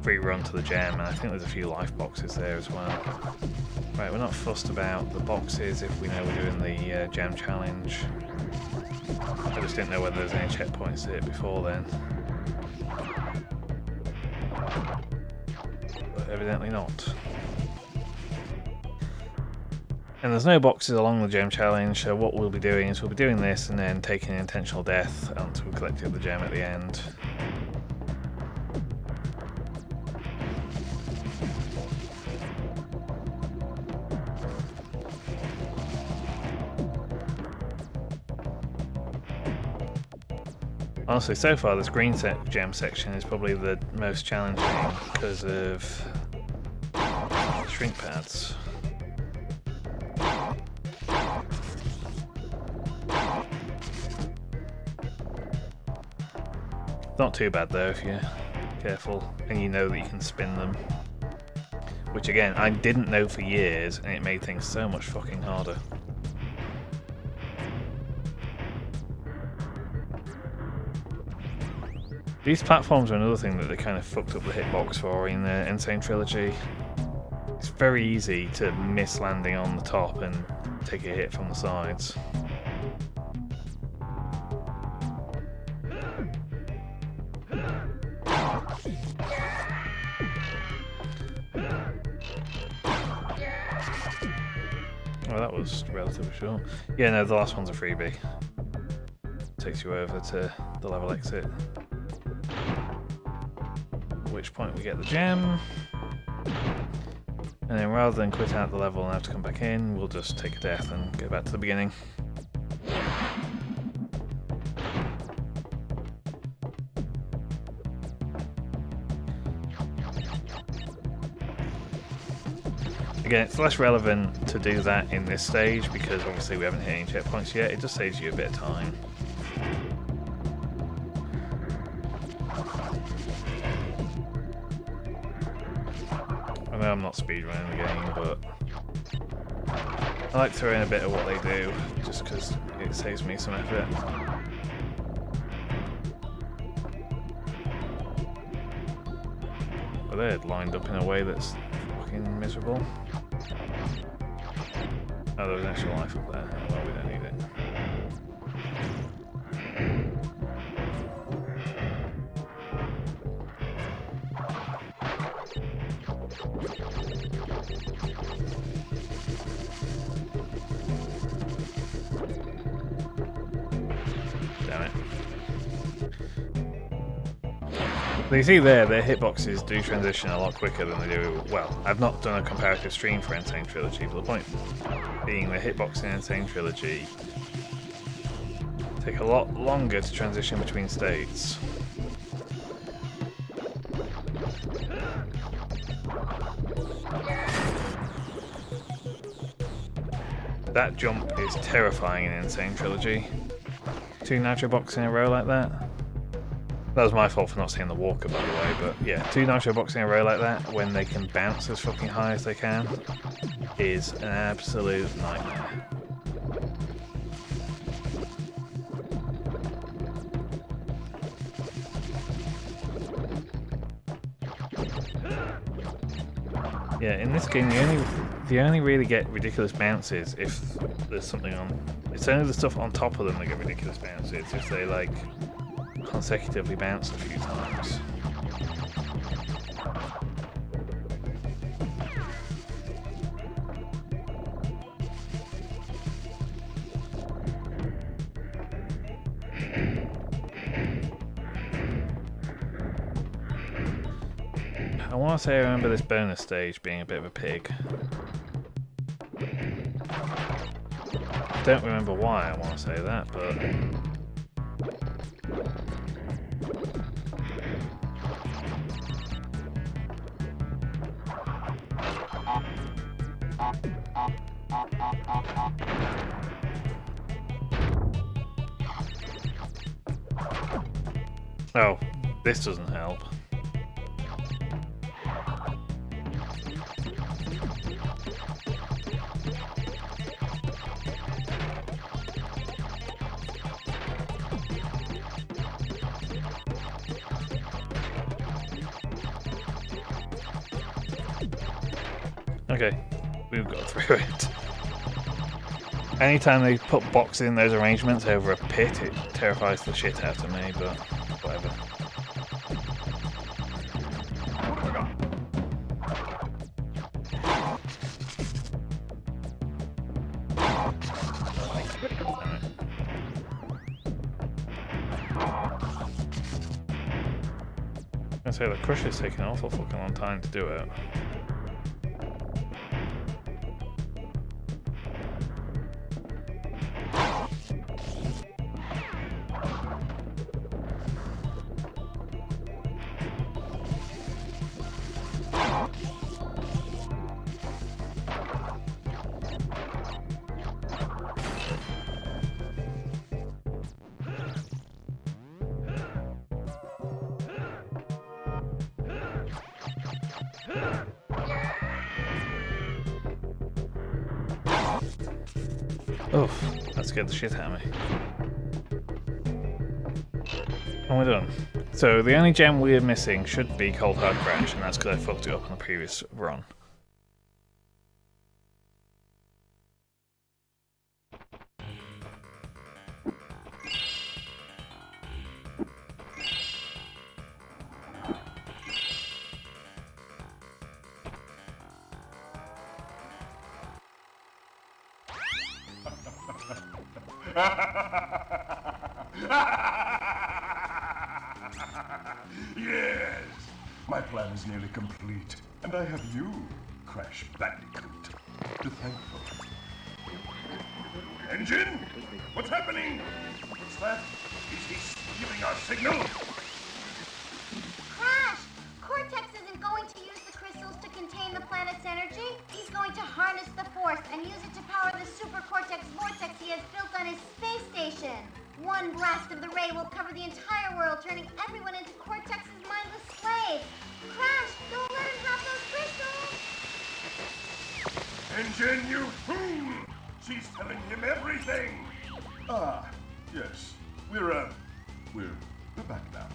free run to the gem, and I think there's a few life boxes there as well. Right, we're not fussed about the boxes if we know we're doing the gem challenge. I just didn't know whether there's any checkpoints to hit before then. But evidently not. And there's no boxes along the gem challenge, so what we'll be doing is we'll be doing this and then taking an intentional death until we collected the gem at the end. Honestly, so far this green gem section is probably the most challenging because of shrink pads. Not too bad though if you're careful and you know that you can spin them. Which again, I didn't know for years and it made things so much fucking harder. These platforms are another thing that they kind of fucked up the hitbox for in the Insane Trilogy. It's very easy to miss landing on the top and take a hit from the sides. Oh, that was relatively short. Yeah, no, the last one's a freebie. Takes you over to the level exit. At which point we get the gem. And then rather than quit out the level and have to come back in, we'll just take a death and go back to the beginning. Again, it's less relevant to do that in this stage because obviously we haven't hit any checkpoints yet. It just saves you a bit of time. I know I'm not speedrunning the game, but I like to throw in a bit of what they do just because it saves me some effort. But they're lined up in a way that's fucking miserable. Oh, there's an extra life up there. Oh, well, we don't need it. Damn it. So you see there, their hitboxes do transition a lot quicker than they do. Well, I've not done a comparative stream for Insane Trilogy, but the point being the hitbox in Insane Trilogy take a lot longer to transition between states. That jump is terrifying in Insane Trilogy. 2 Nitro Box in a row like that. That was my fault for not seeing the walker, by the way, but yeah, 2 Nitro Box in a row like that, when they can bounce as fucking high as they can, is an absolute nightmare. Yeah, in this game, you only really get ridiculous bounces if there's something on. It's only the stuff on top of them that get ridiculous bounces if they like consecutively bounce a few times. want to say I remember this bonus stage being a bit of a pig. I don't remember why I want to say that, but... Oh, this doesn't help. Okay, we've got through it. Anytime they put boxes in those arrangements over a pit, it terrifies the shit out of me, but whatever. I say the Crusher's taking an awful fucking long time to do it. Oof, that scared the shit out of me. And we're done. So the only gem we're missing should be Cold Hard Crash, and that's because I fucked it up on the previous run. Yes! My plan is nearly complete, and I have you, Crash Bandicoot, to thank for it. Engine? What's happening? What's that? Is he stealing our signal? Crash! Cortex isn't going to use the crystals to contain the planet's energy. He's going to harness the Force and use it to power the Super Cortex vortex he has built on his space station. One blast of the ray will cover the entire world, turning everyone into Cortex's mindless slaves. Crash, don't let him have those crystals! Engine, you fool! She's telling him everything! Ah, yes. We're back now.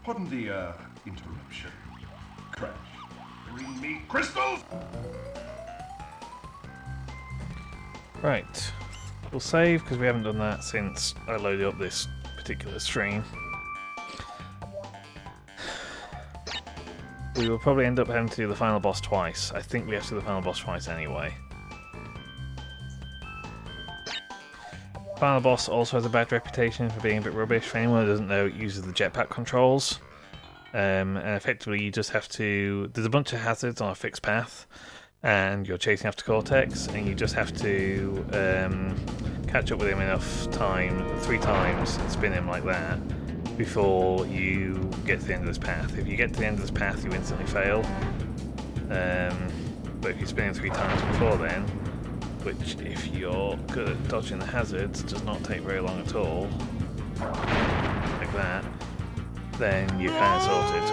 Pardon the, interruption. Crash, bring me crystals! Right. We'll save, because we haven't done that since I loaded up this particular stream. We will probably end up having to do the final boss twice. I think we have to do the final boss twice anyway. Final boss also has a bad reputation for being a bit rubbish. For anyone who doesn't know, it uses the jetpack controls. And effectively you just have to... There's a bunch of hazards on a fixed path, and you're chasing after Cortex, and you just have to catch up with him enough time, 3 times, and spin him like that, before you get to the end of this path. If you get to the end of this path, you instantly fail. But if you spin him 3 times before then, which if you're good at dodging the hazards, does not take very long at all, like that, then you're kind of sorted.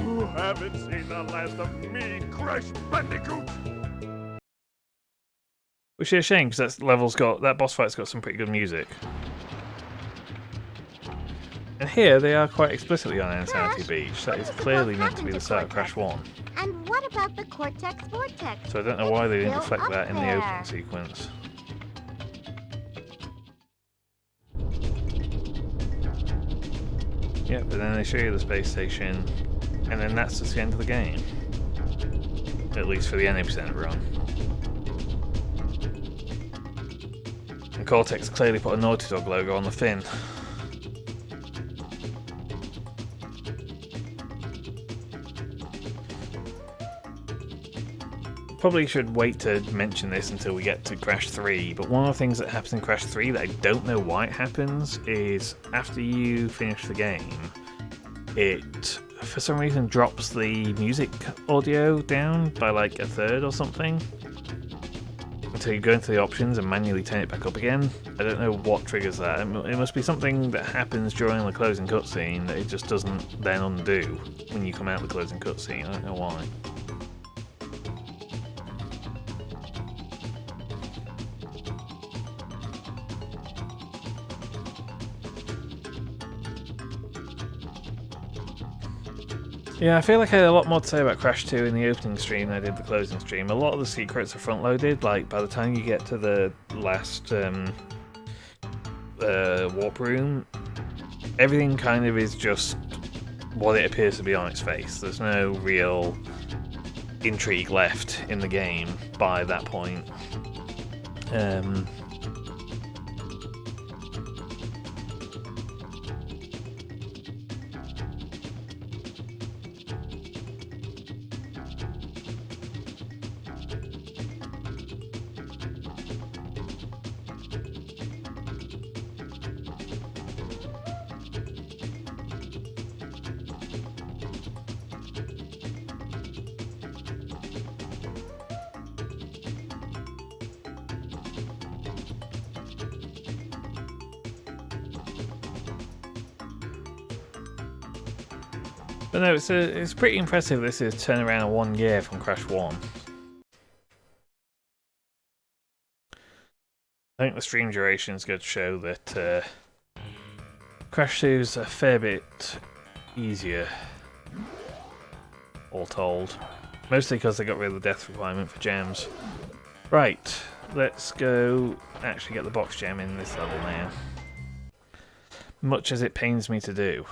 You haven't seen the last of me, Crash Bandicoot! Which is a shame, because that boss fight's got some pretty good music. And here they are quite explicitly on Insanity Beach. That is clearly meant to be the start of Crash 1. And what about the Cortex vortex? So I don't know why they didn't Still reflect up that in the there. opening sequence. Yeah, but then they show you the space station, and then that's just the end of the game. At least for the 90% run. And Cortex clearly put a Naughty Dog logo on the fin. probably should wait to mention this until we get to Crash 3, but one of the things that happens in Crash 3 that I don't know why it happens is after you finish the game, it for some reason drops the music audio down by like a third or something until you go into the options and manually turn it back up again. I don't know what triggers that. It must be something that happens during the closing cutscene that it just doesn't then undo when you come out of the closing cutscene. I don't know why. Yeah, I feel like I had a lot more to say about Crash 2 in the opening stream than I did the closing stream. A lot of the secrets are front-loaded, like by the time you get to the last warp room, everything kind of is just what it appears to be on its face. There's no real intrigue left in the game by that point. But no, it's pretty impressive this is turnaround in 1 year from Crash 1. I think the stream duration is going to show that Crash 2 is a fair bit easier, all told. Mostly because they got rid of the death requirement for gems. Right, let's go actually get the box gem in this level now. Much as it pains me to do.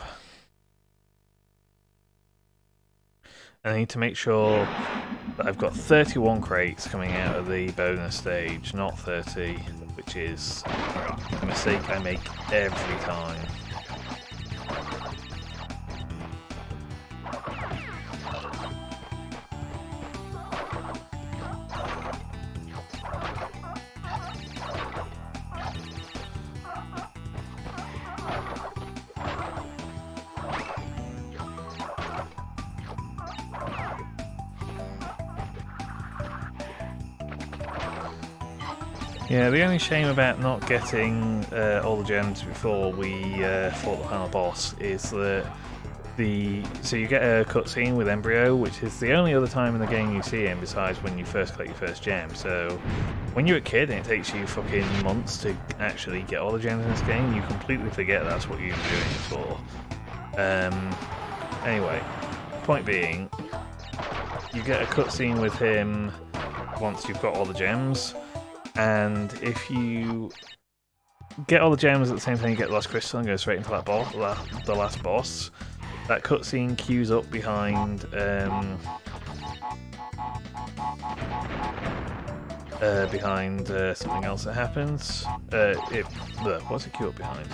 I need to make sure that I've got 31 crates coming out of the bonus stage, not 30, which is a mistake I make every time. Yeah, the only shame about not getting all the gems before we fought the final boss is that so you get a cutscene with Embryo, which is the only other time in the game you see him besides when you first collect your first gem. So when you're a kid and it takes you fucking months to actually get all the gems in this game, you completely forget that's what you're doing it for. Anyway, point being, you get a cutscene with him once you've got all the gems. And if you get all the gems at the same time you get the last crystal and go straight into that boss, the last boss, that cutscene queues up behind something else that happens. What's it queue up behind?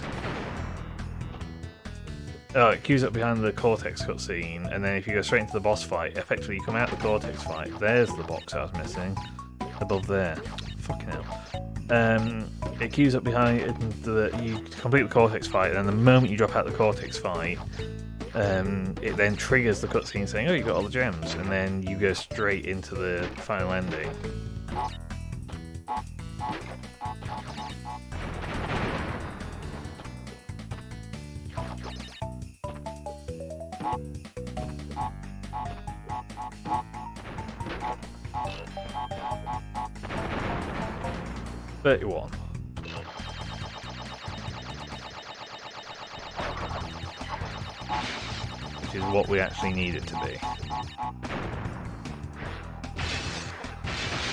Oh, it queues up behind the Cortex cutscene, and then if you go straight into the boss fight, effectively you come out the Cortex fight. There's the box I was missing. Above there. Fucking hell. It queues up behind you complete the Cortex fight, and then the moment you drop out the Cortex fight, it then triggers the cutscene saying, oh, you got all the gems, and then you go straight into the final ending. $31. Which is what we actually need it to be.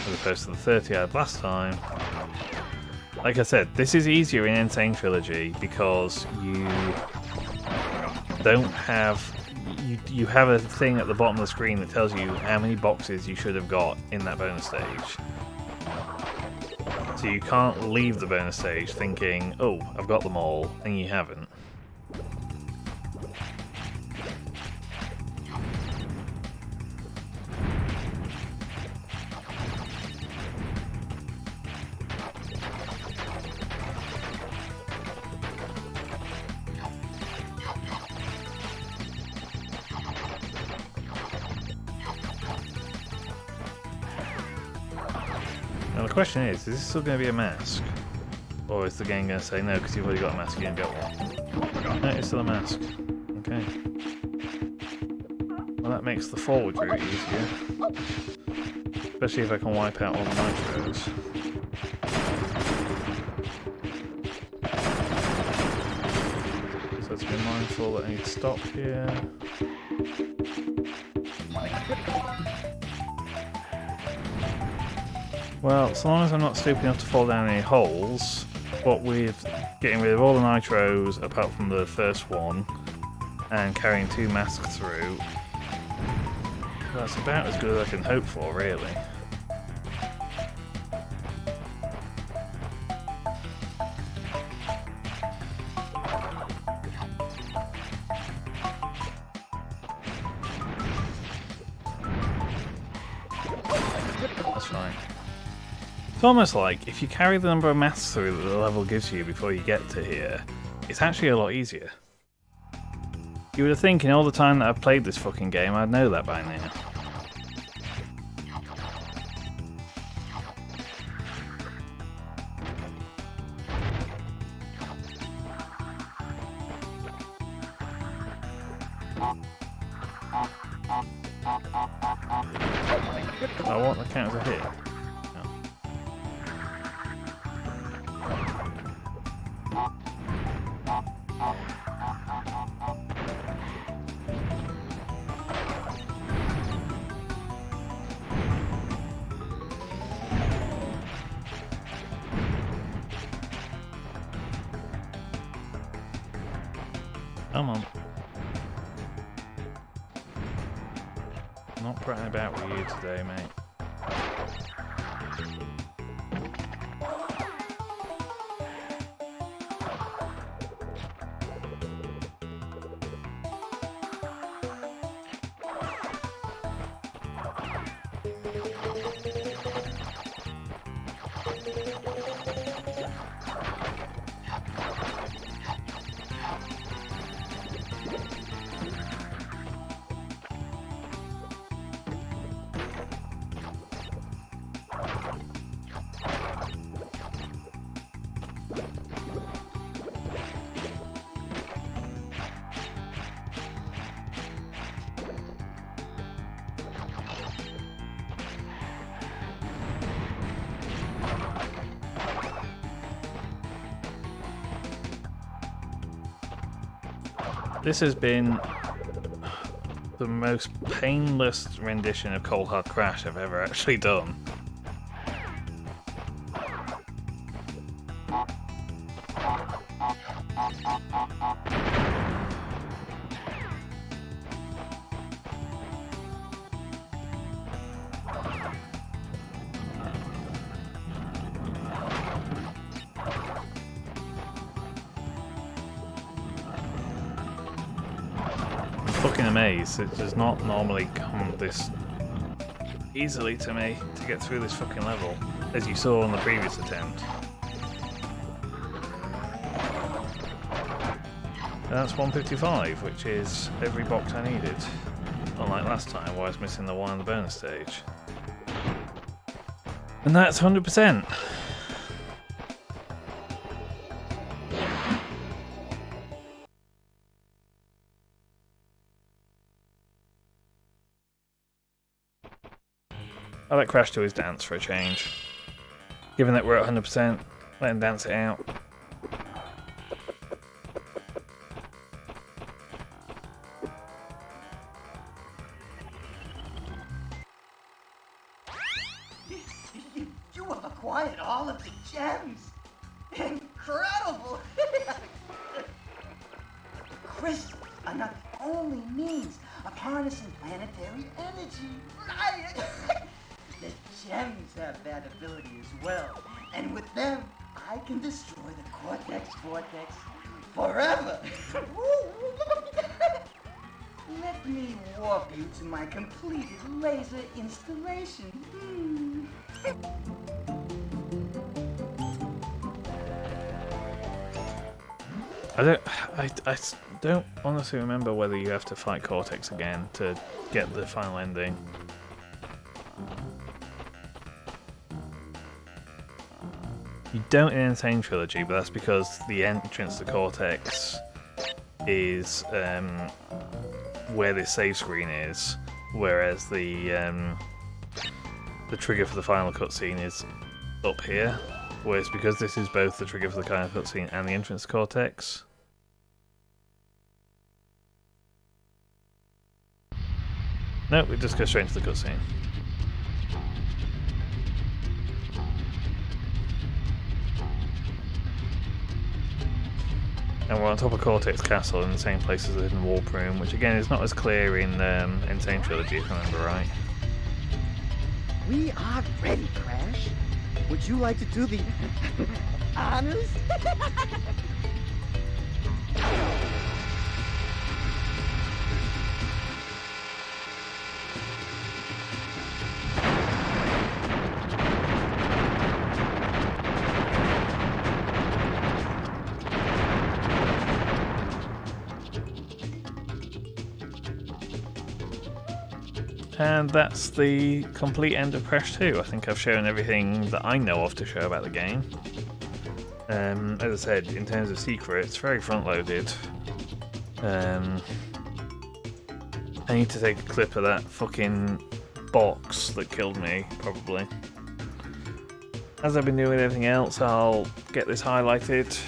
As opposed to the 30 I had last time. Like I said, this is easier in Insane Trilogy because you don't have... You have a thing at the bottom of the screen that tells you how many boxes you should have got in that bonus stage. So you can't leave the bonus stage thinking, oh, I've got them all, and you haven't. Now the question is this still going to be a mask? Or is the game going to say no because you've already got a mask, you don't get one? No, it's still a mask. Okay. Well, that makes the forward route easier. Especially if I can wipe out all the nitros. So let's be mindful that I need to stop here. Well, so long as I'm not stupid enough to fall down any holes, what with getting rid of all the nitros apart from the first one, and carrying 2 masks through, that's about as good as I can hope for, really. That's fine. It's almost like if you carry the number of masks through that the level gives you before you get to here, it's actually a lot easier. You would have think in all the time that I've played this fucking game I'd know that by now. I want the count as a hit. Come on. I'm not pratting about with you today, mate. This has been the most painless rendition of Cold Hard Crash I've ever actually done. Fucking amazed. It does not normally come this easily to me to get through this fucking level, as you saw on the previous attempt. And that's 155, which is every box I needed. Unlike last time where I was missing the one on the bonus stage. And that's 100%. I let Crash do his dance for a change. Given that we're at 100%, let him dance it out. You have acquired all of the gems! Incredible! Crystals are not the only means of harnessing planetary energy, right? The gems have that ability as well, and with them, I can destroy the Cortex Vortex forever! Let me warp you to my completed laser installation. I don't honestly remember whether you have to fight Cortex again to get the final ending. You don't in Insane Trilogy, but that's because the entrance to Cortex is where this save screen is, whereas the trigger for the final cutscene is up here. Whereas because this is both the trigger for the final cutscene and the entrance to Cortex. No, we just go straight into the cutscene. And we're on top of Cortex Castle in the same place as the Hidden Warp Room, which again is not as clear in Insane Trilogy, if I remember right. We are ready, Crash. Would you like to do the honors? And that's the complete end of Crash 2. I think I've shown everything that I know of to show about the game. As I said, in terms of secrets, very front-loaded. I need to take a clip of that fucking box that killed me, probably. As I've been doing with everything else, I'll get this highlighted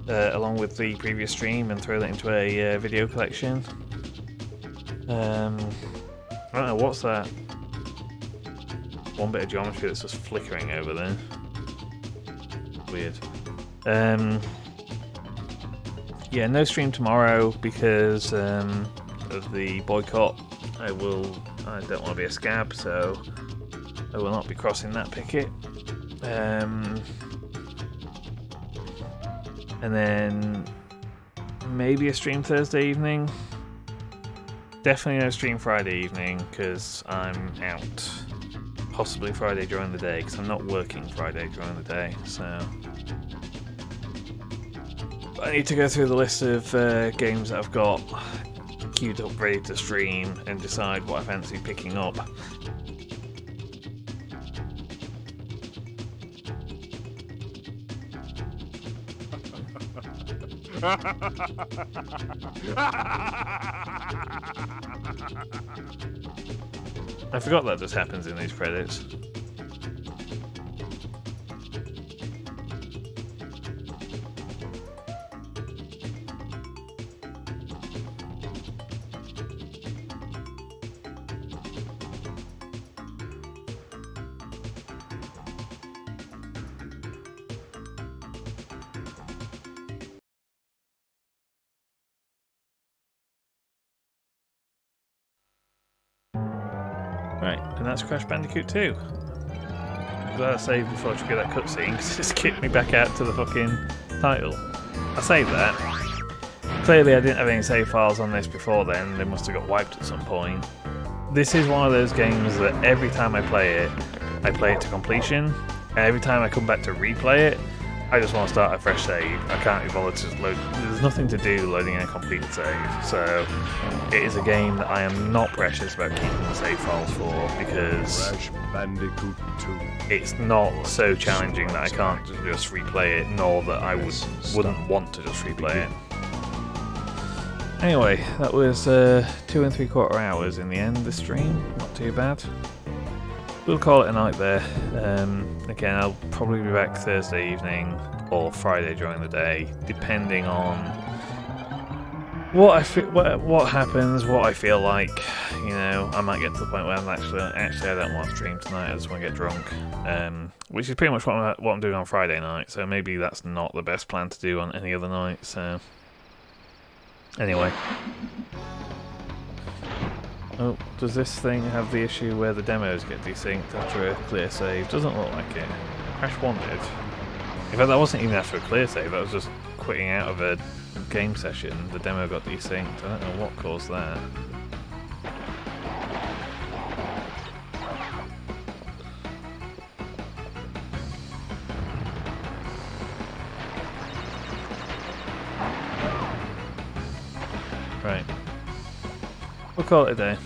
along with the previous stream and throw that into a video collection. I don't know, what's that? One bit of geometry that's just flickering over there. Weird. Yeah, no stream tomorrow because of the boycott. I don't want to be a scab, so I will not be crossing that picket. And then maybe a stream Thursday evening. Definitely no stream Friday evening because I'm out. Possibly Friday during the day because I'm not working Friday during the day. So I need to go through the list of games that I've got queued up ready to stream and decide what I fancy picking up. I forgot that just happens in these credits. Right, and that's Crash Bandicoot 2. I'm glad I saved before I triggered that cutscene because it's kicked me back out to the fucking title. I saved that. Clearly I didn't have any save files on this before then, they must have got wiped at some point. This is one of those games that every time I play it to completion, and every time I come back to replay it, I just want to start a fresh save. I can't be bothered to just load. There's nothing to do loading a completed save. So it is a game that I am not precious about keeping the save files for because Crash Bandicoot 2. it's not so challenging that I can't just replay it, nor that I wouldn't want to just replay it. Anyway, that was 2 3/4 hours in the end, this stream. Not too bad. We'll call it a night there. Again, I'll probably be back Thursday evening or Friday during the day, depending on what happens, what I feel like. You know, I might get to the point where I'm actually I don't want to stream tonight. I just want to get drunk, which is pretty much what I'm doing on Friday night. So maybe that's not the best plan to do on any other night. So anyway. Oh, does this thing have the issue where the demos get desynced after a clear save? Doesn't look like it. Crash 1 did. In fact, that wasn't even after a clear save, that was just quitting out of a game session. The demo got desynced. I don't know what caused that. Right. We'll call it a day.